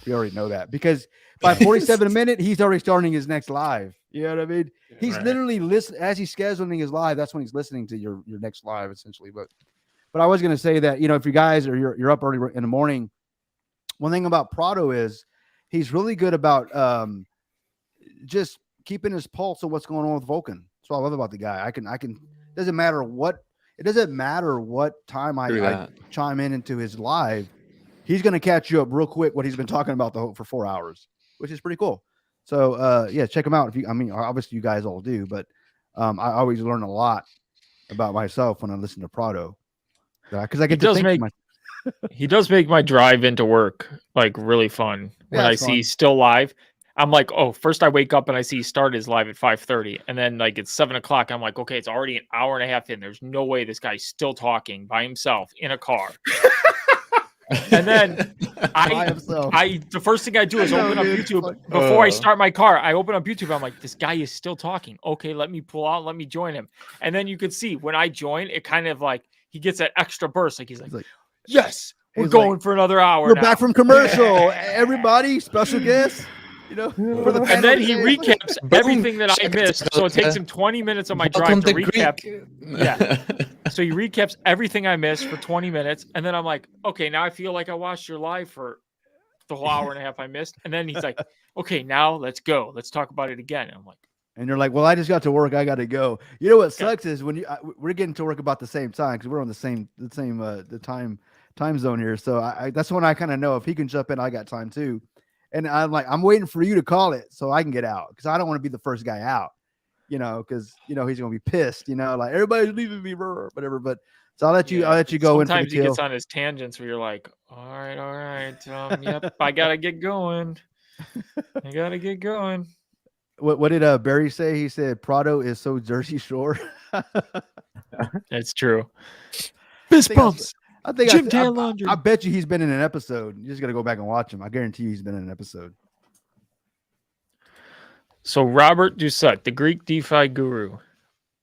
We already know that because by 47 minute, he's already starting his next live. You know what I mean? He's literally listening as he's scheduling his live. That's when he's listening to your next live, essentially. But I was going to say that, you know, if you guys are you're up early in the morning, one thing about Prado is he's really good about just keeping his pulse of what's going on with Vulcan. That's what I love about the guy. I can it doesn't matter what time I chime into his live, he's going to catch you up real quick what he's been talking about for 4 hours, which is pretty cool. So yeah, check him out. Obviously you guys all do, but I always learn a lot about myself when I listen to Prado. Because I get to think he does make my drive into work like really fun when I see he's still live. I'm like, oh, first I wake up and I see he started his live at 5:30, and then like it's 7 o'clock. I'm like, okay, it's already an hour and a half in. There's no way this guy's still talking by himself in a car. And then the first thing I do is open up YouTube before I start my car. I open up YouTube. I'm like, this guy is still talking. Okay, let me pull out. Let me join him. And then you could see when I join, it kind of like he gets that extra burst. Like he's like yes, we're going for another hour. We're back from commercial. Everybody, special guest. You know, and then he recaps everything that I missed. So it takes him 20 minutes of my drive to recap. Yeah. So he recaps everything I missed for 20 minutes. And then I'm like, okay, now I feel like I watched your live for the whole hour and a half I missed. And then he's like, okay, now let's go. Let's talk about it again. And I'm like, and you're like, well, I just got to work. I got to go. You know what sucks is when we're getting to work about the same time because we're on the same time zone here. So that's when I kind of know if he can jump in, I got time too. And I'm like, I'm waiting for you to call it so I can get out because I don't want to be the first guy out, you know, because you know he's gonna be pissed, you know, like everybody's leaving me, whatever. But so I'll let you go in. Sometimes he gets on his tangents where you're like, all right, yep, I gotta get going. What did Barry say? He said Prado is so Jersey Shore. It's true. Fist bumps. I bet you he's been in an episode. You just got to go back and watch him. I guarantee you he's been in an episode. So Robert Doucette, the Greek DeFi guru.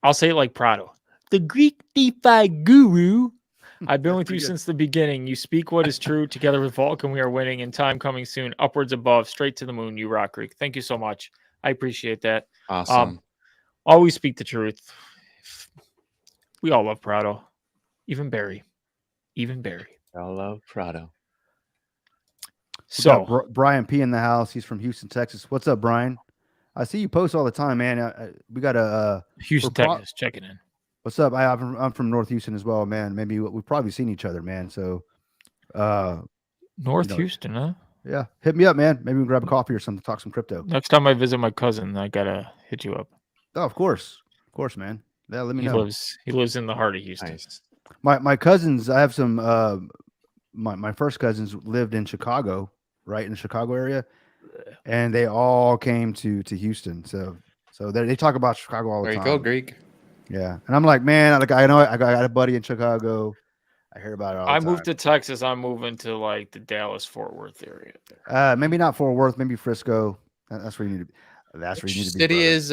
I'll say it like Prado. The Greek DeFi guru. I've been with you since the beginning. You speak what is true. Together with Vulcan, we are winning. In time coming soon. Upwards, above, straight to the moon. You rock, Greek. Thank you so much. I appreciate that. Awesome. Always speak the truth. We all love Prado. Even Barry. I love Prado. So Brian P in the house. He's from Houston, Texas. What's up, Brian? I see you post all the time, man. We got a Houston, Texas. Checking in. What's up? I'm from North Houston as well, man. Maybe we've probably seen each other, man. So, Houston, huh? Yeah, hit me up, man. Maybe we can grab a coffee or something. Talk some crypto. Next time I visit my cousin, I gotta hit you up. Oh, of course, man. Yeah, let me know. He lives in the heart of Houston. Nice. My cousins, I have some. My first cousins lived in Chicago, right in the Chicago area, and they all came to Houston. So they talk about Chicago all the time. There you go, Greek. Yeah, and I'm like, man, I know I got a buddy in Chicago. I hear about it all the time. Moved to Texas. I'm moving to like the Dallas-Fort Worth area. Maybe not Fort Worth. Maybe Frisco. That's where you need to be. That's where you need to be. City is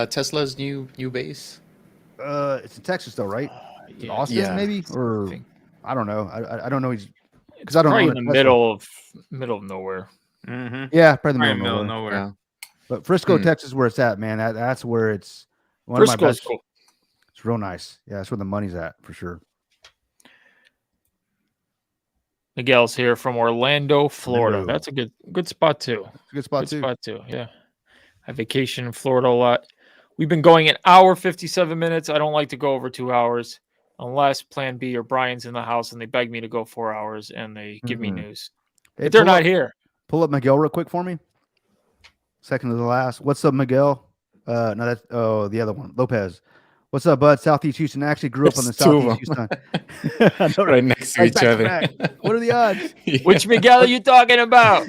Tesla's new base. It's in Texas though, right? Yeah. Austin, maybe, or I don't know. I don't know. Because I don't know. In the middle of nowhere. Mm-hmm. Yeah, probably the middle of nowhere. Yeah. But Frisco, Texas, where it's at, man. That's where it's one of my best. Cool. It's real nice. Yeah, that's where the money's at for sure. Miguel's here from Orlando, Florida. That's a good spot too. Good spot too. Yeah. I vacation in Florida a lot. We've been going an hour 57 minutes. I don't like to go over 2 hours unless Plan B or Brian's in the house and they beg me to go 4 hours and they give me news. Hey, But they're not here. Pull up Miguel real quick for me. Second to the last. What's up, Miguel? No, that's the other one. Lopez. What's up, bud? Southeast Houston. I actually grew up on the Southeast Houston. I know, right next to each other. What are the odds? Yeah. Which Miguel are you talking about?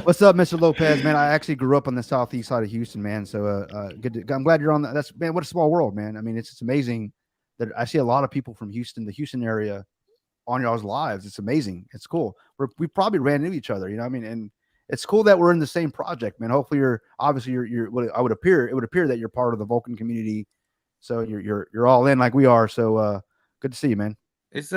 What's up, Mr. Lopez? Man, I actually grew up on the southeast side of Houston, man. So I'm glad you're on that. That's, man, what a small world, man. I mean, it's amazing that I see a lot of people from Houston, the Houston area, on y'all's lives. It's amazing. It's cool. We probably ran into each other, you know what I mean? And it's cool that we're in the same project, man. Hopefully you're what it would appear that you're part of the Vulcan community. So you're all in like we are. So good to see you, man. Is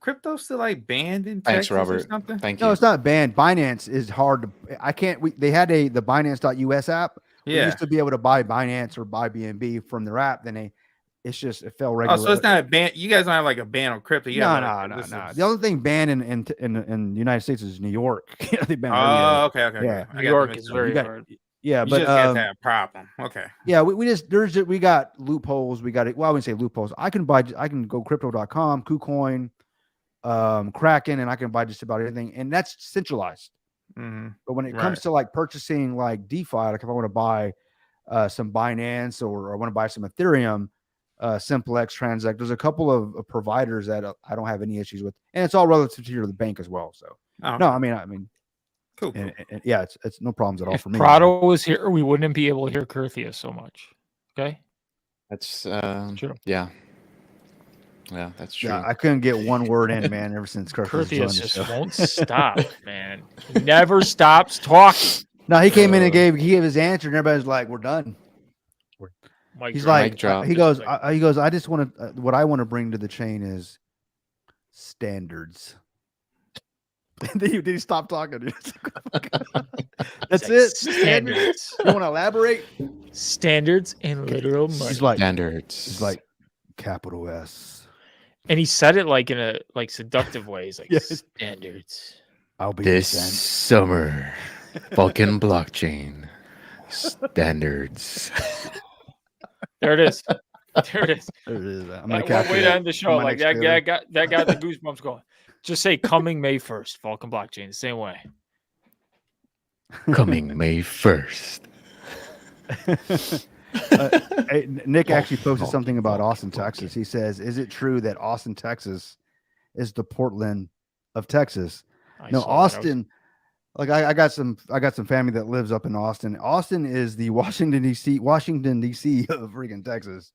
crypto still like banned in Thanks, Texas Robert. or something? Thank you. No, it's not banned. Binance is hard to. I can't. They had the Binance.us app. We used to be able to buy Binance or buy BNB from their app. Then it fell regular. Oh, so it's not a ban. You guys don't have like a ban on crypto. No. The only thing banned in the United States is New York. They banned. Oh, okay. Yeah, New York is very hard. Yeah, but you just guys have a problem. Okay. Yeah, we got loopholes. We got it. Well, I wouldn't say loopholes. I can go crypto.com, KuCoin, Kraken, and I can buy just about anything, and that's centralized. But when it comes to like purchasing like DeFi, like if I want to buy some Binance or I want to buy some Ethereum, Simplex, Transact, there's a couple of providers that I don't have any issues with, and it's all relative to the bank as well. So no, I mean. Cool. And yeah, it's no problems at all for me. If Prado was here, we wouldn't be able to hear Kurthia so much. Okay, that's true. Yeah, that's true. Yeah, I couldn't get one word in, man. Ever since Kurthia just won't stop, man. He never stops talking. No, he came in and gave his answer, and everybody's like, "We're done." He's like, he goes, I just want to. What I want to bring to the chain is standards. Did he stop talking? That's it. Standards. You want to elaborate? Standards and literal money. He's like standards. He's like capital S. And he said it like in a seductive way. He's like standards. I'll be this summer. Vulcan blockchain standards. There it is. There it is. There it is. I'm gonna way to end the show. Like that guy got the goosebumps going. Just say coming May 1st, Vulcan blockchain, the same way. Coming May 1st. Hey, Nick actually posted something about Austin, Texas. He says, "Is it true that Austin, Texas, is the Portland of Texas?" No, Austin. Like I got some family that lives up in Austin. Austin is the Washington D.C. of freaking Texas.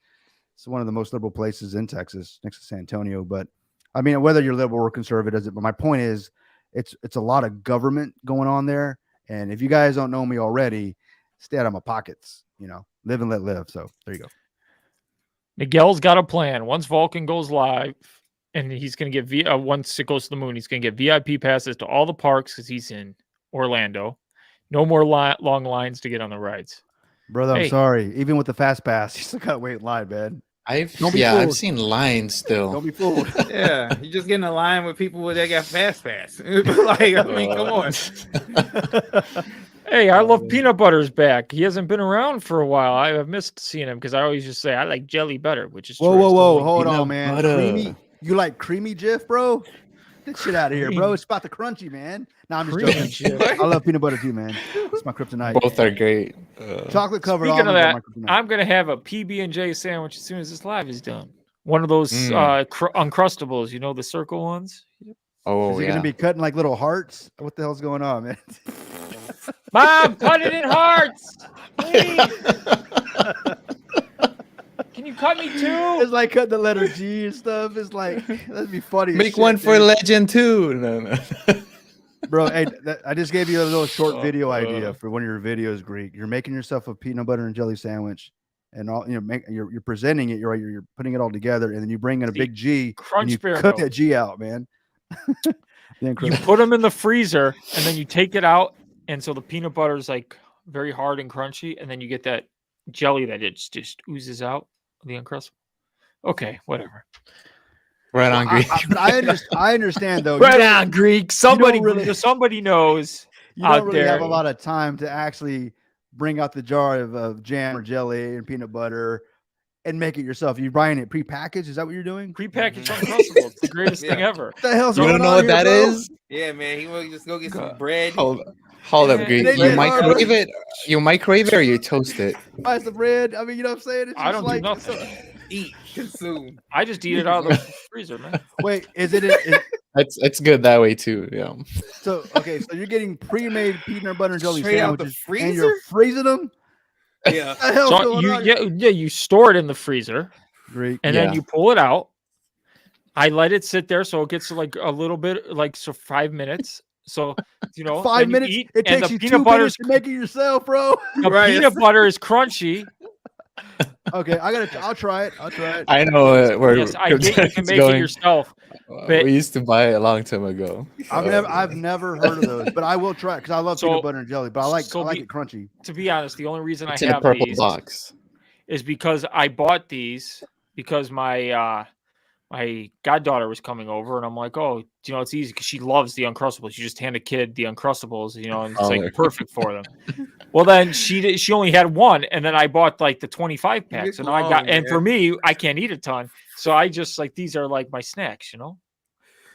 It's one of the most liberal places in Texas, next to San Antonio. But I mean, whether you're liberal or conservative, but my point is, it's a lot of government going on there. And if you guys don't know me already, stay out of my pockets. You know, live and let live. So there you go. Miguel's got a plan. Once Vulcan goes live, and he's going to get once it goes to the moon, he's going to get VIP passes to all the parks because he's in Orlando. No more long lines to get on the rides. Brother, I'm sorry. Even with the fast pass, you still got to wait in line, man. I've seen lines still. Don't be fooled. Yeah, you just get in a line with people that got fast pass. Like, I mean, come on. Hey, I love Peanut Butter's back. He hasn't been around for a while. I've missed seeing him because I always just say I like jelly better, which is whoa, hold on, man. Creamy, you like creamy Jif, bro? Get shit out of here, bro. It's about the crunchy, man. No, I'm just joking. I love peanut butter too, man. It's my kryptonite. Both are great. Chocolate covered. Speaking of that, I'm gonna have a PB&J sandwich as soon as this live is done. One of those Uncrustables, you know, the circle ones. Oh, is he gonna be cutting like little hearts? What the hell's going on, man? Mom, cut it in hearts, please. Can you cut me too? It's like cutting the letter G and stuff. It's like, that'd be funny. Make one for Legend too. No. Bro, hey, I just gave you a little short video idea for one of your videos, Greek. You're making yourself a peanut butter and jelly sandwich, and all you're presenting it. You're putting it all together, and then you bring in a big G, and you cut that G out, man. You put them in the freezer, and then you take it out, and so the peanut butter is like very hard and crunchy, and then you get that jelly that it just oozes out. The Uncrustable. Okay, whatever. Right on, Greek. I understand though. Right on, Greek. Somebody knows. You don't really have a lot of time to actually bring out the jar of jam or jelly and peanut butter and make it yourself. You're buying it prepackaged? Is that what you're doing? Prepackaged Uncrustables. It's the greatest thing ever. What the hell's You going don't know on what here, that bro? is? Yeah, man. He will just go get some bread. Hold Yeah, up, Greek. they You get microwave hard. it. You microwave it or you toast it. Buy some bread. I mean, you know what I'm saying? It's I just don't do like nothing. Eat, consume. I just eat it out of the freezer, man. Wait, is it It's good that way too. Yeah. so okay? So you're getting pre-made peanut butter and jelly Straight out the sandwiches, and you're freezer? freezing them. Yeah. What the hell's So going you on here? you store it in the freezer Great. and then you pull it out. I let it sit there so it gets like a little bit like 5 minutes. So 5 then you minutes. eat, It and takes the you peanut 2 butter minutes to make it yourself, bro. the peanut butter is crunchy. Okay, I'll try it. I'll try it. I know where Yes, I get you can it's make going. it yourself. but- We used to buy it a long time ago. I've never heard of those, but I will try it because I love So- peanut butter and jelly. But I like so it crunchy. To be honest, the only reason It's I in a have purple these box. is because I bought these because my my goddaughter was coming over, and I'm like, oh, it's easy because she loves the Uncrustables. You just hand a kid the Uncrustables, and it's like perfect for them. Well, then she only had one, and then I bought like the 25 pack. So now I got, and for me, I can't eat a ton, so I just like these are like my snacks,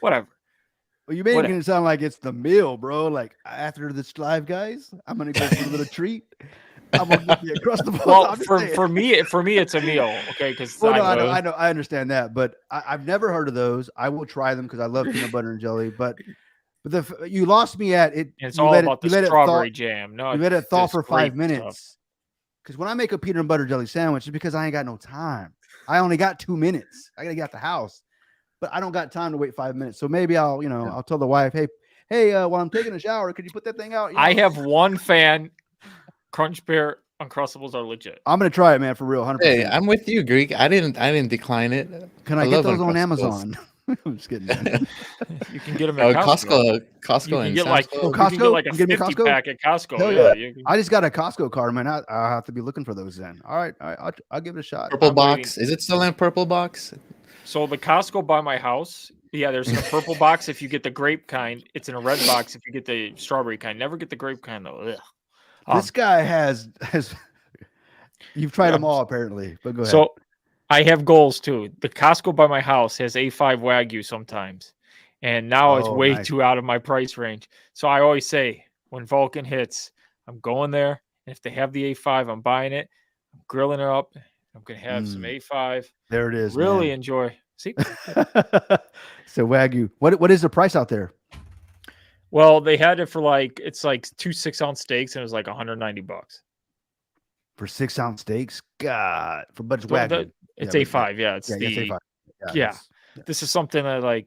whatever. Well, you making it sound like it's the meal, bro. Like after this live, guys, I'm gonna go for a little treat. I'm gonna get the Uncrustables. Well, for me, it's a meal, okay? Because I know, I understand that, but I've never heard of those. I will try them because I love peanut butter and jelly. But you lost me at it. It's all about the strawberry jam. No, you let it thaw it's for great 5 minutes. Because when I make a peanut butter jelly sandwich, it's because I ain't got no time. I only got 2 minutes. I gotta get out the house, but I don't got time to wait 5 minutes. So maybe I'll tell the wife, hey, while I'm taking a shower, could you put that thing out? I have one fan. Crunch Bear Uncrustables are legit. I'm gonna try it, man, for real. 100%. Hey, I'm with you, Greek. I didn't decline it. Can I get those on Amazon? I'm just kidding, man. You can get them at Costco You can and get like Sam's Club. Costco? you can get like a You can get me 50 Costco? pack at Costco. Hell Yeah, yeah. I just got a Costco card, man. I'll have to be looking for those then. All right, I'll give it a shot. Purple I'm box. waiting. Is it still in a purple box? So the Costco by my house, there's a purple box if you get the grape kind. It's in a red box if you get the strawberry kind. Never get the grape kind though. Ugh. This guy has you've tried them all apparently, but go ahead. So I have goals too. The Costco by my house has A5 Wagyu sometimes, and now it's way too out of my price range. So I always say when Vulcan hits, I'm going there, and if they have the A5, I'm buying it. I'm grilling it up. I'm gonna have some A5. There it is. Really man. enjoy. See, so Wagyu. What is the price out there? well, they had it for it's like 2 6-ounce steaks, and it was like $190 For 6-ounce steaks? God, but it's So Wagyu. it's A5. Yeah, it's it's A5. Yeah. This is something that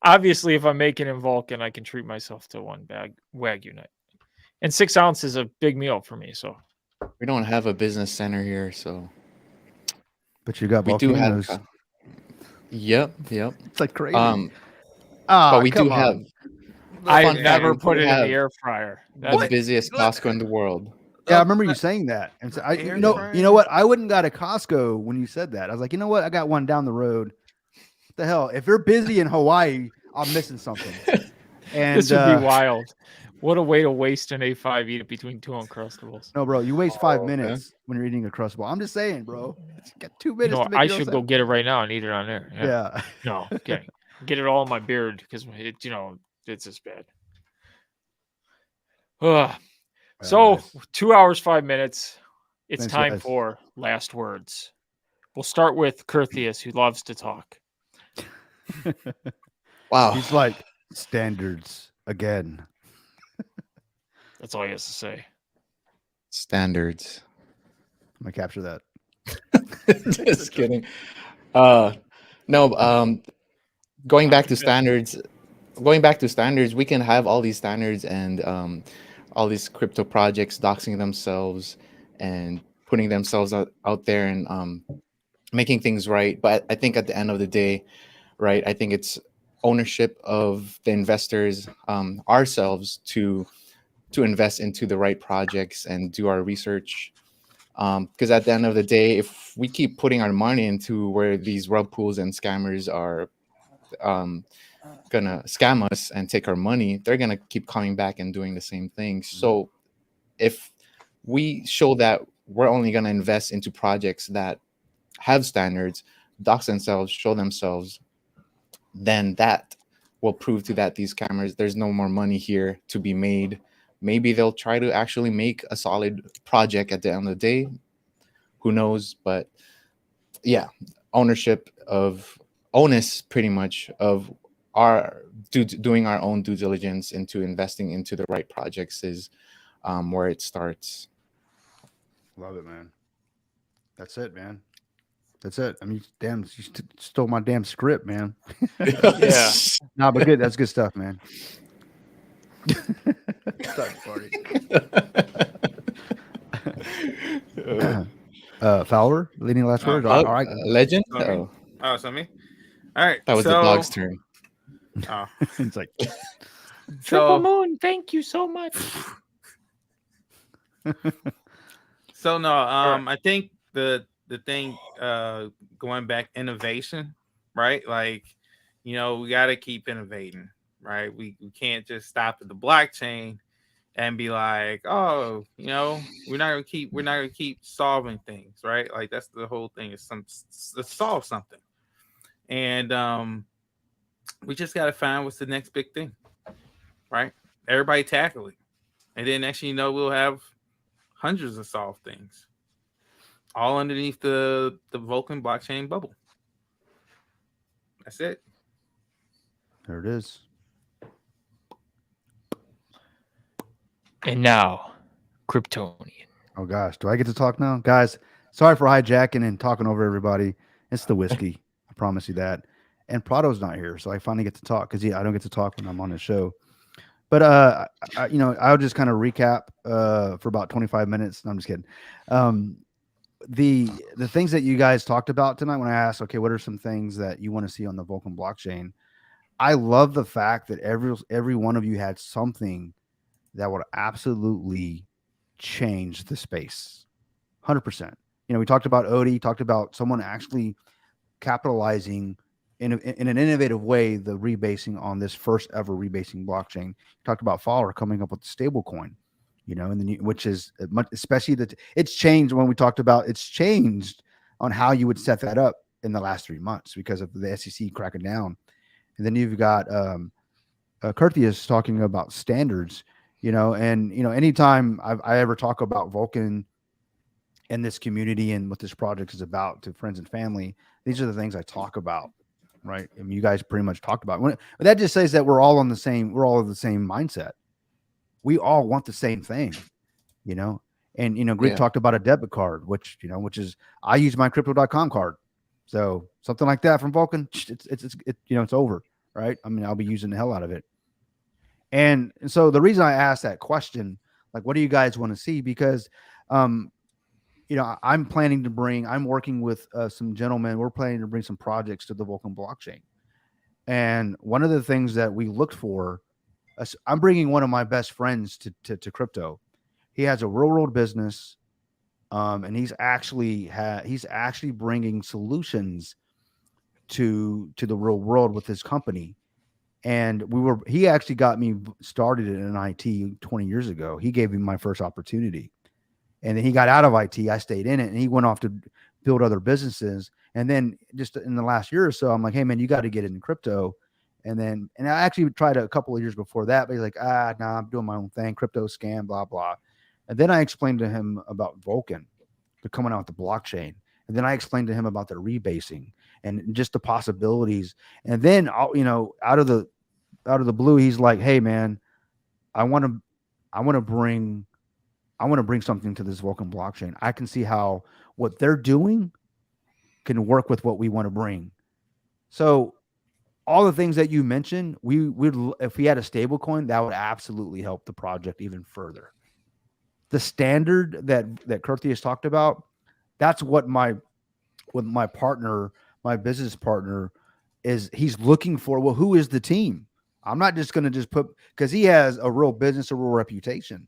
obviously if I'm making in Vulcan, I can treat myself to one bag Wagyu night. And 6 ounces is a big meal for me. So We don't have a business center here, so But you got we do volcanoes. have. Yep. It's like crazy. But we do have I've fun never fact, put we it in have the air fryer. the busiest Costco in the world. Yeah, I remember you saying that. And so you know what? I wouldn't got a Costco when you said that. I was like, you know what? I got one down the road. What the hell? If they're busy in Hawaii, I'm missing something. And This would be wild. What a way to waste an A5, eat it between 2 Uncrustables. No, bro, you waste 5 minutes when you're eating a Crustable. I'm just saying, bro. You got 2 minutes to make I your own should go sandwich. get it right now and eat it on there. Yeah. No, okay. Get it all in my beard because it's just bad. Ugh. So nice. 2 hours, 5 minutes. It's Thanks, time guys. for last words. We'll start with Curtheus, who loves to talk. Wow. He's like standards again. That's all he has to say. Standards. I'm gonna capture that. Just kidding. No, going back to standards, we can have all these standards and all these crypto projects doxing themselves and putting themselves out there and making things right. But I think at the end of the day, right, I think it's ownership of the investors, ourselves to invest into the right projects and do our research. Because at the end of the day, if we keep putting our money into where these rug pools and scammers are gonna scam us and take our money, they're gonna keep coming back and doing the same thing. So if we show that we're only going to invest into projects that have standards, docs themselves, show themselves, then that will prove to that these scammers, there's no more money here to be made. Maybe they'll try to actually make a solid project at the end of the day. Who knows? But yeah, onus pretty much of our doing our own due diligence into investing into the right projects is where it starts. Love it, man. That's it, man. That's it. I mean, damn, you stole my damn script, man. Yeah. Nah, but good. That's good stuff, man. Sorry, party. Fowler, leading last words. All right, Legend. Oh, so me. All right, That was the dog's turn. Oh, it's like Triple Moon, thank you so much. So no, I think the thing going back, innovation, right? Like, we got to keep innovating, right? We can't just stop at the blockchain and be like, oh, we're not gonna keep solving things, right? Like, that's the whole thing, is to solve something. And we just got to find what's the next big thing, right? Everybody tackle it, and then next thing you know, we'll have hundreds of solved things, all underneath the Vulcan blockchain bubble. That's it. there it is. And now, Kryptonian. Oh gosh, do I get to talk now, guys? Sorry for hijacking and talking over everybody. It's the whiskey. I promise you that. And Prado's not here, so I finally get to talk because I don't get to talk when I'm on the show. But I'll just kind of recap for about 25 minutes. No, I'm just kidding. The things that you guys talked about tonight, when I asked, okay, what are some things that you want to see on the Vulcan blockchain? I love the fact that every one of you had something that would absolutely change the space. 100%. We talked about Odie, talked about someone actually capitalizing in an innovative way the rebasing on this first ever rebasing blockchain. Talked about Fowler coming up with the stable coin, and then which is especially that it's changed when we talked about it's changed on how you would set that up in the last 3 months because of the SEC cracking down. And then you've got Curtius talking about standards, and anytime I ever talk about Vulcan and this community and what this project is about to friends and family, these are the things I talk about. Right. I mean, you guys pretty much talked about it. That just says that we're all of the same mindset. We all want the same thing, and, Greg talked about a debit card, which is, I use my crypto.com card. So something like that from Vulcan, it's over. Right. I mean, I'll be using the hell out of it. And so the reason I asked that question, like, what do you guys want to see? Because, I'm working with some gentlemen. We're planning to bring some projects to the Vulcan blockchain. And one of the things that we looked for, I'm bringing one of my best friends to crypto. He has a real world business. And he's actually bringing solutions to the real world with his company. And he actually got me started in IT 20 years ago. He gave me my first opportunity. And then he got out of IT. I stayed in it, and he went off to build other businesses. And then just in the last year or so, I'm like, hey man, you got to get into crypto. And I actually tried a couple of years before that, but he's like, nah, I'm doing my own thing, crypto scam, blah, blah. And then I explained to him about Vulcan. They're coming out with the blockchain. And then I explained to him about the rebasing and just the possibilities. And then, out of the blue, he's like, hey man, I want to bring something to this Vulcan blockchain. I can see how what they're doing can work with what we want to bring. So all the things that you mentioned, if we had a stable coin, that would absolutely help the project even further. The standard that Curtius talked about, that's what my business partner is. He's looking for, well, who is the team? I'm not just going to put, because he has a real business, a real reputation.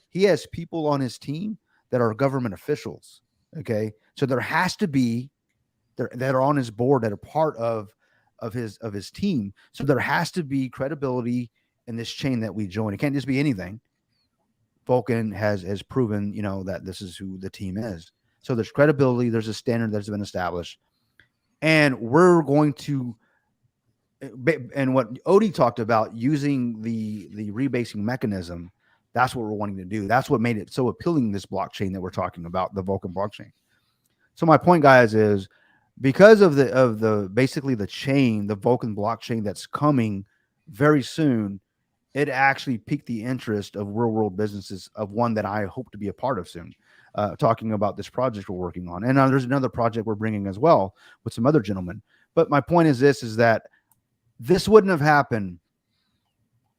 He has people on his team that are government officials. Okay. So there has to be that are on his board that are part of his team. So there has to be credibility in this chain that we join. It can't just be anything. Vulcan has proven, that this is who the team is. So there's credibility. There's a standard that's been established, and we're going to. And what Odie talked about, using the rebasing mechanism, that's what we're wanting to do. That's what made it so appealing, this blockchain that we're talking about, the Vulcan blockchain. So my point, guys, is because of the basically the chain, the Vulcan blockchain that's coming very soon, it actually piqued the interest of real world businesses, of one that I hope to be a part of soon. Talking about this project we're working on, and there's another project we're bringing as well with some other gentlemen. But my point is that this wouldn't have happened.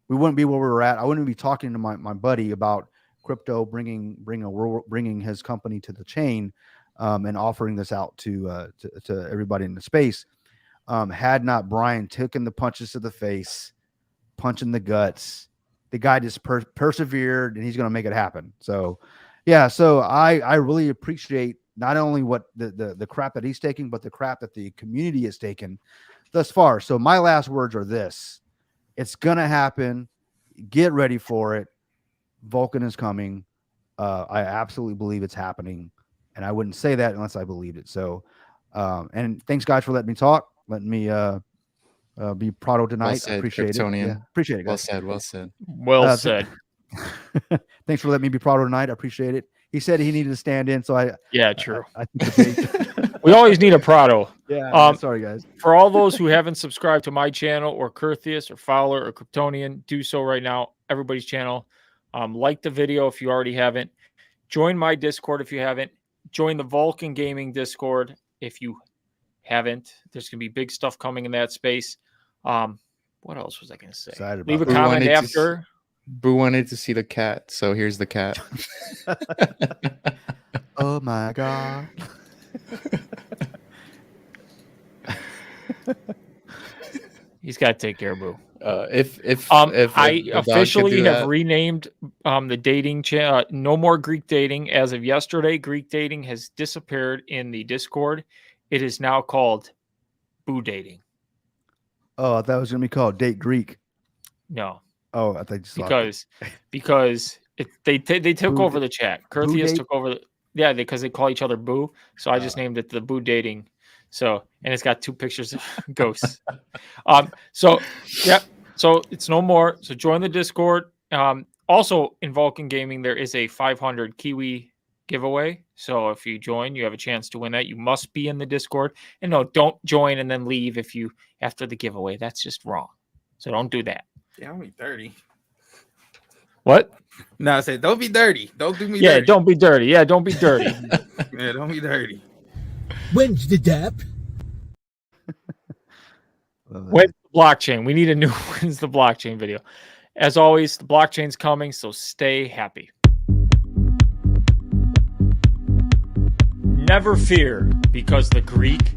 We wouldn't be where we were at. I wouldn't be talking to my buddy about crypto, bringing his company to the chain, and offering this out to everybody in the space. Had not Brian taken the punches to the face, punch in the guts, the guy just persevered, and he's going to make it happen. So, yeah. So I really appreciate not only what the crap that he's taking, but the crap that the community has taken thus far. So my last words are this: it's gonna happen. Get ready for it. Vulcan is coming. I absolutely believe it's happening, and I wouldn't say that unless I believed it. So, and thanks, guys, for letting me talk. Letting me be Prado tonight. Well said, I appreciate Kryptonian. it. Yeah, appreciate it, guys. Well said. Well said. Thanks for letting me be Prado tonight. I appreciate it. He said he needed to stand in, so True. I think We always need a Prado. yeah. Sorry, guys. For all those who haven't subscribed to my channel, or Curtheus or Fowler or Kryptonian, do so right now. Everybody's channel. Like the video if you already haven't. Join my Discord if you haven't. Join the Vulcan Gaming Discord if you haven't. There's going to be big stuff coming in that space. What else was I going to say? Leave a comment after. Boo wanted to see the cat, so here's the cat. Oh my God. He's got to take care of Boo. If I officially have renamed the dating channel. No more Greek dating. As of yesterday, Greek dating has disappeared in the Discord. It is now called Boo dating. Oh, I thought it was going to be called Date Greek. No. Oh, I think because they took over the chat. Curtheus took over because they call each other Boo. So I just named it the Boo dating. So, and it's got 2 pictures of ghosts. So it's no more. So join the Discord. Also in Vulcan Gaming, there is a 500 Kiwi giveaway. So if you join, you have a chance to win that. You must be in the Discord. And no, don't join and then leave after the giveaway. That's just wrong. So don't do that. Yeah, I'm be dirty. What? No, I said don't be dirty. Don't do me dirty. Yeah, don't be dirty. Yeah, don't be dirty. Yeah, don't be dirty. When's the DAP? When's the blockchain? We need a new When's the blockchain video. As always, the blockchain's coming, so stay happy. Never fear, because the Greek